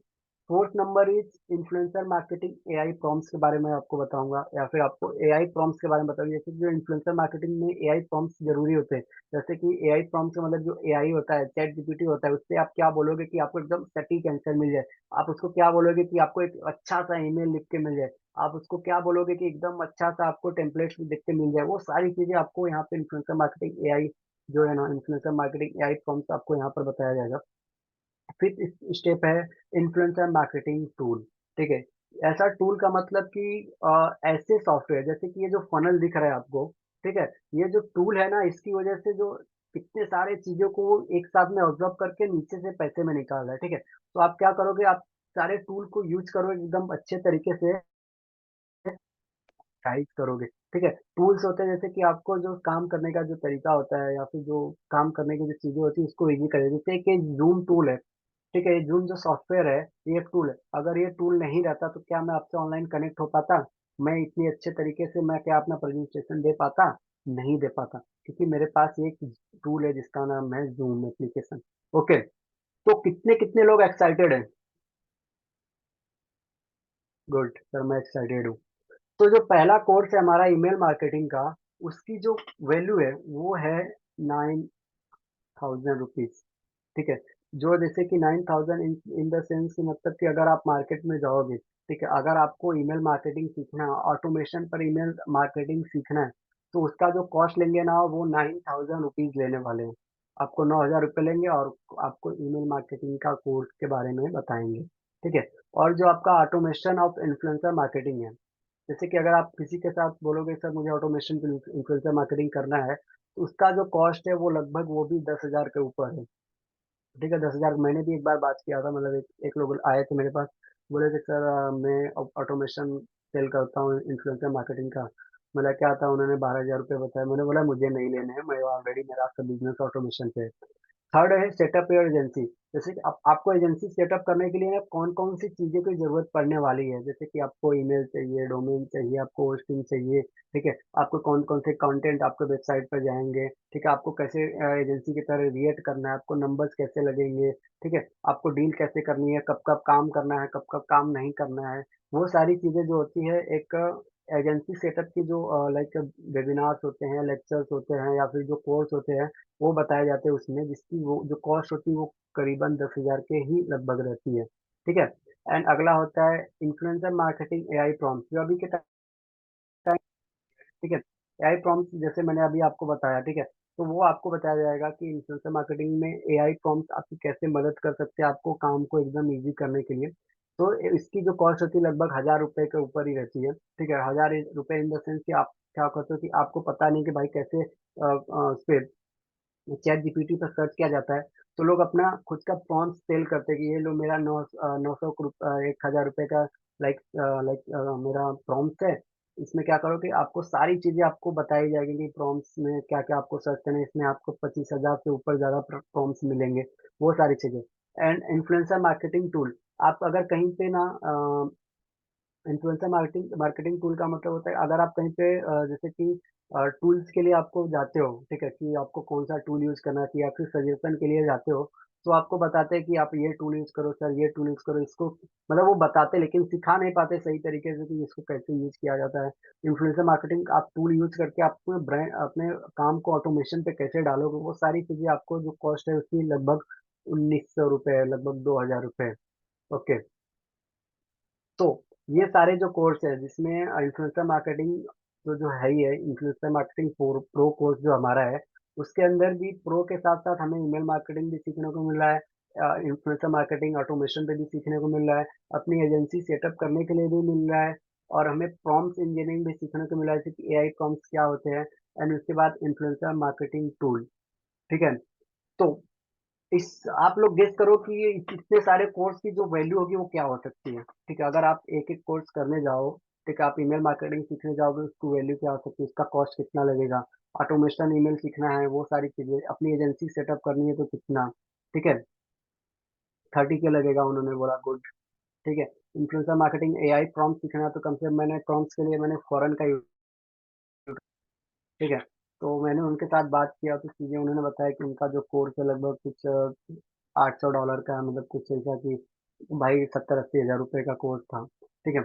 Fourth number is influencer marketing AI prompts के बारे में आपको बताऊंगा, या फिर आपको एआई प्रॉम्प्ट्स के बारे में बताऊंगा। जैसे जो इन्फ्लुएंसर मार्केटिंग में एआई प्रॉम्प्ट्स जरूरी होते हैं। जैसे कि एआई प्रॉम्प्ट का मतलब जो एआई होता है, चैट जीपीटी होता है, उससे आप क्या बोलोगे कि आपको एकदम सटीक आंसर मिल जाए। आप उसको क्या बोलोगे कि आपको एक अच्छा सा ईमेल लिख के मिल जाए। आप उसको क्या बोलोगे कि एकदम अच्छा सा आपको टेम्पलेट्स भी लिख के मिल जाए। वो सारी चीजें आपको यहाँ पे इन्फ्लुएंसर मार्केटिंग एआई जो है ना, इन्फ्लुएंसर मार्केटिंग एआई प्रॉम्प्ट्स आपको यहाँ पर बताया जाएगा। फिफ्थ स्टेप है इन्फ्लुएंसर मार्केटिंग टूल। ठीक है, ऐसा टूल का मतलब कि ऐसे सॉफ्टवेयर जैसे कि ये जो फनल दिख रहा है आपको। ठीक है, ये जो टूल है ना, इसकी वजह से जो कितने सारे चीजों को वो एक साथ में ऑब्जर्व करके नीचे से पैसे में निकाल रहा है। ठीक है, तो आप क्या करोगे, आप सारे टूल को यूज करो एकदम अच्छे तरीके से, गाइड करोगे। ठीक है, टूल्स होते हैं जैसे कि आपको जो काम करने का जो तरीका होता है या फिर जो काम करने की जो चीजें होती है उसको इजी करे। जैसे कि जूम टूल है। ठीक है, ये जूम जो सॉफ्टवेयर है, ये एक टूल है। अगर ये टूल नहीं रहता तो क्या मैं आपसे ऑनलाइन कनेक्ट हो पाता? मैं इतनी अच्छे तरीके से मैं क्या अपना प्रेजेंटेशन दे पाता? नहीं दे पाता, क्योंकि मेरे पास एक टूल है जिसका नाम है जूम एप्लीकेशन। ओके, तो कितने कितने लोग एक्साइटेड हैं? गुड सर, मैं एक्साइटेड हूँ। तो जो पहला कोर्स है हमारा ईमेल मार्केटिंग का, उसकी जो वैल्यू है वो है 9,000 रुपीज। ठीक है, जो जैसे कि 9,000 इन द सेंस मतलब कि अगर आप मार्केट में जाओगे, ठीक है, अगर आपको ईमेल मार्केटिंग सीखना है, ऑटोमेशन पर ईमेल मार्केटिंग सीखना है, तो उसका जो कॉस्ट लेंगे ना वो 9,000 रुपीज लेने वाले हैं। आपको 9,000 रुपये लेंगे और आपको ईमेल मार्केटिंग का कोर्स के बारे में बताएंगे। ठीक है, और जो आपका ऑटोमेशन ऑफ इन्फ्लुएंसर मार्केटिंग है, जैसे कि अगर आप किसी के साथ बोलोगे सर मुझे ऑटोमेशन इन्फ्लुएंसर मार्केटिंग करना है, तो उसका जो कॉस्ट है वो लगभग वो भी 10,000 के ऊपर है। ठीक है, 10,000 मैंने भी एक बार बात किया था, मतलब एक लोग आए थे मेरे पास, बोले कि सर मैं ऑटोमेशन सेल करता हूँ इन्फ्लुएंसर मार्केटिंग का। मतलब क्या था, उन्होंने 12,000 रुपये बताया। मैंने बोला मुझे नहीं लेने हैं, मैं ऑलरेडी मेरा आपका बिजनेस ऑटोमेशन पे है। थर्ड है सेटअप योर एजेंसी। जैसे कि आपको एजेंसी सेटअप करने के लिए ना कौन कौन सी चीज़ों की ज़रूरत पड़ने वाली है, जैसे कि आपको ईमेल चाहिए, डोमेन चाहिए, आपको होस्टिंग चाहिए, ठीक है, आपको कौन कौन से कंटेंट आपके वेबसाइट पर जाएंगे, ठीक है, आपको कैसे एजेंसी की तरह रिएक्ट करना है, आपको नंबर्स कैसे लगेंगे, ठीक है, आपको डील कैसे करनी है, कब कब काम करना है, कब कब काम नहीं करना है, वो सारी चीज़ें जो होती है एक एजेंसी सेटअप की जो लाइक वेबिनार्स होते हैं, लेक्चर्स होते हैं या फिर जो कोर्स होते हैं, वो बताए जाते हैं उसमें, जिसकी वो जो कॉस्ट होती है वो करीबन 10,000 के ही लगभग रहती है, ठीक है। एंड अगला होता है इन्फ्लुएंसर मार्केटिंग एआई प्रॉम्प्ट, जो अभी के टाइम, ठीक है, एआई प्रॉम्प्ट जैसे मैंने अभी आपको बताया, ठीक है, तो वो आपको बताया जाएगा कि इन्फ्लुएंसर मार्केटिंग में एआई प्रॉम्प्ट आपकी कैसे मदद कर सकते हैं आपको काम को एकदम ईजी करने के लिए। तो इसकी जो कॉस्ट होती है लगभग 1,000 रुपए के ऊपर ही रहती है, ठीक है, 1,000 रुपए इन द सेंस कि आप क्या करते हो कि आपको पता नहीं कि भाई कैसे उस पे चैट जीपीटी पर सर्च किया जाता है, तो लोग अपना खुद का प्रॉम्प्ट सेल करते हैं कि ये लो मेरा 1,000 रुपए का लाइक मेरा प्रॉम्प्ट है, इसमें क्या करो कि आपको सारी चीजें आपको बताई जाएगी कि प्रॉम्प्ट्स में क्या क्या आपको सर्च करना है, इसमें आपको 25,000 से ऊपर ज्यादा प्रॉम्प्ट्स मिलेंगे, वो सारी चीजें। एंड इन्फ्लुएंसर मार्केटिंग टूल, आप अगर कहीं पे ना इन्फ्लुएंसर मार्केटिंग मार्केटिंग टूल का मतलब होता है अगर आप कहीं पे जैसे कि टूल्स के लिए आपको जाते हो, ठीक है, कि आपको कौन सा टूल यूज करना चाहिए या फिर सजेशन के लिए जाते हो, तो आपको बताते हैं कि आप ये टूल यूज करो सर, ये टूल यूज करो, इसको मतलब वो बताते लेकिन सिखा नहीं पाते सही तरीके से कि इसको कैसे यूज किया जाता है। इन्फ्लुएंसर मार्केटिंग आप टूल यूज करके अपने ब्रांड अपने काम को ऑटोमेशन पे कैसे डालोगे, वो सारी चीजें आपको जो कॉस्ट है उसकी लगभग 1,900 रुपये, लगभग 2,000 रुपये। ओके, तो ये सारे जो कोर्स है जिसमें इन्फ्लुएंसर मार्केटिंग जो है ही है, इन्फ्लुएंसर मार्केटिंग प्रो कोर्स जो हमारा है, उसके अंदर भी प्रो के साथ साथ हमें ईमेल मार्केटिंग भी सीखने को मिल रहा है, इन्फ्लुएंसर मार्केटिंग ऑटोमेशन पे भी सीखने को मिल रहा है, अपनी एजेंसी सेटअप करने के लिए भी मिल रहा है, और हमें प्रॉम्प्ट इंजीनियरिंग भी सीखने को मिला है कि एआई प्रॉम्प्ट्स क्या होते हैं, एंड उसके बाद इन्फ्लुएंसर मार्केटिंग टूल, ठीक है। तो इस आप लोग गेस करो कि ये इतने सारे कोर्स की जो वैल्यू होगी वो क्या हो सकती है, ठीक है, अगर आप एक एक कोर्स करने जाओ, ठीक है, आप ईमेल मार्केटिंग सीखने जाओगे उसकी वैल्यू क्या हो सकती है, उसका कॉस्ट कितना लगेगा, ऑटोमेशन ईमेल सीखना है, वो सारी चीजें, अपनी एजेंसी सेटअप करनी है तो कितना, ठीक है, 30 के लगेगा उन्होंने बोला, गुड, ठीक है। इन्फ्लुएंसर मार्केटिंग एआई प्रॉम्प्ट सीखना है तो कम से कम मैंने प्रॉम्प्ट्स के लिए मैंने फॉरेन का यूज, ठीक है, तो मैंने उनके साथ बात किया तो चीजें उन्होंने बताया कि उनका जो कोर्स है लगभग कुछ $800 का है, मतलब कुछ ऐसा कि भाई 70-80 हज़ार रुपए का कोर्स था, ठीक है।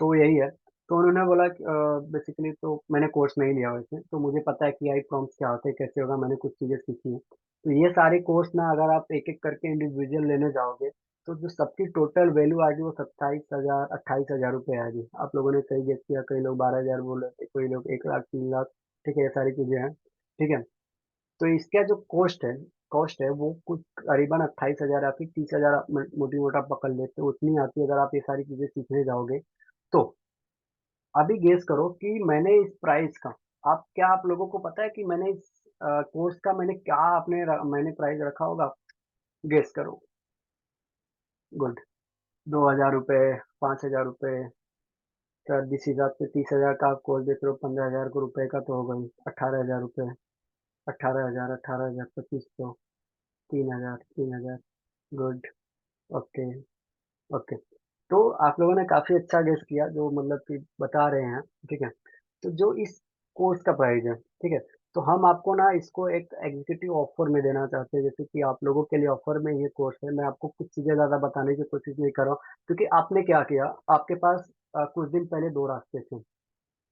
तो यही है, तो उन्होंने बोला कि बेसिकली तो मैंने कोर्स नहीं लिया वैसे, तो मुझे पता है कि आई प्रॉम्प्ट क्या होते हैं, कैसे होगा, मैंने कुछ चीज़ें सीखी हैं। तो ये सारे कोर्स ना अगर आप एक एक करके इंडिविजुअल लेने जाओगे तो जो सबकी टोटल वैल्यू आएगी वो 27,000 28,000 रुपये आएगी। आप लोगों ने सही गेस किया, कई लोग 12,000 बोल रहे थे, कोई लोग 1 लाख 3 लाख, ठीक है, ये सारी चीज़ें हैं, ठीक है। तो इसका जो कॉस्ट है वो कुछ करीबन 28,000 या फिर 30,000 आप मोटी मोटा पकड़ लेते हो, उतनी आती है अगर आप ये सारी चीजें सीखने जाओगे तो। अभी गेस करो कि मैंने इस प्राइस का, आप क्या आप लोगों को पता है कि मैंने इस कोर्स का मैंने क्या मैंने प्राइस रखा होगा, गेस करो। गुड, 2,000 रुपये, 5,000 रुपये, सर जिस हिसाब से 30,000 का आप कोर्स देख रहे हो, 15,000 को रुपए का तो हो गई 18,000 रुपये, 18,000, 18,000, 2500, 3,000, 3,000, गुड, ओके, ओके। तो आप लोगों ने काफी अच्छा गेस किया जो मतलब कि बता रहे हैं, ठीक है। तो जो इस कोर्स का प्राइस है, ठीक है, तो हम आपको ना इसको एक एग्जीक्यूटिव ऑफर में देना चाहते हैं, जैसे कि आप लोगों के लिए ऑफर में ये कोर्स है, मैं आपको कुछ चीजें ज्यादा बताने की कोशिश नहीं कर रहा हूँ, क्योंकि आपने क्या किया, आपके पास कुछ दिन पहले दो रास्ते थे।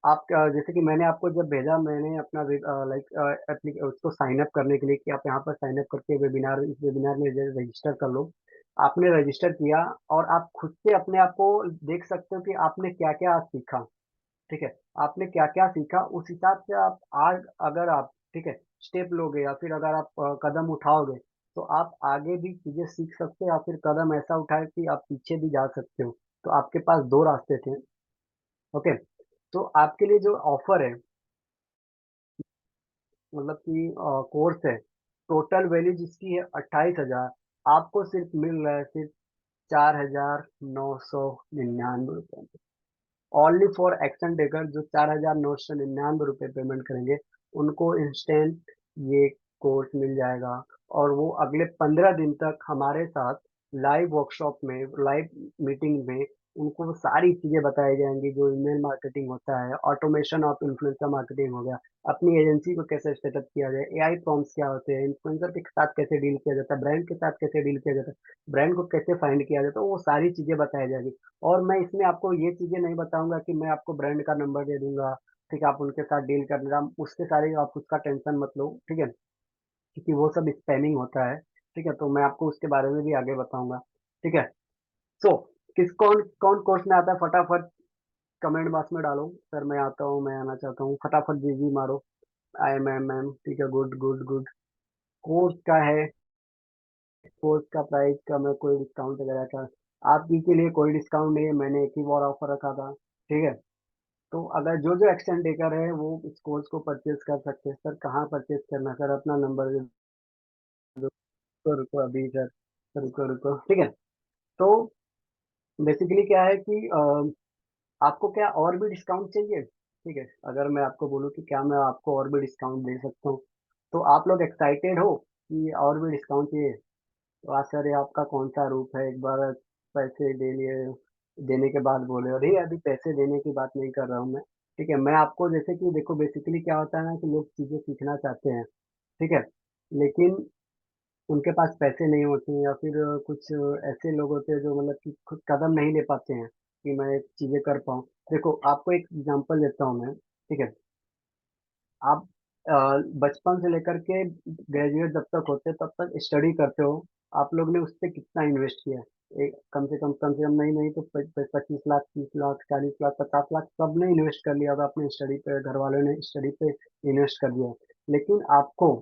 आप जैसे कि मैंने आपको जब भेजा, मैंने अपना लाइक उसको साइन अप करने के लिए कि आप यहाँ पर साइन अप करके इस वेबिनार में रजिस्टर कर लो। आपने रजिस्टर किया और आप खुद से अपने आप को देख सकते हो कि आपने क्या क्या आज सीखा, ठीक है, आपने क्या क्या सीखा, उस हिसाब से आप आज अगर आप, ठीक है, स्टेप लोगे या फिर अगर आप कदम उठाओगे तो आप आगे भी चीजें सीख सकते हो या फिर कदम ऐसा उठाए कि आप पीछे भी जा सकते हो। तो आपके पास दो रास्ते थे, ओके। तो आपके लिए जो ऑफर है, मतलब कि कोर्स है, टोटल वैल्यू जिसकी है 28,000, आपको सिर्फ मिल रहा है सिर्फ 4,999 रुपये। ओनली फॉर एक्शन टेकर जो 4,999 रुपये पेमेंट करेंगे उनको इंस्टेंट ये कोर्स मिल जाएगा। और वो अगले 15 दिन तक हमारे साथ लाइव वर्कशॉप में, लाइव मीटिंग में उनको वो सारी चीजें बताई जाएंगी, जो ईमेल मार्केटिंग होता है, ऑटोमेशन ऑफ इन्फ्लुएंसर मार्केटिंग हो गया, अपनी एजेंसी को कैसे सेटअप किया जाए, एआई प्रॉम्प्ट्स क्या होते हैं, इन्फ्लुएंसर के साथ कैसे डील किया जाता है, ब्रांड के साथ कैसे डील किया जाता है, ब्रांड को कैसे फाइंड किया जाता है, वो सारी चीजें बताई जाएगी। और मैं इसमें आपको ये चीजें नहीं बताऊंगा कि मैं आपको ब्रांड का नंबर दे दूंगा, ठीक है, आप उनके साथ डील करना, उसके सारे आप उसका टेंशन मत लो, ठीक है, क्योंकि वो सब स्पैमिंग होता है। ठीक है, तो मैं आपको उसके बारे में भी आगे बताऊंगा। ठीक है। सो किस कौन कौन कोर्स में आता है, फटाफट कमेंट बॉक्स में डालो, सर मैं आता हूँ, मैं आना चाहता हूँ, फटाफट जी जी मारो। आई एम ठीक है, गुड गुड गुड। कोर्स का है, कोर्स का प्राइस का मैं कोई डिस्काउंट वगैरह का आपकी के लिए कोई डिस्काउंट नहीं है, मैंने एक ही बार ऑफर रखा था। ठीक है। तो अगर जो जो एक्सटेंड टेकर है वो इस कोर्स को परचेज कर सकते हैं। सर कहाँ परचेज करना है? सर अपना नंबर दे दो। रुको रुको अभी सर, रुको रुको, ठीक है। तो बेसिकली क्या है कि आपको क्या और भी डिस्काउंट चाहिए? ठीक है, अगर मैं आपको बोलूँ कि क्या मैं आपको और भी डिस्काउंट दे सकता हूँ, तो आप लोग एक्साइटेड हो कि और भी डिस्काउंट चाहिए? तो आज सर ये आपका कौन सा रूप है, एक बार पैसे दे लिए, देने के बाद बोले अरे अभी पैसे देने की बात नहीं कर रहा हूँ मैं। ठीक है, मैं आपको जैसे कि देखो बेसिकली क्या होता है ना कि लोग चीज़ें सीखना चाहते हैं। ठीक है, लेकिन उनके पास पैसे नहीं होते हैं, या फिर कुछ ऐसे लोग होते हैं जो मतलब कि खुद कदम नहीं ले पाते हैं कि मैं चीजें कर पाऊँ। देखो आपको एक एग्जांपल देता हूँ मैं। ठीक है, आप अ, बचपन से लेकर के ग्रेजुएट जब तक होते हैं तब तक स्टडी करते हो, आप लोग ने उस पर कितना इन्वेस्ट किया है? एक कम से कम नहीं नहीं तो 25 लाख, 30 लाख, 40 लाख, 50 लाख सबने इन्वेस्ट कर लिया होगा अपने स्टडी पे, घर वालों ने स्टडी पे इन्वेस्ट कर दिया। लेकिन आपको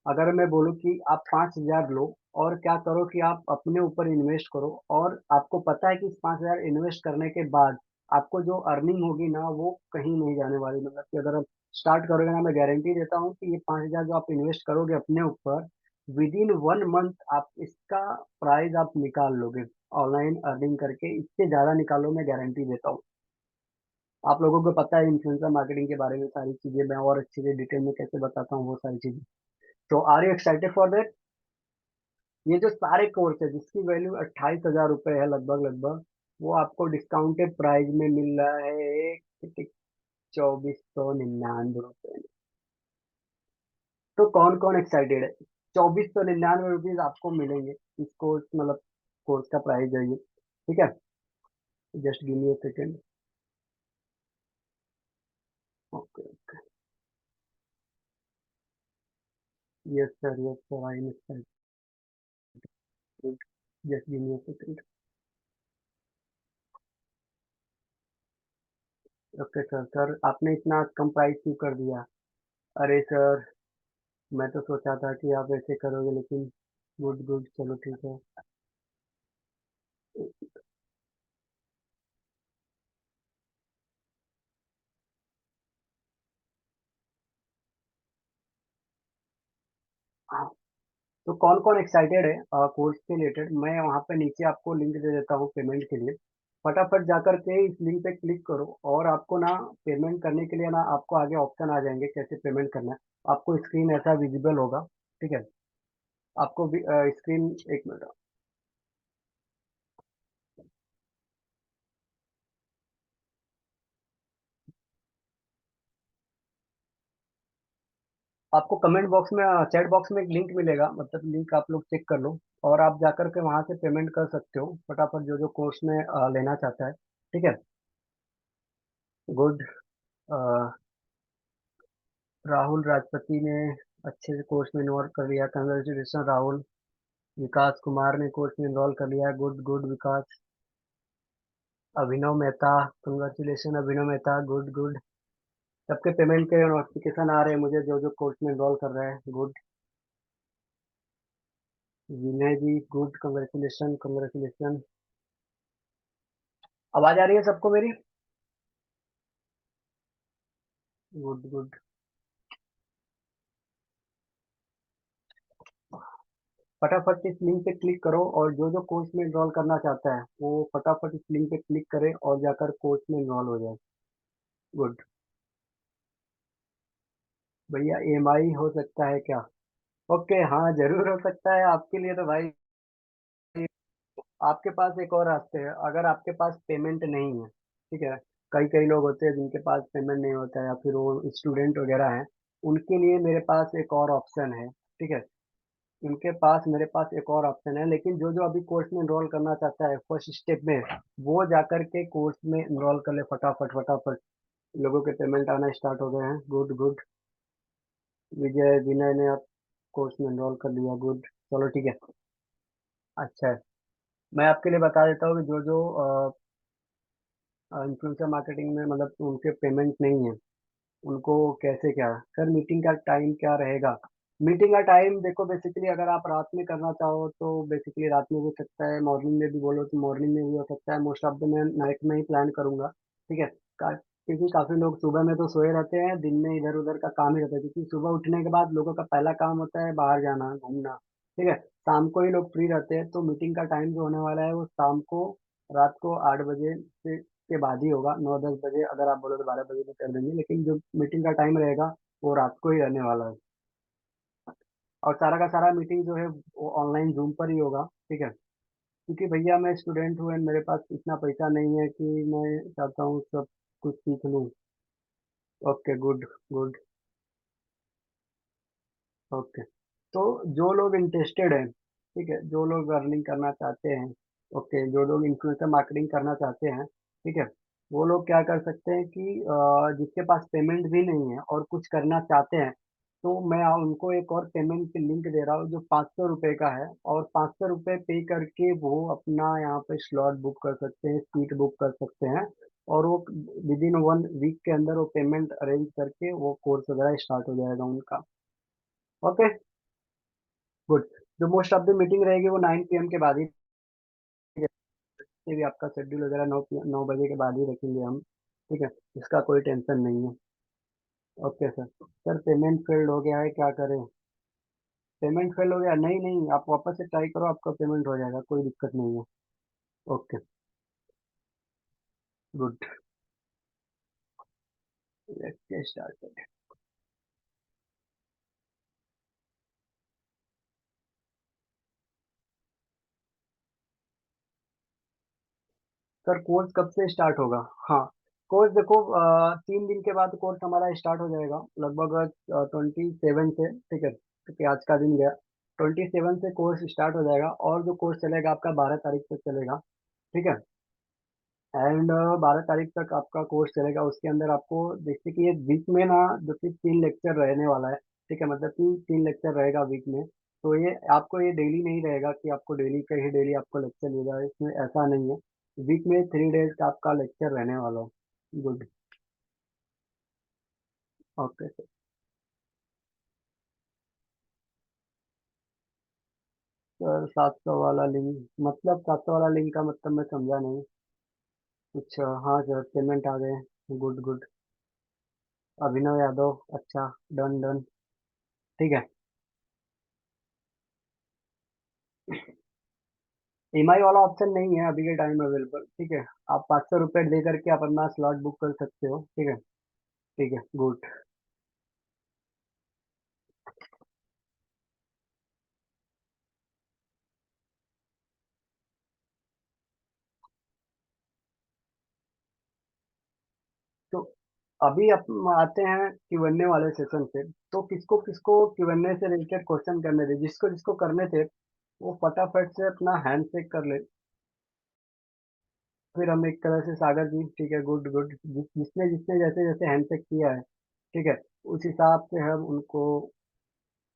अगर मैं बोलूँ कि आप 5 हजार लो और क्या करो कि आप अपने ऊपर इन्वेस्ट करो, और आपको पता है कि इस 5 हजार इन्वेस्ट करने के बाद आपको जो अर्निंग होगी ना वो कहीं नहीं जाने वाली। मतलब कि अगर आप स्टार्ट करोगे ना, मैं गारंटी देता हूँ कि ये 5 हजार जो आप इन्वेस्ट करोगे अपने ऊपर, विद इन 1 मंथ आप इसका प्राइस आप निकाल लोगे। ऑनलाइन अर्निंग करके इससे ज्यादा निकालो, मैं गारंटी देता हूँ। आप लोगों को पता है इन्फ्लुएंसर मार्केटिंग के बारे में सारी चीजें, मैं और अच्छे से डिटेल में कैसे बताता हूँ वो सारी चीजें। तो are you excited for that? ये जो सारे कोर्स है जिसकी वैल्यू 28 हजार रुपये है लगभग लगभग, वो आपको डिस्काउंटेड प्राइस में मिल रहा है 2499 रुपये। तो कौन कौन एक्साइटेड है? 2499 रुपीज आपको मिलेंगे इस कोर्स, मतलब कोर्स का प्राइस है ये। ठीक है, just give me a second. Okay okay, yes sir, yes sir, I am excited, just give me a second. Okay sir, sir आपने इतना कम प्राइस क्यों कर दिया? अरे सर, मैं तो सोचा था कि आप ऐसे करोगे, लेकिन गुड गुड, चलो ठीक है। हाँ, तो कौन कौन एक्साइटेड है कोर्स के रिलेटेड? मैं वहाँ पे नीचे आपको लिंक दे देता हूँ पेमेंट के लिए। फटाफट जाकर के इस लिंक पे क्लिक करो, और आपको ना पेमेंट करने के लिए ना आपको आगे ऑप्शन आ जाएंगे कैसे पेमेंट करना है। आपको स्क्रीन ऐसा विजिबल होगा। ठीक है, आपको भी स्क्रीन, एक मिनट, आपको कमेंट बॉक्स में, चैट बॉक्स में एक लिंक मिलेगा, मतलब लिंक आप लोग चेक कर लो, और आप जाकर के वहाँ से पेमेंट कर सकते हो फटाफट, जो जो कोर्स में लेना चाहता है। ठीक है, गुड। राहुल राजपति ने अच्छे से कोर्स में इन्वॉल्व कर लिया, कंग्रेचुलेशन राहुल। विकास कुमार ने कोर्स में इन्वॉल्व कर लिया, गुड गुड विकास। अभिनव मेहता, कंग्रेचुलेशन अभिनव मेहता, गुड गुड। सबके पेमेंट के नोटिफिकेशन आ रहे हैं मुझे, जो जो कोर्स में इन्वॉल्व कर रहे हैं, गुड। विनय जी, गुड, कंग्रेचुलेशन कंग्रेचुलेशन। आवाज आ रही है सबको मेरी? Good good. फटाफट इस लिंक पे क्लिक करो, और जो जो कोर्स में इन्रोल करना चाहता है वो फटाफट इस लिंक पे क्लिक करे और जाकर कोर्स में इन्रोल हो जाए। गुड। भैया ईएमआई हो सकता है क्या? ओके, हाँ जरूर हो सकता है आपके लिए तो भाई। आपके पास एक और रास्ते है, अगर आपके पास पेमेंट नहीं है, ठीक है, कई कई लोग होते हैं जिनके पास पेमेंट नहीं होता है या फिर वो स्टूडेंट वगैरह हैं, उनके लिए मेरे पास एक और ऑप्शन है, ठीक है। उनके पास मेरे पास एक और ऑप्शन है, लेकिन जो जो अभी कोर्स में इनरोल करना चाहता है फर्स्ट स्टेप में, वो जाकर के कोर्स में इनरोल कर ले फटाफट फटाफट। लोगों के पेमेंट आना स्टार्ट हो गए हैं, गुड गुड। विजय विनय ने अब कोर्स में इनरोल कर लिया, गुड। चलो ठीक है, अच्छा है। मैं आपके लिए बता देता हूँ कि जो जो इन्फ्लुएंसर मार्केटिंग में मतलब उनके पेमेंट नहीं है, उनको कैसे क्या। सर मीटिंग का टाइम क्या रहेगा? मीटिंग का टाइम देखो, बेसिकली अगर आप रात में करना चाहो तो बेसिकली रात में भी हो सकता है, मॉर्निंग में भी बोलो तो मॉर्निंग में भी हो सकता है। मोस्ट ऑफ द मैं नाइट में ही प्लान करूंगा, ठीक है। क्योंकि काफी लोग सुबह में तो सोए रहते हैं, दिन में इधर उधर का काम ही रहता है, क्योंकि सुबह उठने के बाद लोगों का पहला काम होता है बाहर जाना घूमना, ठीक है। शाम को ही लोग फ्री रहते हैं, तो मीटिंग का टाइम जो होने वाला है वो शाम को, रात को 8 बजे से के बाद ही होगा। 9-10 बजे अगर आप बोलो तो 12 बजे भी कर देंगे, लेकिन जो मीटिंग का टाइम रहेगा वो रात को ही रहने वाला है। और सारा का सारा मीटिंग जो है वो ऑनलाइन जूम पर ही होगा, ठीक है। क्योंकि भैया मैं स्टूडेंट हूँ एंड मेरे पास इतना पैसा नहीं है कि मैं चाहता हूँ सब कुछ सीख लूँ। Okay good good. ओके, तो जो लोग इंटरेस्टेड हैं, ठीक है, जो लोग अर्निंग करना चाहते हैं, ओके, जो लोग इन्फ्लुएंसर मार्केटिंग करना चाहते हैं, ठीक है, वो लोग क्या कर सकते हैं कि जिसके पास पेमेंट भी नहीं है और कुछ करना चाहते हैं, तो मैं उनको एक और पेमेंट की लिंक दे रहा हूँ जो 500 रुपये का है। और 500 रुपये पे करके वो अपना यहाँ पे स्लॉट बुक कर सकते हैं, सीट बुक कर सकते हैं। और वो विद इन 1 वीक के अंदर वो पेमेंट अरेंज करके वो कोर्स वगैरह स्टार्ट हो जाएगा उनका। Okay good. जो मोस्ट ऑफ द मीटिंग रहेगी वो 9 PM के बाद ही रहेगी। भी आपका शेड्यूल वगैरह 9 बजे के बाद ही रखेंगे हम, ठीक है। इसका कोई टेंशन नहीं है। Okay sir. Sir payment failed हो गया है, क्या करें? पेमेंट फेल हो गया? नहीं नहीं, आप वापस से ट्राई करो, आपका पेमेंट हो जाएगा, कोई दिक्कत नहीं है। Okay good, let's get started. Sir course कब से स्टार्ट होगा? हाँ, कोर्स देखो 3 दिन के बाद कोर्स हमारा स्टार्ट हो जाएगा, लगभग 27 से, ठीक है, क्योंकि आज का दिन गया। 27 से कोर्स स्टार्ट हो जाएगा, और जो कोर्स चलेगा आपका 12 तारीख तक चलेगा, ठीक है। एंड 12 तारीख तक आपका कोर्स चलेगा। उसके अंदर आपको जैसे कि ये वीक में ना, जो कि 3 लेक्चर रहने वाला है, ठीक है, मतलब तीन तीन लेक्चर रहेगा वीक में। तो ये आपको ये डेली नहीं रहेगा कि आपको डेली का ही डेली आपको लेक्चर मिलेगा, इसमें ऐसा नहीं है। वीक में 3 डेज का आपका लेक्चर रहने वाला है। गुड। Okay sir. सर 700 वाला लिंक मतलब 700 वाला लिंक का मतलब मैं समझा नहीं कुछ। हाँ सर, पेमेंट आ गए। Good good. अभिनव यादव, अच्छा, डन डन, ठीक है। ईएमआई वाला ऑप्शन नहीं है अभी के टाइम अवेलेबल, ठीक है। आप 500 रुपये दे करके आप अपना स्लॉट बुक कर सकते हो, ठीक है। ठीक है गुड। तो अभी हम आते हैं Q&A वाले सेशन पे। तो किसको किसको Q&A से रिलेटेड क्वेश्चन करने थे, जिसको जिसको करने थे वो फटाफट से अपना हैंड चेक कर ले। फिर हम एक तरह से सागर जी, ठीक है, गुड गुड, जिसने जिसने जैसे जैसे हैंड चेक किया है, ठीक है, उस हिसाब से हम उनको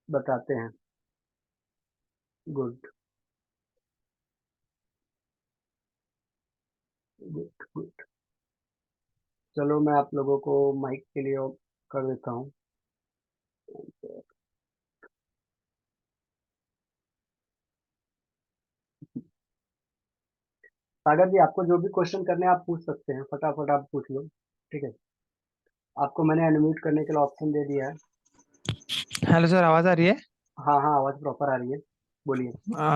बताते हैं। Good good good. चलो मैं आप लोगों को माइक के लिए कर देता हूँ। सागर जी, आपको जो भी क्वेश्चन करने हैं आप पूछ सकते हैं, फटाफट आप पूछ लो, ठीक है। आपको मैंने अनम्यूट करने के लिए ऑप्शन दे दिया है। हेलो सर, आवाज आ रही है? हाँ हाँ, आवाज़ प्रॉपर आ रही है, बोलिए।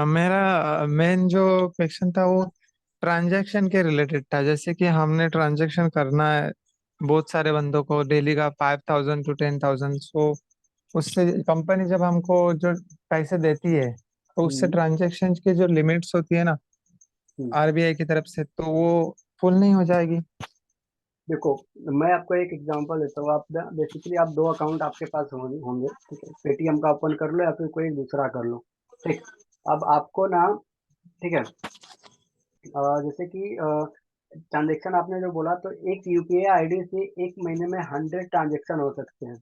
मेरा मेन जो क्वेश्चन था वो ट्रांजैक्शन के रिलेटेड था। जैसे कि हमने ट्रांजैक्शन करना है बहुत सारे बंदों को, डेली का 5,000 to 10,000। सो उससे कंपनी जब हमको जो पैसे देती है तो उससे हम्म, ट्रांजेक्शन की जो लिमिट्स होती है ना हम्म। आरबीआई की तरफ से, तो वो फुल नहीं हो जाएगी? देखो, मैं आपको एक एग्जांपल देता हूँ। आप बेसिकली आप दो अकाउंट आपके पास होंगे होंगे, ठीक है। पेटीएम का ओपन कर लो या फिर कोई दूसरा कर लो, ठीक। अब आपको ना, ठीक है, जैसे कि ट्रांजेक्शन आपने जो बोला, तो एक यूपीआई आईडी से एक महीने में 100 ट्रांजेक्शन हो सकते हैं।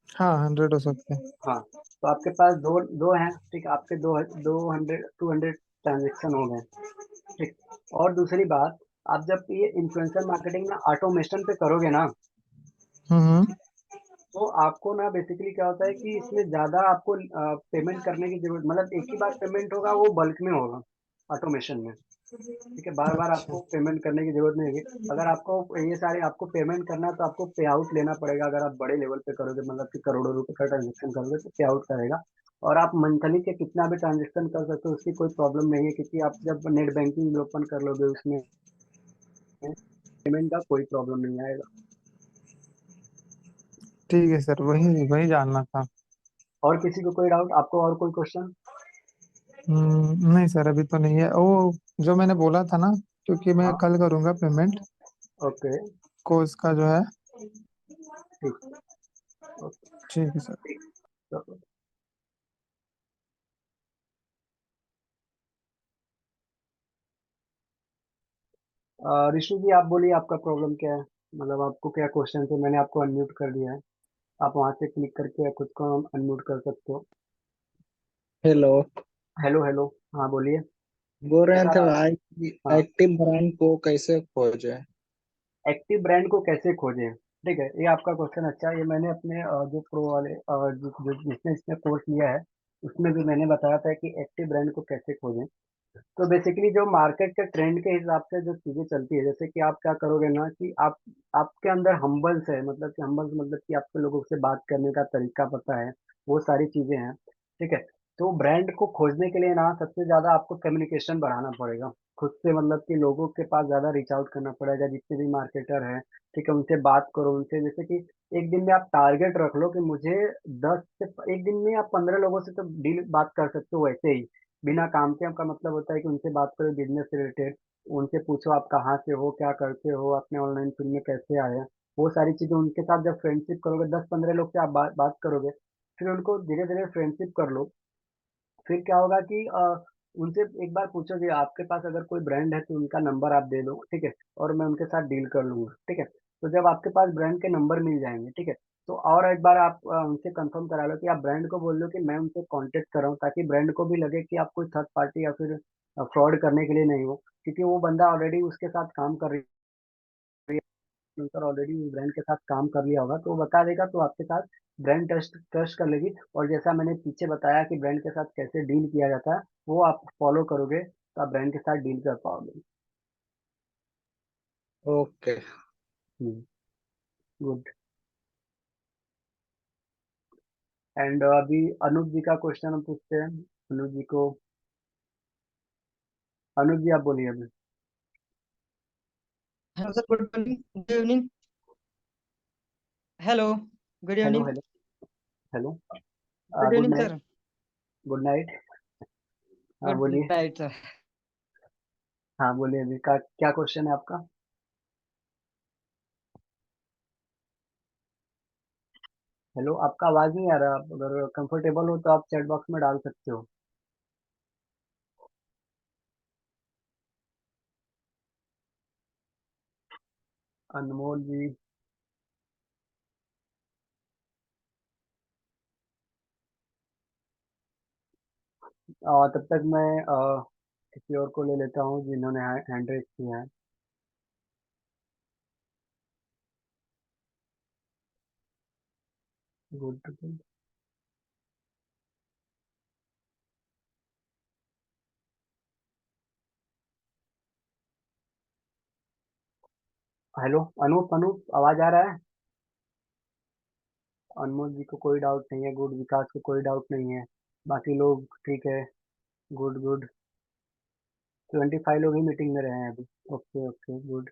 हाँ, 100 हो सकते हैं। हाँ, तो आपके पास दो दो हैं, ठीक। आपके दो 200 ट्रांजेक्शन हो गए, ठीक। और दूसरी बात, आप जब ये इन्फ्लुएंसर मार्केटिंग ना ऑटोमेशन पे करोगे ना, हम्म। तो आपको ना बेसिकली क्या होता है कि इसमें ज़्यादा आपको पेमेंट करने की ज़रूरत, मतलब एक ही बार पेमेंट होगा, वो बल्क में होगा ऑटोमेशन में, ठीक है। बार-बार अच्छा। आपको पेमेंट करने की ज़रूरत नहीं होगी। अगर आपको ये सारे आपको पेमेंट करना है, तो आपको पे आउट लेना पड़ेगा। अगर आप बड़े लेवल पे करोगे, मतलब कि करोड़ों रुपए का ट्रांज़ैक्शन करोगे, तो पे आउट करेगा। और आप मंथली के कितना भी ट्रांज़ैक्शन कर सकते हो, उसकी कोई प्रॉब्लम नहीं है, क्योंकि आप जब नेट बैंकिंग ओपन कर लोगे, उसमें पेमेंट का कोई प्रॉब्लम नहीं आएगा। ठीक है सर, वही वही जानना था। और किसी को कोई डाउट, आपको और कोई क्वेश्चन? नहीं सर, अभी तो नहीं है। वो जो मैंने बोला था ना, क्योंकि मैं हाँ, कल करूँगा पेमेंट ओके, कोर्स का जो है। ठीक, ओके, ठीक है सर। ठीक। तो ऋषि जी, आप बोलिए, आपका प्रॉब्लम क्या है? मतलब आपको क्या क्वेश्चन है? मैंने आपको अनम्यूट कर दिया है। आप वहां से क्लिक करके खुद को अनम्यूट कर सकते हो। हेलो। Hello, hello. हाँ, बोलिए। बोल रहे थे कैसा? भाई कि हाँ, एक्टिव ब्रांड को कैसे खोजे। एक्टिव ब्रांड को कैसे खोजें? ठीक है, ये आपका क्वेश्चन अच्छा है। ये मैंने अपने जो प्रो वाले जिसने इसने कोर्स लिया है, उसमें भी मैंने बताया था कि एक्टिव ब्रांड को कैसे खोजें। तो बेसिकली जो मार्केट के ट्रेंड के हिसाब से जो चीजें चलती है, जैसे कि आप क्या करोगे ना, कि आप आपके अंदर हम्बल्स है, मतलब कि हम्बल्स मतलब कि आपको लोगों से बात करने का तरीका पता है, वो सारी चीजें हैं, ठीक है। तो ब्रांड को खोजने के लिए ना, सबसे ज्यादा आपको कम्युनिकेशन बढ़ाना पड़ेगा खुद से, मतलब कि लोगों के पास ज्यादा रीच आउट करना पड़ेगा, जितने भी मार्केटर हैं, ठीक है। उनसे बात करो, उनसे जैसे कि एक दिन में आप टारगेट रख लो कि मुझे एक दिन में आप 15 लोगों से तो डील बात कर सकते हो वैसे ही, बिना काम के। का मतलब होता है कि उनसे बात करो बिजनेस से रिलेटेड, उनसे पूछो आप कहाँ से हो, क्या करते हो, अपने ऑनलाइन फील्ड में कैसे आए हैं, वो सारी चीजें। उनके साथ जब फ्रेंडशिप करोगे, 10-15 लोग से आप बात करोगे, फिर उनको धीरे धीरे फ्रेंडशिप कर लो। फिर क्या होगा कि उनसे एक बार पूछो कि आपके पास अगर कोई ब्रांड है, तो उनका नंबर आप दे दो, ठीक है, और मैं उनके साथ डील कर लूंगा, ठीक है। तो जब आपके पास ब्रांड के नंबर मिल जाएंगे, ठीक है, तो और एक बार आप उनसे कंफर्म करा लो, कि आप ब्रांड को बोल दो कि मैं उनसे कांटेक्ट कर रहा हूँ, ताकि ब्रांड को भी लगे कि आप कोई थर्ड पार्टी या फिर फ्रॉड करने के लिए नहीं हो, क्योंकि वो बंदा ऑलरेडी उसके साथ काम कर रही है, उनका ऑलरेडी ब्रांड के साथ काम कर लिया होगा, तो वो बता देगा, तो आपके साथ ब्रांड ट्रस्ट ट्रस्ट कर लेगी। और जैसा मैंने पीछे बताया कि ब्रांड के साथ कैसे डील किया जाता है, वो आप फॉलो करोगे, तो आप ब्रांड के साथ डील कर पाओगे। ओके। गुड। एंड अभी अनुज जी का क्वेश्चन हम पूछते हैं। अनुज जी को, अनुज जी आप बोलिए अभी। Hello sir, good morning, good evening. Hello, good hello, evening. Hello, hello. Good good evening night. Sir. Good night. हाँ, गुड बोलिए। Night sir. हाँ, बोलिए अभी का क्या क्वेश्चन है आपका? हेलो, आपका आवाज नहीं आ रहा। आप अगर कंफर्टेबल हो तो आप चैट बॉक्स में डाल सकते हो। अनमोल जी। तब तक मैं किसी और को ले लेता हूँ जिन्होंने हैंड रेज किया है। Good, good. Hello, Anoop, Anoop आवाज आ रहा है? अनमोल जी को कोई डाउट नहीं है, गुड। विकास को कोई डाउट नहीं है, बाकी लोग ठीक है। Good, good. 25 लोग ही मीटिंग में रहे हैं अभी। Okay, okay, good.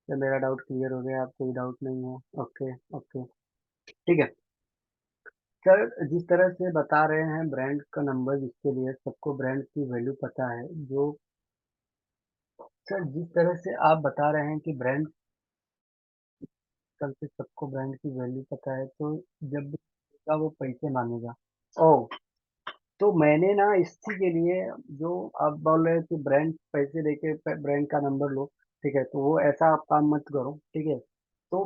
तो मेरा डाउट क्लियर हो गया, आप कोई डाउट नहीं है। ओके, ओके, ठीक है। सर जिस तरह से बता रहे हैं ब्रांड का नंबर, जिसके लिए सबको ब्रांड की वैल्यू पता है, जो सर जिस तरह से आप बता रहे हैं कि ब्रांड कल से सबको ब्रांड की वैल्यू पता है, तो जब भी का वो पैसे मांगेगा। ओ, तो मैंने ना इसी के लिए, जो आप बोल रहे हैं कि ब्रांड पैसे देके ब्रांड का नंबर लो, ठीक है, तो वो ऐसा आप काम मत करो, ठीक है। तो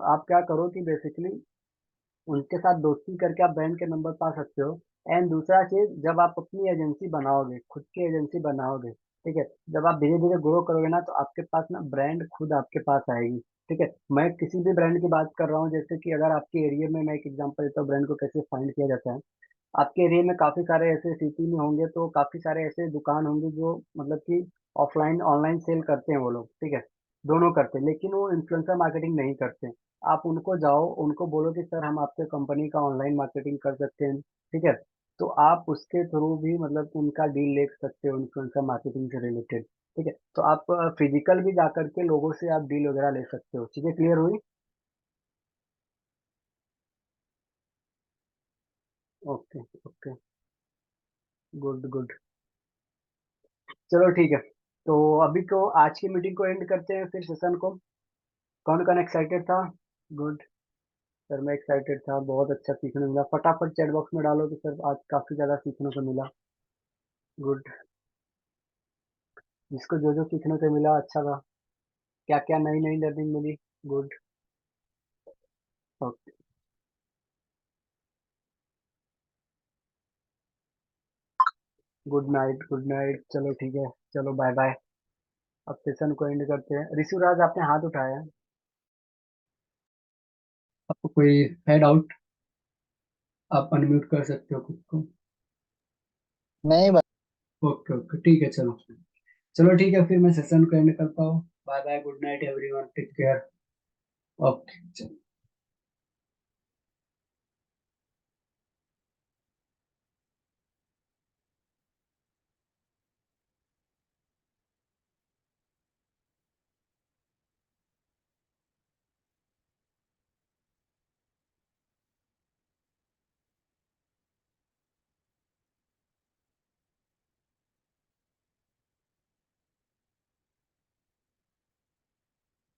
आप क्या करो कि बेसिकली उनके साथ दोस्ती करके आप ब्रांड के नंबर पा सकते हो। एंड दूसरा चीज, जब आप अपनी एजेंसी बनाओगे, खुद की एजेंसी बनाओगे, ठीक है, जब आप धीरे धीरे ग्रो करोगे ना, तो आपके पास ना ब्रांड खुद आपके पास आएगी। ठीक है, मैं किसी भी ब्रांड की बात कर रहा हूँ, जैसे कि अगर आपके एरिया में, मैं एक एग्जांपल देता हूँ ब्रांड को कैसे फाइंड किया जाता है। आपके एरिया में काफी सारे ऐसे सिटी में होंगे, तो काफी सारे ऐसे दुकान होंगे जो मतलब कि ऑफलाइन ऑनलाइन सेल करते हैं वो लोग, ठीक है, दोनों करते हैं, लेकिन वो इन्फ्लुएंसर मार्केटिंग नहीं करते। आप उनको जाओ, उनको बोलो कि सर हम आपके कंपनी का ऑनलाइन मार्केटिंग कर सकते हैं, ठीक है, तो आप उसके थ्रू भी मतलब उनका डील ले सकते हो इन्फ्लुएंसर मार्केटिंग से रिलेटेड। ठीक है, तो आप फिजिकल भी जा करके लोगों से आप डील वगैरह ले सकते हो। चीजें क्लियर हुई? ओके ओके, गुड गुड, चलो ठीक है। तो अभी को आज की मीटिंग को एंड करते हैं, फिर सेशन को। कौन कौन एक्साइटेड था? गुड। सर मैं एक्साइटेड था, बहुत अच्छा सीखने मिला। फटाफट चैट बॉक्स में डालो कि सर आज काफी ज्यादा सीखने को मिला। गुड। जिसको जो जो सीखने को मिला अच्छा था, क्या क्या नई नई लर्निंग मिली। Good. Okay, good night good night, चलो ठीक है, चलो बाय बाय। अब सेशन को एंड करते हैं। ऋषुराज आपने हाथ उठाया है, आपको कोई है डाउट? आप अनम्यूट कर सकते हो खुद को। नहीं भाई। ओके ओके, ठीक है, चलो। चलो ठीक है, फिर मैं सेशन को एंड करता हूँ। Bye bye, good night everyone, take care. Okay, चलो।